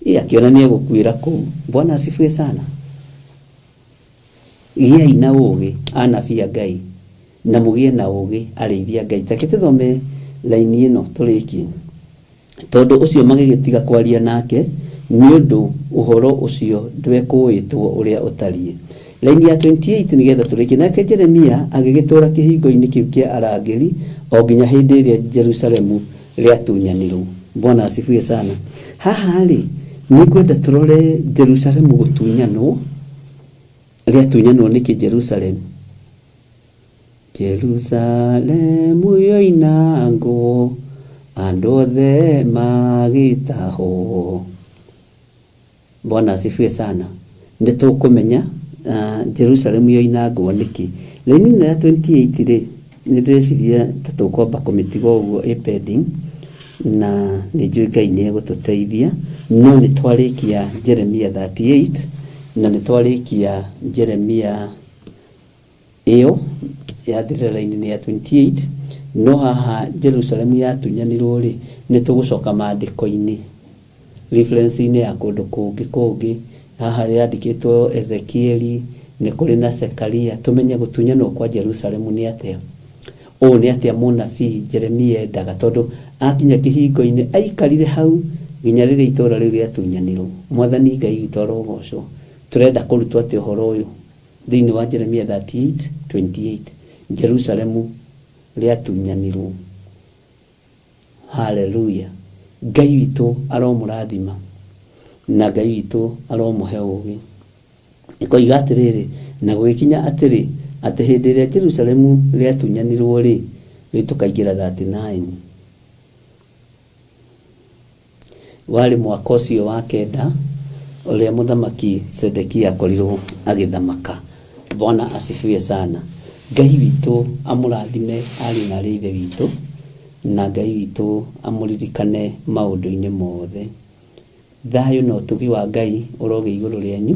akĩona nĩ egũkuĩra kũu. Bwana asifiwe sana. Gĩai na ũũgĩ anabii a Ngai, na mũgĩe na ũũgĩ arĩithia Ngai. Take tũthome laini ĩno tũrĩkie, tondũ ũcio magĩgĩtiga kwaria nake nĩ ũndũ ũhoro ũcio ndwekũĩtwo ũrĩa ũtariĩ. Laini ya 28 nĩgetha tũrĩkie. Nake Jeremia agĩgĩtũũra kĩhingo-inĩ kĩu kĩa arangĩri o nginya hĩndĩ ĩrĩa Jerusalemu rĩatunyanirwo. Bwana asifiwe sana. Haha rĩ, nĩ kwenda tũrore Jerusalemu gũtunyanwo. Rĩatunyanwo nĩkĩ Jerusalemu? Jerusalemu yoinangwo andũ othe magĩtahwo. Bwana asifiwe sana. Nĩ tũkũmenya Jerusalemu yoinangwo nĩkĩ. Laini ya 28 rĩ, nĩ ndĩreciria ta tũkwamba kũmĩtiga ũguo pending, na nĩ njũĩ Ngai nĩ egũtũteithia. No nĩ twarĩkia Jeremia 38 na nĩ twarĩkia Jeremia ĩyo yathire laini ya 28. No haha Jerusalemu yatunyanirwo rĩ, nĩ tũgũcoka maandĩko-inĩ, reference-inĩ ya kũndũ kũngĩ. Haha yandĩkĩtwo Ezekieli, nĩ kũrĩ na Zekaria, tũmenye gũtunyanwo kwa Jerusalemu nĩ atĩa. Ũũ nĩ atĩa mũnabii Jeremia endaga, tondũ akinya kĩhingo-inĩ aikarire hau nginya rĩrĩa itũũra rĩu rĩatunyanirwo. Mwathani Ngai witũ arogocwo. Tũrenda kũrutwo atĩ ũhoro ũyũ thĩinĩ wa Jeremia 38:28, Jerusalemu rĩatunyanirwo. Haleluya. Ngai witũ aromũrathima na Ngai witũ aromũhe ũũgĩ. Ikoiga atĩrĩrĩ, na gũgĩkinya atĩrĩ, atĩ hĩndĩ ĩrĩa Jerusalemu rĩatunyanirwo rĩ, tũkaingĩra 39. Warĩ mwaka ũcio wa kenda ũrĩa mũthamaki Sedekia akorirwo agĩthamaka. Bwana asifiwe sana. Ngai witũ amũrathime ari na ithe witũ, na Ngai witũ amũririkane maũndũ-inĩ mothe. Thayũ na ũtugi wa Ngai ũroge igũrũ rĩanyu,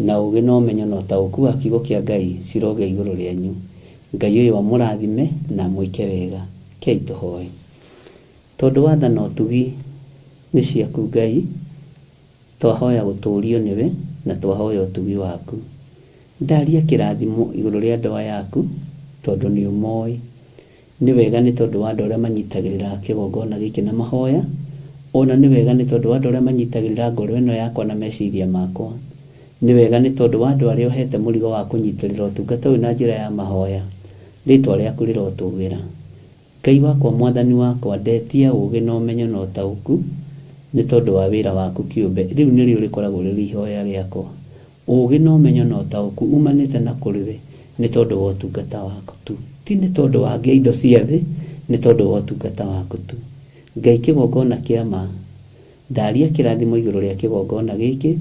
na ũũgĩ na ũmenyo na ũtaũku wa kiugo kĩa Ngai ciroge igũrũ rĩanyu. Ngai ũyũ amũrathime na mwĩke wega. Kei tũhoe. Tondũ watha na ũtugi nĩ ciaku Ngai, twahoya gũtũũrio nĩwe na twahoya ũtugi waku. Ndaria kĩrathimo igũrũ rĩa ndoa yaku, tondũ nĩ ũmoĩ. Nĩ wega nĩ tondũ wa andũ arĩa manyitagĩrĩra kĩgongona gĩkĩ na mahoya, ona nĩ wega nĩ tondũ wa andũ arĩa manyitagĩrĩra ngoro ĩno yakwa na meciria makwa. nĩ wega nĩ tondũ wa andũ arĩa ũhete mũrigo wa kũnyitĩrĩra ũtungata ũyũ na njĩra ya mahoya, rĩtwa rĩaku rĩrotũgĩra. Ngai wakwa mwathani wakwa, ndetia ũũgĩ na ũmenyo na ũtaũku nĩ tondũ wa wĩra waku kĩũmbe. Rĩu nĩrĩo rĩkoragwo rĩrĩ ihoya rĩakwa. Ũũgĩ na ũmenyo na ũtaũku umanĩte na kũrĩ we nĩ tondũ wa ũtungata waku tu, ti nĩ tondũ wa indo cia thĩ, nĩ tondũ wa ũtungata waku tu. Ngai kĩgongona kĩa ma, ndaria kĩrathimo igũrũ rĩa kĩgongona gĩkĩ,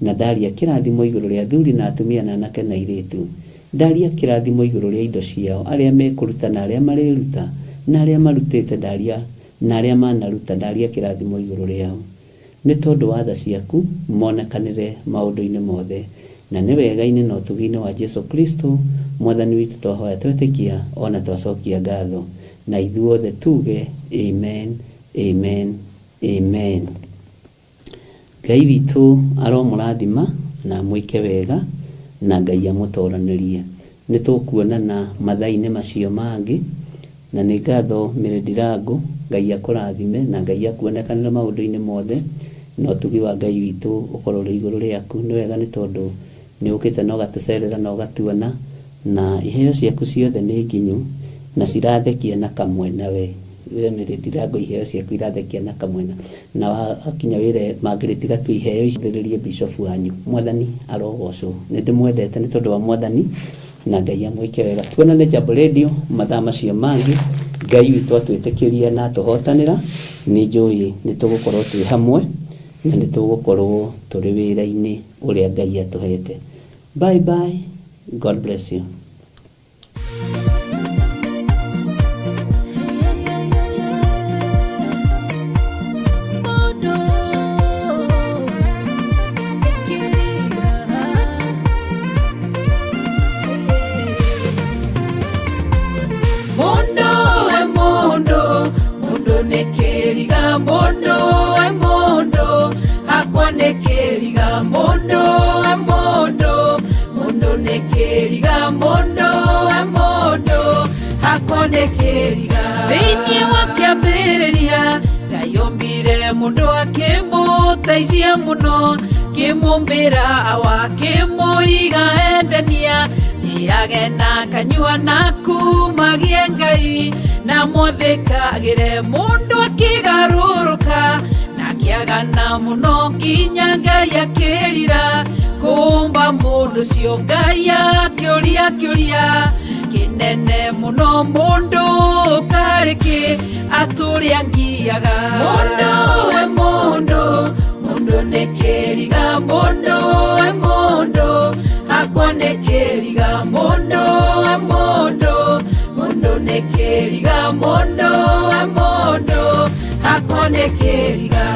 na ndaria kĩrathimo igũrũ rĩa athuri na atumia na anake na airĩtu. Ndaria kĩrathimo igũrũ rĩa indo ciao, arĩa mekũruta na arĩa marĩruta na arĩa marutĩte, ndaria na arĩa manaruta, ndaria kĩrathimo igũrũ rĩao. Nĩ tondũ wa tha ciaku monekanĩre maũndũ-inĩ mothe, na nĩ wega-inĩ na ũtugi-inĩ wa Jesu Kristo mwathani witũ twahoya twetĩkia ona twacokia ngatho, na ithuothe tuge amen, amen, amen. Ngai witũ aromũrathima na mwĩke wega, na Ngai amũtoranĩrie. Nĩ tũkuonana mathaa-inĩ macio mangĩ, na nĩ ngatho Mĩrĩndirangu. Ngai akũrathime na Ngai akuonekanĩra maũndũ-inĩ mothe, na ũtugi wa Ngai witũ ũkorwo ũrĩ igũrũ rĩaku. Nĩ wega nĩ tondũ nĩ ũkĩte na ũgatũcerera na ũgatuona, na iheo ciaku ciothe nĩ nginyu na cirathekia na kamwena we Mĩrĩndirangu, iheo ciaku irathekia na kamwena, na wakinya wĩra Margaret Gatue, iheo ithĩrĩrie bishop wanyu. Mwathani arogocwo. Nĩ ndĩmwendete nĩ tondũ wa Mwathani, na Ngai amwĩke wega. Tuonane Jambo Radio mathaa macio mangĩ. Ngai witũ atwĩtĩkĩria na atũhotanĩra, nĩ njũĩ nĩ tũgũkorwo twĩ hamwe na nĩ tũgũkorwo tũrĩ wĩra-inĩ ũrĩa Ngai atũhete. Bye bye. God bless you. Thĩinĩ wa kĩambĩrĩria Ngai ombire mũndũ akĩmũteithia mũno, kĩmũmbĩra akĩmũiga endania, nĩage na kanyua na kumagie Ngai, na mwathĩkagĩre mũndũ akĩgarũrũka, na akĩagana mũno kinya Ngai akĩrira, kũmba mũndũ ũcio Ngai akĩũria kĩnene mũno mũndũ karĩkĩ atũrĩa ngiaga. Mũndũ we mũndũ, mũndũ nĩ kĩriga, mũndũ we mũndũ, hakwa nĩ kĩriga, mũndũ we mũndũ, mũndũ nĩ kĩriga, mũndũ we mũndũ, hakwa nĩ kĩriga.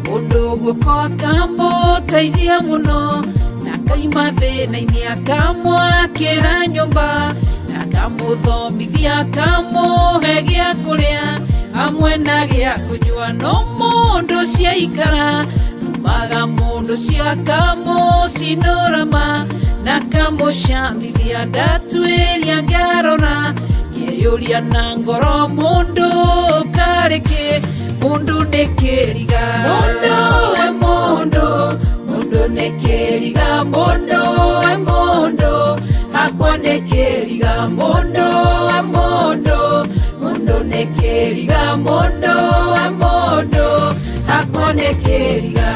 Mũndũ guoko akamũteithia mũno, na kaima thĩna-inĩ akamwakĩra nyũmba, na akamũthomithia akamũhe gĩa kũrĩa, hamwe na gĩa kũnyua. No mũndũ ũcio aikara numaga, mũndũ ũcio akamũcinũra ma, na akamũcambithia ndatuĩria ngarora, yeyũria na ngoro mũndũ karĩkĩ, mũndũ nĩ kĩriga. Mũndũ we mũndũ, mũndũ nĩ kĩriga, mũndũ we mũndũ, hakwa nĩ kĩriga, mũndũ we mũndũ, mũndũ nĩ kĩriga, mũndũ we mũndũ, hakwa nĩ kĩriga.